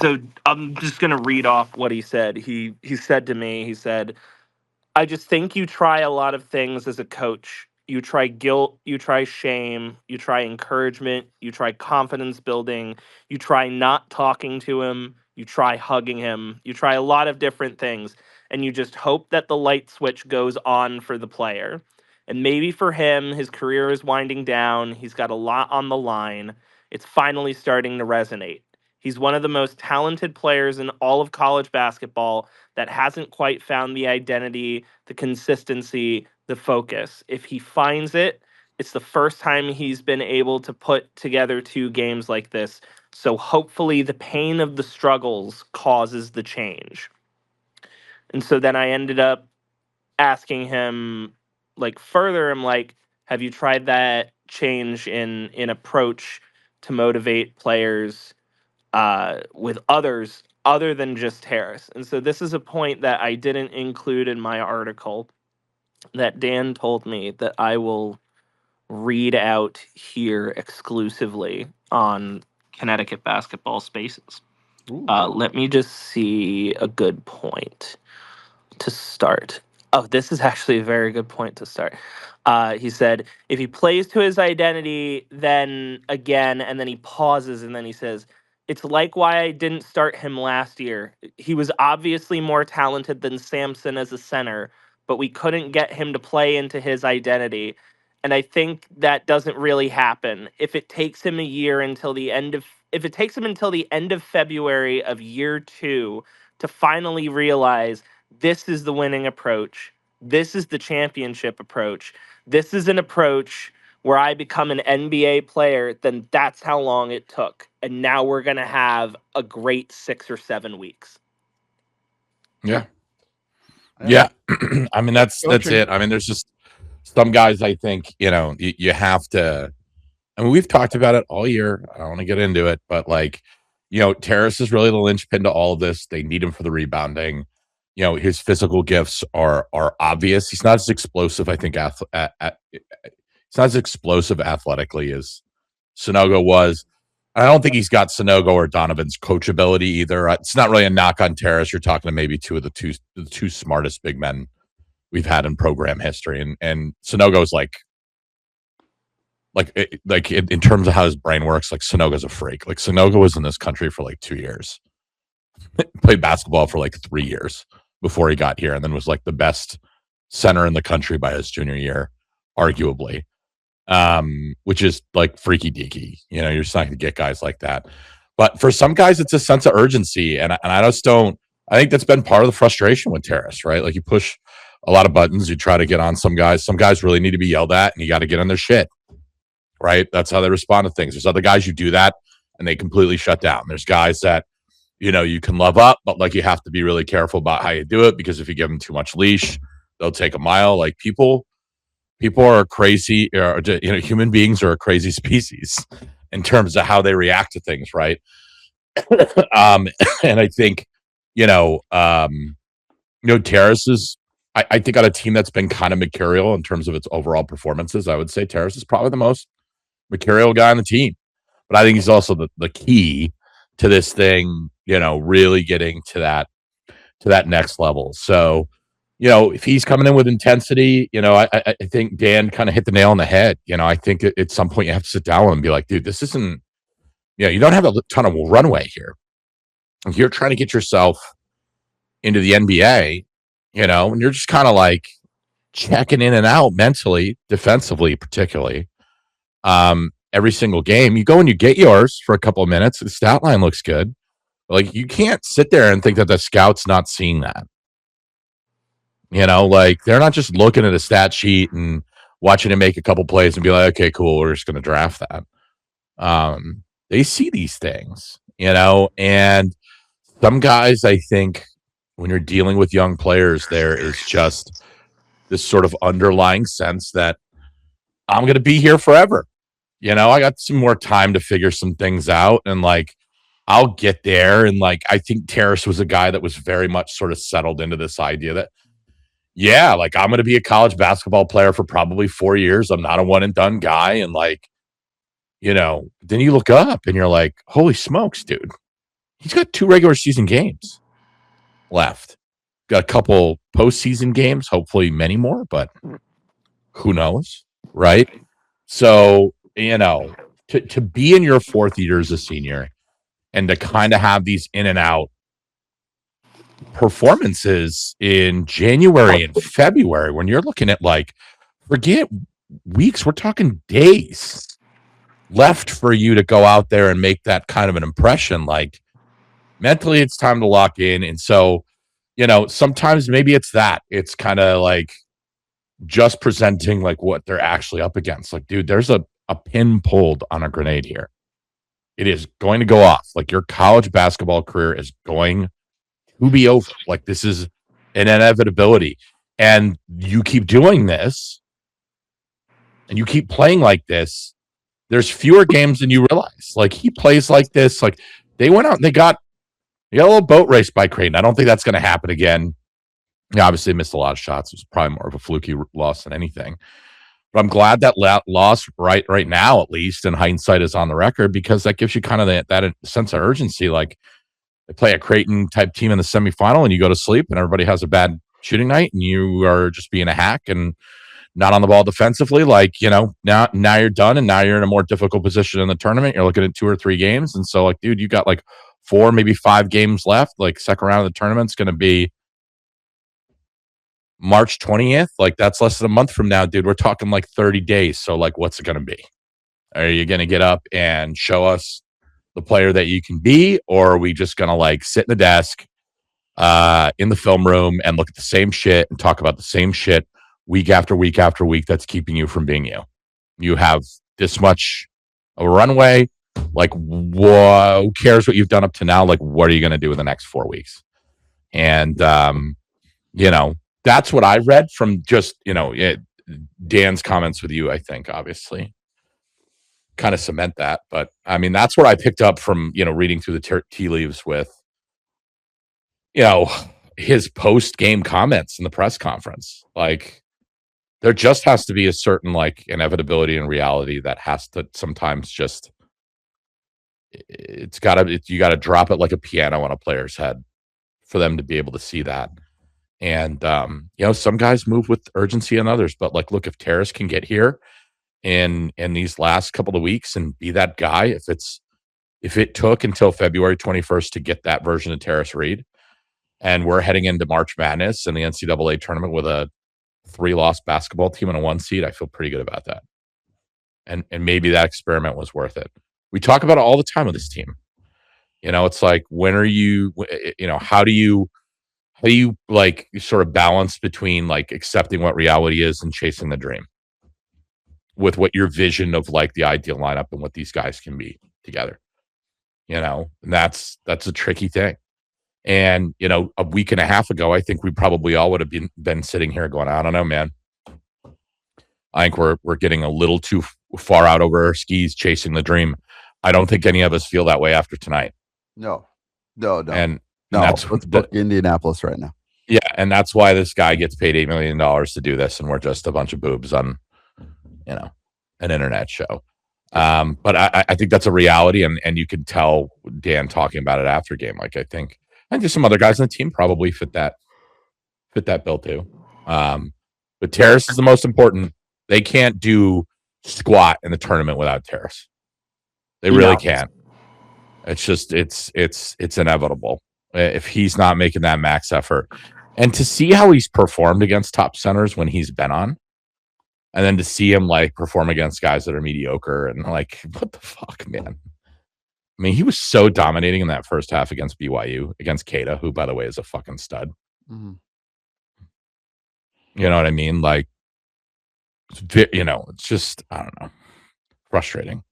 So I'm just gonna read off what he said. He said to me, he said, I just think you try a lot of things as a coach. You try guilt, you try shame, you try encouragement, you try confidence building, you try not talking to him, you try hugging him, you try a lot of different things, and you just hope that the light switch goes on for the player. And maybe for him, his career is winding down, he's got a lot on the line, it's finally starting to resonate. He's one of the most talented players in all of college basketball that hasn't quite found the identity, the consistency, the focus. If he finds it, it's the first time he's been able to put together 2 games like this. So hopefully the pain of the struggles causes the change. And so then I ended up asking him like further, I'm like, have you tried that change in approach to motivate players with others other than just Harris? And so this is a point that I didn't include in my article that Dan told me that I will read out here exclusively on Connecticut Basketball Spaces. Let me just see a good point to start. Oh, this is actually a very good point to start. He said, if he plays to his identity, then again, and then he pauses and then he says, it's like why I didn't start him last year. He was obviously more talented than Sampson as a center, but we couldn't get him to play into his identity. And I think that doesn't really happen. If it takes him until the end of February of year 2 to finally realize this is the winning approach. This is the championship approach. This is an approach where I become an NBA player, then that's how long it took. And now we're going to have a great 6 or 7 weeks. Yeah. Yeah. I mean, that's it. I mean, there's just some guys I think, you have to. I mean, we've talked about it all year. I don't want to get into it, but like, Terrace is really the linchpin to all of this. They need him for the rebounding. His physical gifts are obvious. He's not as explosive, I think, he's not as explosive athletically as Sonogo was. I don't think he's got Sonogo or Donovan's coachability either. It's not really a knock on Terrace. You're talking to maybe the two smartest big men we've had in program history, and Sonogo's like in terms of how his brain works, like Sonogo's a freak. Like Sonogo was in this country for like 2 years, played basketball for like 3 years before he got here, and then was like the best center in the country by his junior year, arguably. Which is like freaky deaky. You're just not going to get guys like that. But for some guys, it's a sense of urgency, and I just don't. I think that's been part of the frustration with Terrace, right? Like you push a lot of buttons, you try to get on some guys. Some guys really need to be yelled at, and you got to get on their shit. Right? That's how they respond to things. There's other guys you do that and they completely shut down. There's guys that, you can love up, but like you have to be really careful about how you do it, because if you give them too much leash, they'll take a mile. Like people are crazy, or, human beings are a crazy species in terms of how they react to things. Right. And I think, Terrace is, I think on a team that's been kind of mercurial in terms of its overall performances, I would say Terrace is probably the most mercurial guy on the team. But I think he's also the key to this thing, really getting to that next level. So, if he's coming in with intensity, I think Dan kind of hit the nail on the head. I think at some point you have to sit down and be like, dude, this isn't, you don't have a ton of runway here. If you're trying to get yourself into the NBA, and you're just kind of like checking in and out mentally, defensively, particularly, every single game, you go and you get yours for a couple of minutes. The stat line looks good. Like you can't sit there and think that the scout's not seeing that. Like they're not just looking at a stat sheet and watching him make a couple plays and be like, okay, cool, we're just going to draft that. They see these things, and some guys, I think, when you're dealing with young players, there is just this sort of underlying sense that I'm going to be here forever. I got some more time to figure some things out, and I'll get there. And I think Terrace was a guy that was very much sort of settled into this idea that, yeah, I'm going to be a college basketball player for probably 4 years. I'm not a one and done guy. And then you look up and you're like, holy smokes, dude, he's got 2 regular season games left. Got a couple postseason games, hopefully many more, but who knows, right? So, to be in your 4th year as a senior and to kind of have these in and out performances in January and February, when you're looking at forget weeks, we're talking days left for you to go out there and make that kind of an impression. Mentally, it's time to lock in. And so, sometimes maybe it's that. It's kind of just presenting what they're actually up against. Dude, there's a pin pulled on a grenade here. It is going to go off. Your college basketball career is going to be over. This is an inevitability. And you keep doing this and you keep playing like this, there's fewer games than you realize. He plays like this. They went out and they got a little boat race by Creighton. I don't think that's going to happen again. Obviously, they missed a lot of shots. It was probably more of a fluky loss than anything. But I'm glad that loss right now, at least in hindsight, is on the record, because that gives you kind of that sense of urgency. They play a Creighton type team in the semifinal and you go to sleep and everybody has a bad shooting night and you are just being a hack and not on the ball defensively. Now you're done and now you're in a more difficult position in the tournament. You're looking at 2 or 3 games. And so dude, you got 4, maybe 5 games left. Second round of the tournament's going to be March 20th. That's less than a month from now, dude. We're talking 30 days. So what's it going to be? Are you going to get up and show us the player that you can be, or are we just going to sit in the desk in the film room and look at the same shit and talk about the same shit week after week after week that's keeping you from being you? You have this much of a runway. Who cares what you've done up to now? What are you going to do in the next 4 weeks? And that's what I read from just Dan's comments with you. I think obviously kind of cement that, but I mean that's what I picked up from reading through the tea leaves with his post game comments in the press conference. There just has to be a certain inevitability and reality that has to sometimes just you got to drop it like a piano on a player's head for them to be able to see that. And some guys move with urgency and others, but look, if Terrace can get here in these last couple of weeks and be that guy, if it took until February 21st to get that version of Terrace Reed, and we're heading into March Madness and the NCAA tournament with a 3-loss basketball team and a 1 seed, I feel pretty good about that. And maybe that experiment was worth it. We talk about it all the time with this team. It's when are you, how do you sort of balance between accepting what reality is and chasing the dream with what your vision of the ideal lineup and what these guys can be together, and that's a tricky thing. And, a week and a half ago, I think we probably all would have been sitting here going, I don't know, man. I think we're getting a little too far out over our skis chasing the dream. I don't think any of us feel that way after tonight. No. And let's book Indianapolis right now. Yeah, and that's why this guy gets paid $8 million to do this, and we're just a bunch of boobs on, an internet show. But I think that's a reality, and you can tell Dan talking about it after game. I think there's some other guys on the team probably fit that bill too. But Terrace is the most important. They can't do squat in the tournament without Terrace. They really can't. It's just it's inevitable if he's not making that max effort. And to see how he's performed against top centers when he's been on, and then to see him perform against guys that are mediocre and what the fuck, man. I mean, he was so dominating in that first half against BYU, against Keita, who, by the way, is a fucking stud. Mm-hmm. You know what I mean? it's just, I don't know, frustrating.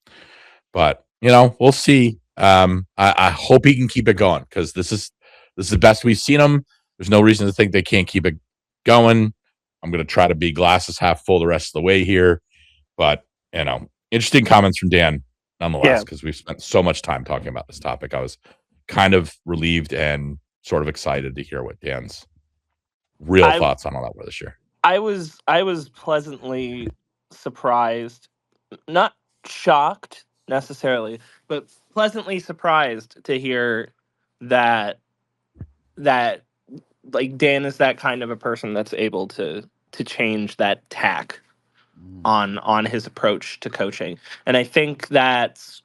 But we'll see. I hope he can keep it going, because this is the best we've seen him. There's no reason to think they can't keep it going. I'm going to try to be glasses half full the rest of the way here. But interesting comments from Dan nonetheless, because we've spent so much time talking about this topic. I was kind of relieved and sort of excited to hear what Dan's real thoughts on all that were this year. I was pleasantly surprised, not shocked necessarily, but pleasantly surprised to hear that like Dan is that kind of a person that's able to change that tack on his approach to coaching. And I think that's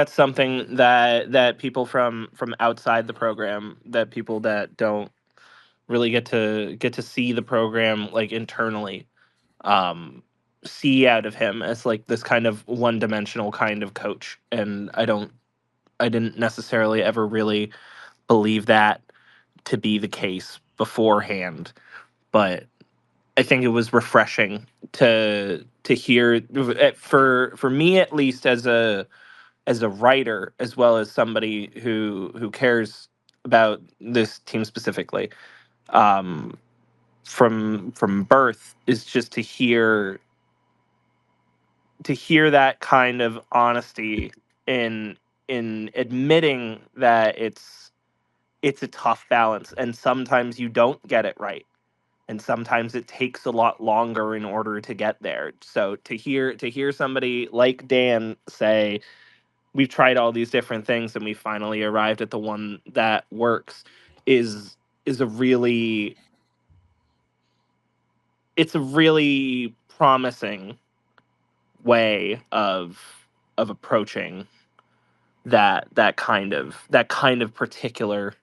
something that people from outside the program, that people that don't really get to see the program like internally, see out of him as like this kind of one-dimensional kind of coach. And I didn't necessarily ever really believe that to be the case beforehand, but I think it was refreshing to hear, for me at least, as a writer, as well as somebody who cares about this team specifically, from birth, is just to hear that kind of honesty in admitting that it's a tough balance, and sometimes you don't get it right, and sometimes it takes a lot longer in order to get there. So to hear somebody like Dan say, we've tried all these different things and we finally arrived at the one that works, is a really promising way of approaching that kind of particular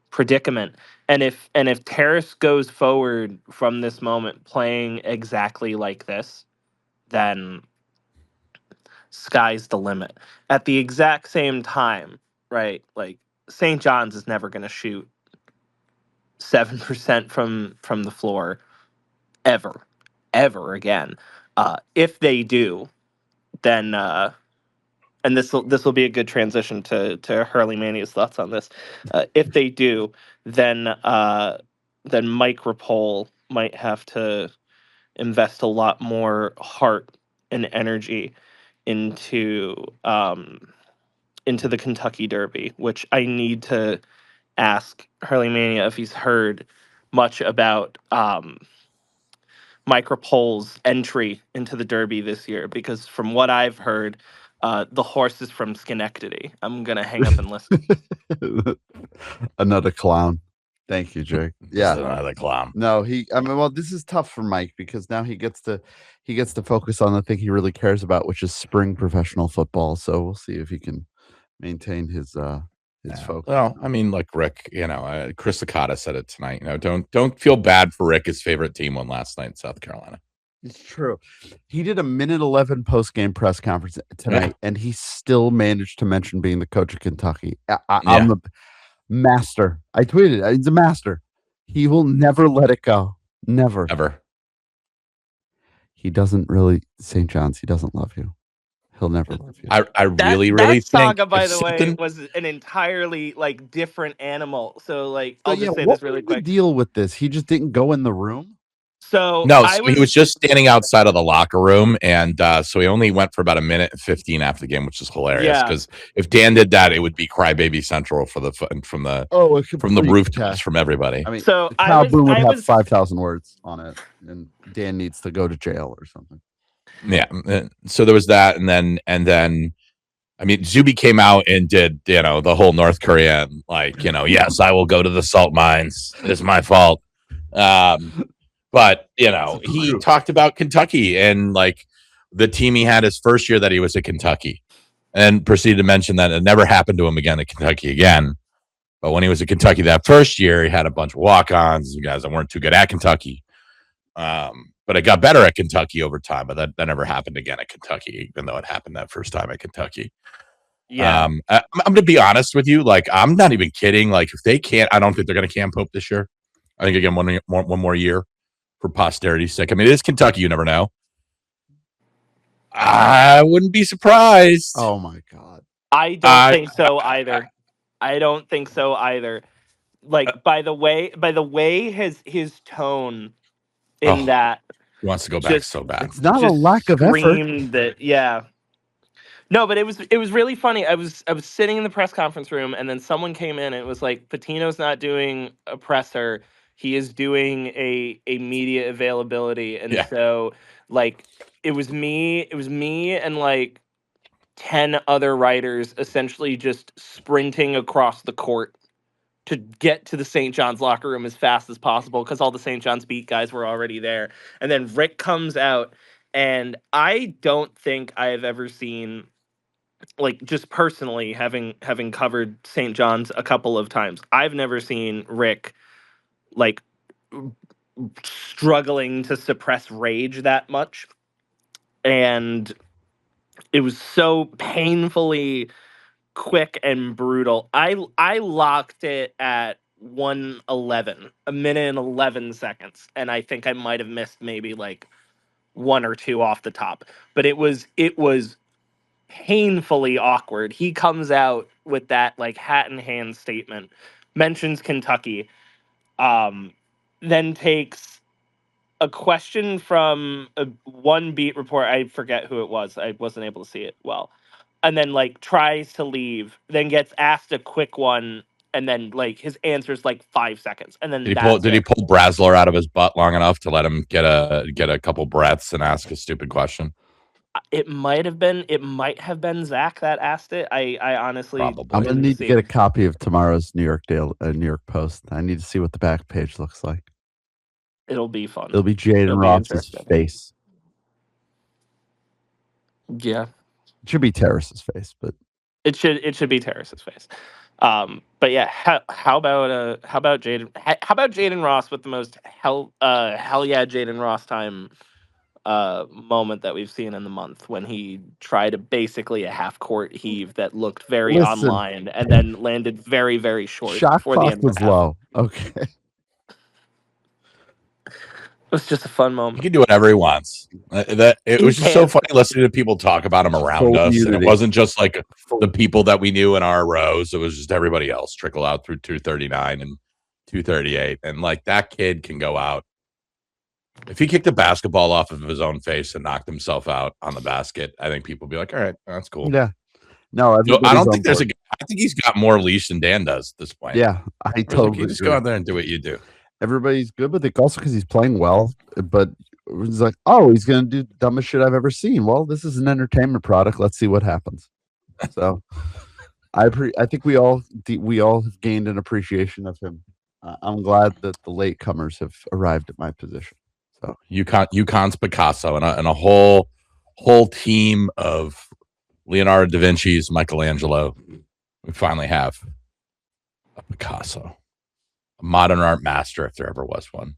predicament. And if Terrace goes forward from this moment playing exactly like this, then sky's the limit. At the exact same time, right? Like, St. John's is never going to shoot 7% from the floor ever again. If they do, then and this will be a good transition to Hurley Mania's thoughts on this. If they do, then Mike Rapole might have to invest a lot more heart and energy into the Kentucky Derby, which I need to ask Hurley Mania if he's heard much about Mike Rapole's entry into the Derby this year, because from what I've heard, the horse is from Schenectady. I'm gonna hang up and listen. Another clown. Thank you, Jake. Yeah, another clown. No, well, this is tough for Mike, because now he gets to focus on the thing he really cares about, which is spring professional football. So we'll see if he can maintain his focus. Well, I mean, like Rick, Chris Licata said it tonight. Don't feel bad for Rick. His favorite team won last night in South Carolina. It's true. He did a 1:11 post-game press conference tonight, and he still managed to mention being the coach of Kentucky. I'm a master. I tweeted, he's a master. He will never let it go. Never. Ever. He doesn't really, St. John's, he doesn't love you. He'll never love you. I really think Saga, by the way, was an entirely like different animal. So like, I'll just say this really quick. The deal with this, he just didn't go in the room. So he was just standing outside of the locker room, and so he only went for about 1:15 after the game, which is hilarious. Because if Dan did that, it would be Crybaby Central from the rooftops from everybody. I mean, so the Kyle Boone would have 5,000 words on it, and Dan needs to go to jail or something. Yeah. So there was that, and then I mean, Zuby came out and did the whole North Korean, like, yes, I will go to the salt mines. It's my fault. But he talked about Kentucky and like the team he had his first year that he was at Kentucky, and proceeded to mention that it never happened to him again at Kentucky again. But when he was at Kentucky that first year, he had a bunch of walk-ons, guys that weren't too good at Kentucky. But it got better at Kentucky over time, but that never happened again at Kentucky, even though it happened that first time at Kentucky. Yeah. I'm going to be honest with you. Like, I'm not even kidding. Like, if they can't, I don't think they're going to Cam Pope this year. I think again, one more year for posterity's sake. I mean, it is Kentucky. You never know. I wouldn't be surprised. Oh my God. I don't think so either. I don't think so either. Like by the way his tone in that he wants to go back just so bad. It's not a just lack of effort. screamed that yeah. No, but it was really funny. I was sitting in the press conference room and then someone came in and it was like Patino's not doing a presser. He is doing a media availability. And so like it was me and like 10 other writers essentially just sprinting across the court to get to the St. John's locker room as fast as possible because all the St. John's beat guys were already there. And then Rick comes out, and I don't think I have ever seen, like, just personally having covered St. John's a couple of times, I've never seen Rick like struggling to suppress rage that much. And it was so painfully quick and brutal. I locked it at 1:11, a minute and 11 seconds, and I think I might have missed maybe like one or two off the top. But it was painfully awkward. He comes out with that like hat in hand statement, mentions Kentucky, then takes a question from one beat report. I forget who it was. I wasn't able to see it well. And then like tries to leave, then gets asked a quick one, and then like his answer's like 5 seconds, and then Did he pull Brasler out of his butt long enough to let him get a couple breaths and ask a stupid question? It might have been Zach that asked it. I honestly Probably. I'm gonna need to get a copy of tomorrow's New York Post. I need to see what the back page looks like. It'll be fun. It'll be Jaden Ross's face. Yeah. It should be Terrace's face, but it should be Terrace's face. But yeah, how about Jaden Ross with the most hell yeah Jaden Ross time moment that we've seen in the month, when he tried basically a half court heave that looked very online and then landed very, very short. Shot before the clock end of the was half. low. Okay. It was just a fun moment. He can do whatever he wants. It was just so funny listening to people talk about him around us. And it wasn't just like the people that we knew in our rows. It was just everybody else trickle out through 239 and 238. And like that kid can go out. If he kicked a basketball off of his own face and knocked himself out on the basket, I think people would be like, all right, that's cool. Yeah. No, I don't think there's I think he's got more leash than Dan does at this point. Yeah, I totally you just go out there and do what you do. Everybody's good, but also because he's playing well. But it's like, oh, he's gonna do the dumbest shit I've ever seen. Well, this is an entertainment product. Let's see what happens. So, I think we all have gained an appreciation of him. I'm glad that the latecomers have arrived at my position. So UConn's Picasso and a whole team of Leonardo da Vinci's, Michelangelo. We finally have a Picasso. Modern art master, if there ever was one.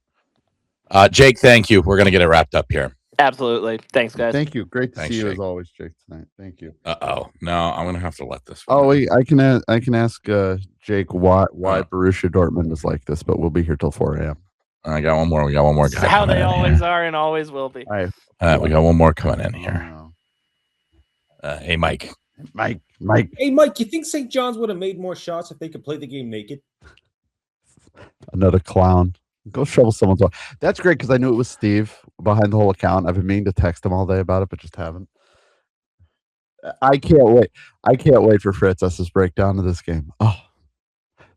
Jake, thank you. We're going to get it wrapped up here. Absolutely. Thanks, guys. Thank you. Great to see you Jake. as always, Jake, tonight. Thank you. No, I'm going to have to let this one. Oh, wait, I can ask Jake why Borussia Dortmund is like this, but we'll be here till 4 a.m. I got one more. We got one more guy. How they always are and always will be. All right. We got one more coming in here. Hey, Mike. Mike. Hey, Mike, you think St. John's would have made more shots if they could play the game naked? Another clown. Go shovel someone's off. That's great because I knew it was Steve behind the whole account. I've been meaning to text him all day about it, but just haven't. I can't wait. I can't wait for Fritz S's breakdown of this game. Oh,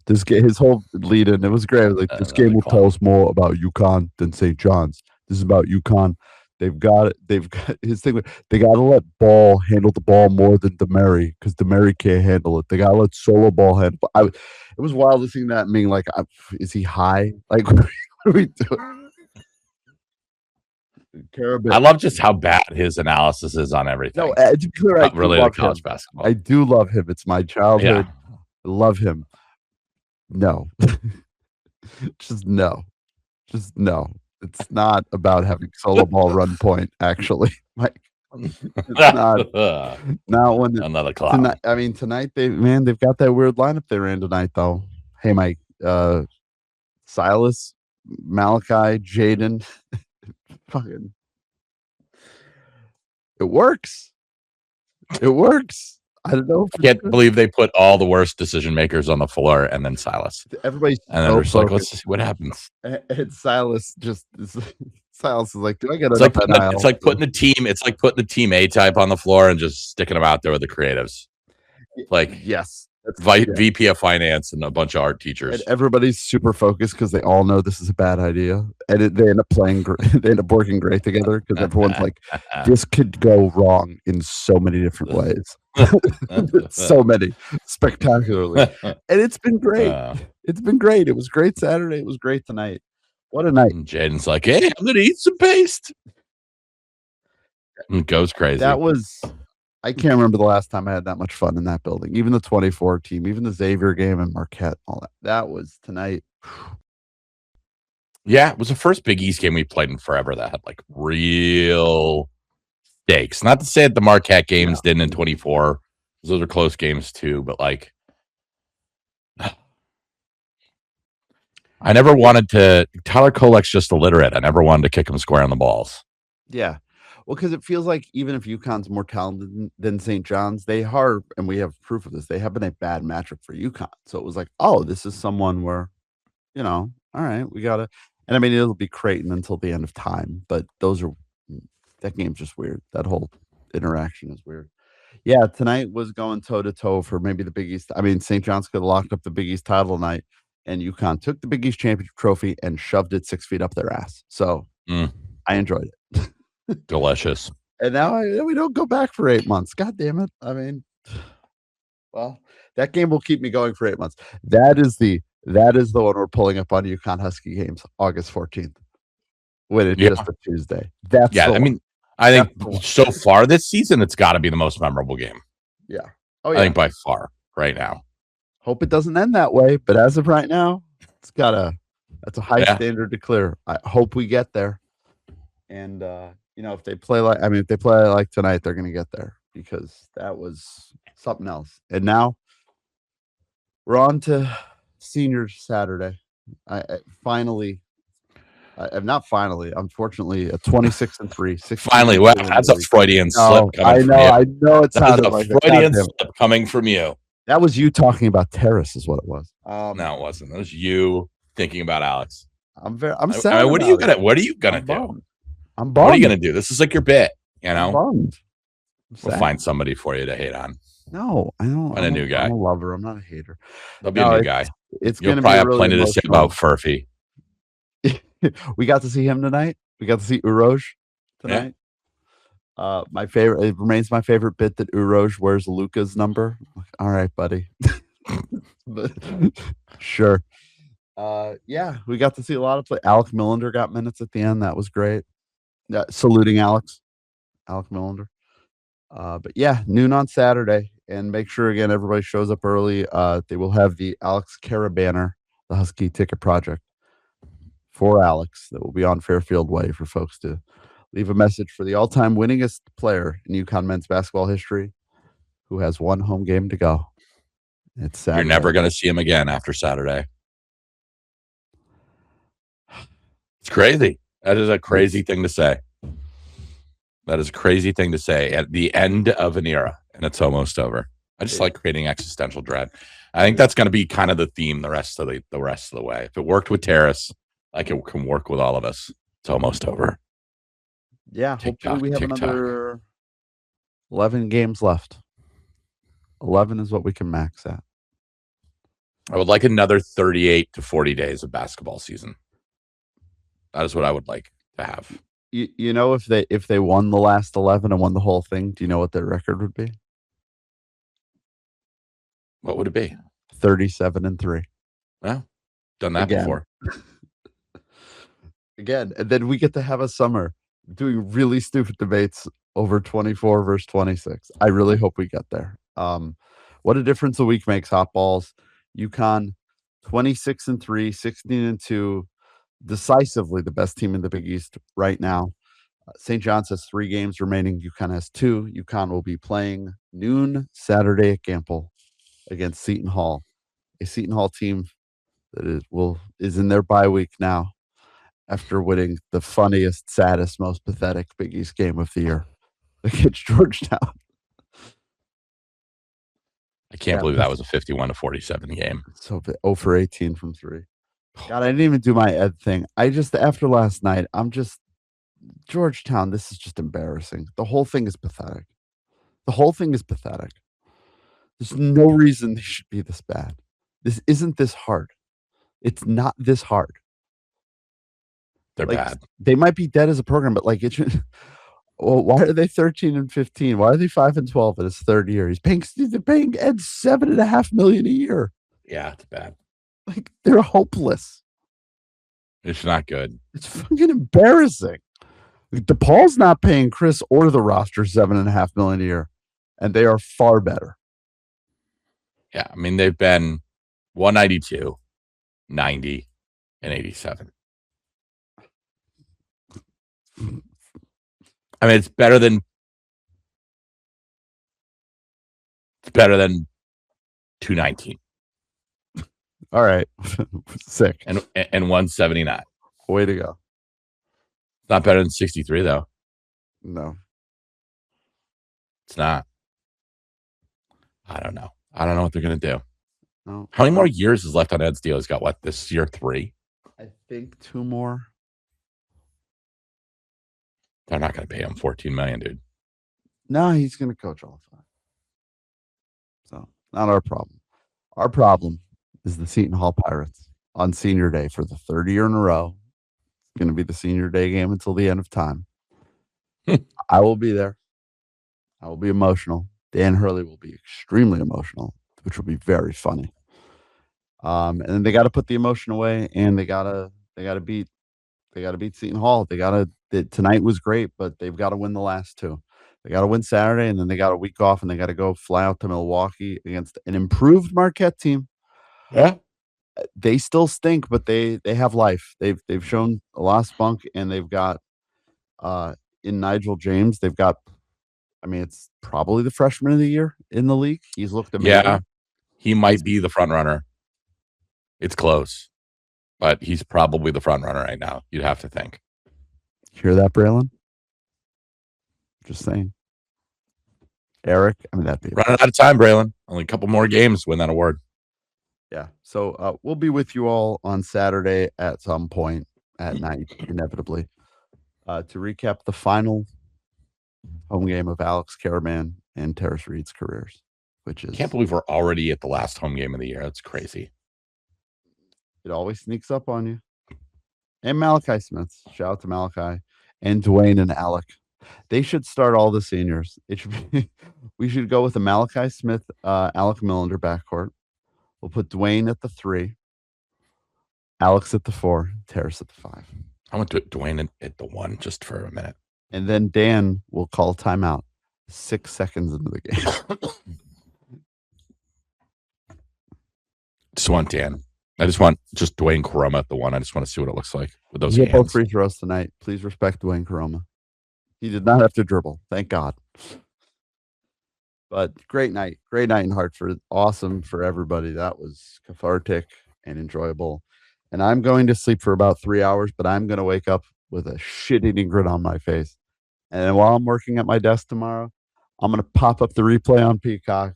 his whole lead in, it was great. Like, this game will tell us more about UConn than St. John's. This is about UConn. They've got his thing. They got to let Ball handle the ball more than DeMary because DeMary can't handle it. They got to let Solo Ball handle. It was wild to see that and being like, is he high? Like, what are we doing? I love just how bad his analysis is on everything. No, to be clear, I related to college basketball. I do love him. It's my childhood. Yeah. I love him. No, just no. It's not about having Solo Ball run point, actually. Like, it's not when another clown. Tonight they've got that weird lineup they ran tonight, though. Hey, Mike, Silas Malachi, Jaden. Fucking, it works. It works. I don't know. I can't believe they put all the worst decision makers on the floor and then Silas. Everybody's and then so they're just like, let's focused. see what happens. And Silas Silas is like, do I get It's enough like NIL? it's like putting the team. It's like putting the team A type on the floor and just sticking them out there with the creatives. Like yes, VP of finance and a bunch of art and teachers. everybody's super focused because they all know this is a bad idea, and they end up playing. They end up working great together because everyone's like, this could go wrong in so many different ways. So many, spectacularly, and it's been great. It's been great. It was great Saturday. It was great tonight. What a night! And Jaden's like, hey, I'm gonna eat some paste. And goes crazy. That was. I can't remember the last time I had that much fun in that building. Even the 24 team, even the Xavier game and Marquette, all that. That was tonight. Yeah, it was the first Big East game we played in forever that had like real stakes. Not to say that the Marquette games didn't in 24. Those are close games too, but like I never wanted to. Tyler Kolek's just illiterate. I never wanted to kick him square on the balls. Yeah. Well, because it feels like even if UConn's more talented than St. John's, they are, and we have proof of this, they have been a bad matchup for UConn. So it was like, oh, this is someone where, all right, we got to. And I mean, it'll be Creighton until the end of time, but that game's just weird. That whole interaction is weird. Yeah, tonight was going toe to toe for maybe the Big East. I mean, St. John's could have locked up the Big East title tonight, and UConn took the Big East championship trophy and shoved it 6 feet up their ass. So I enjoyed it. Delicious. And now we don't go back for 8 months. God damn it. I mean, well, that game will keep me going for 8 months. That is the one we're pulling up on UConn Husky games, August 14th. When it's just a Tuesday. That's I mean, I think so far this season, it's got to be the most memorable game. Yeah. Oh, yeah. I think by far right now. Hope it doesn't end that way, but as of right now, that's a high standard to clear. I hope we get there. And if they play like tonight, they're going to get there because that was something else. And now we're on to Senior Saturday. Unfortunately, a 26-3. Finally, well, that's a Freudian slip coming from you. I know it sounded like a Freudian slip coming from you. That was you talking about Terrace, is what it was. No, it wasn't. That was you thinking about Alex. I'm sad. What are you gonna do? I'm bummed. What are you gonna do? This is like your bit, I'm bummed. We'll find somebody for you to hate on. No, I don't. Find a new guy. I'm a lover. I'm not a hater. There'll be a new guy. You'll probably have plenty to say about Furphy. We got to see him tonight. We got to see Uroj tonight. Yeah. It remains my favorite bit that Uroj wears Luca's number. All right, buddy. But sure. We got to see a lot of play. Alec Millender got minutes at the end. That was great. Saluting Alec Millender. But yeah, noon on Saturday, and make sure again everybody shows up early. They will have the Alex Cara banner, the Husky Ticket Project for Alex, that will be on Fairfield Way for folks to leave a message for the all-time winningest player in UConn men's basketball history, who has one home game to go. It's Saturday. You're never going to see him again after Saturday. It's crazy. That is a crazy thing to say. That is a crazy thing to say at the end of an era, and it's almost over. I just like creating existential dread. I think that's going to be kind of the theme the rest of the way. If it worked with Terrace, like it can work with all of us. It's almost over. Yeah, hopefully we have another 11 games left. 11 is what we can max at. I would like another 38 to 40 days of basketball season. That is what I would like to have. If they won the last 11 and won the whole thing, do you know what their record would be? What would it be? 37-3. Well, done that before. Again, and then we get to have a summer doing really stupid debates over 24 versus 26. I really hope we get there. What a difference a week makes, hot balls. UConn 26-3, 16-2, decisively the best team in the Big East right now. St. John's has 3 games remaining. UConn has 2. UConn will be playing noon Saturday at Gamble against Seton Hall, a Seton Hall team that is in their bye week now. after winning the funniest, saddest, most pathetic Big East game of the year against Georgetown. I can't believe that was a 51-47 game. So 0 for 18 from 3. God, I didn't even do my Ed thing. After last night, Georgetown, this is just embarrassing. The whole thing is pathetic. There's no reason they should be this bad. This isn't this hard. It's not this hard. They're bad. They might be dead as a program, but it should. Well, why are they 13-15? Why are they 5-12 in his third year? They're paying Ed $7.5 million a year. Yeah, it's bad. They're hopeless. It's not good. It's fucking embarrassing. DePaul's not paying Chris or the roster $7.5 million a year, and they are far better. Yeah, I mean they've been 192, 90, and 87. I mean it's better than 219. All right, sick. And 179. Way to go. Not better than 63 though. No, it's not. I don't know what they're gonna do. No. How many more years is left on Ed's deal? He's got what, this year 3? I think 2 more. They're not gonna pay him $14 million, dude. No, he's gonna coach all 5. So not our problem. Our problem is the Seton Hall Pirates on senior day for the 3rd year in a row. It's gonna be the senior day game until the end of time. I will be there. I will be emotional. Dan Hurley will be extremely emotional, which will be very funny. And then they got to put the emotion away, and they gotta beat Seton Hall. Tonight was great, but they've got to win the last 2. They got to win Saturday, and then they got a week off, and they got to go fly out to Milwaukee against an improved Marquette team. Yeah, they still stink, but they have life. They've shown a lot of spunk, and they've got in Nigel James. They've got. I mean, it's probably the freshman of the year in the league. He's looked amazing. Yeah, he might be the front runner. It's close, but he's probably the front runner right now. You'd have to think. Hear that, Braylon? Just saying. Eric, I mean, that'd be running out of time, Braylon. Only a couple more games to win that award. Yeah. So we'll be with you all on Saturday at some point at night, inevitably, to recap the final home game of Alex Caravan and Terrace Reed's careers, which is. Can't believe we're already at the last home game of the year. That's crazy. It always sneaks up on you. And Malachi Smith. Shout out to Malachi and Dwayne and Alec. They should start all the seniors. It should be. We should go with the Malachi Smith, Alec Millender backcourt. We'll put Dwayne at the 3, Alex at the 4, Terrace at the 5. I want to Dwayne at the 1 just for a minute. And then Dan will call timeout 6 seconds into the game. Just want Dan. I just want Dwayne Karoma at the 1. I just want to see what it looks like with those hands. Both free throws tonight. Please respect Dwayne Karoma. He did not have to dribble. Thank God. But great night in Hartford. Awesome for everybody. That was cathartic and enjoyable. And I'm going to sleep for about 3 hours, but I'm going to wake up with a shit-eating grin on my face. And then while I'm working at my desk tomorrow, I'm going to pop up the replay on Peacock.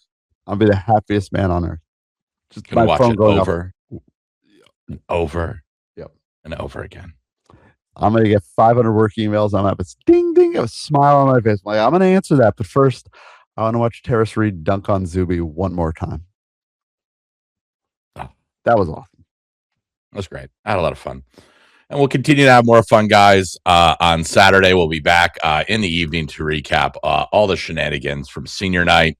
I'll be the happiest man on earth. Just my watch phone going over and over and over again. I'm going to get 500 work emails. I'm going to have this ding, ding, a smile on my face. I'm going to answer that. But first, I want to watch Terrace Reed dunk on Zuby one more time. Oh. That was awesome. That was great. I had a lot of fun. And we'll continue to have more fun, guys. On Saturday, we'll be back in the evening to recap all the shenanigans from senior night.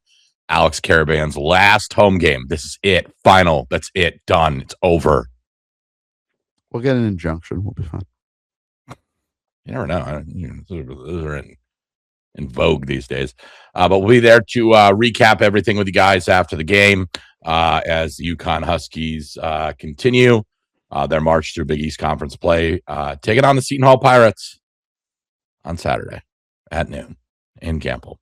Alex Caravan's last home game. This is it. Final. That's it. Done. It's over. We'll get an injunction. We'll be fine. You never know. Those are in vogue these days. But we'll be there to recap everything with you guys after the game as the UConn Huskies continue their march through Big East Conference play, taking on the Seton Hall Pirates on Saturday at noon in Campbell.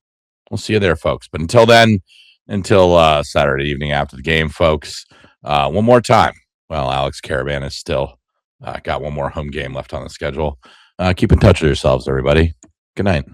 We'll see you there, folks. But until then, until Saturday evening after the game, folks, one more time. Well, Alex Caravan is still Got one more home game left on the schedule. Keep in touch with yourselves, everybody. Good night.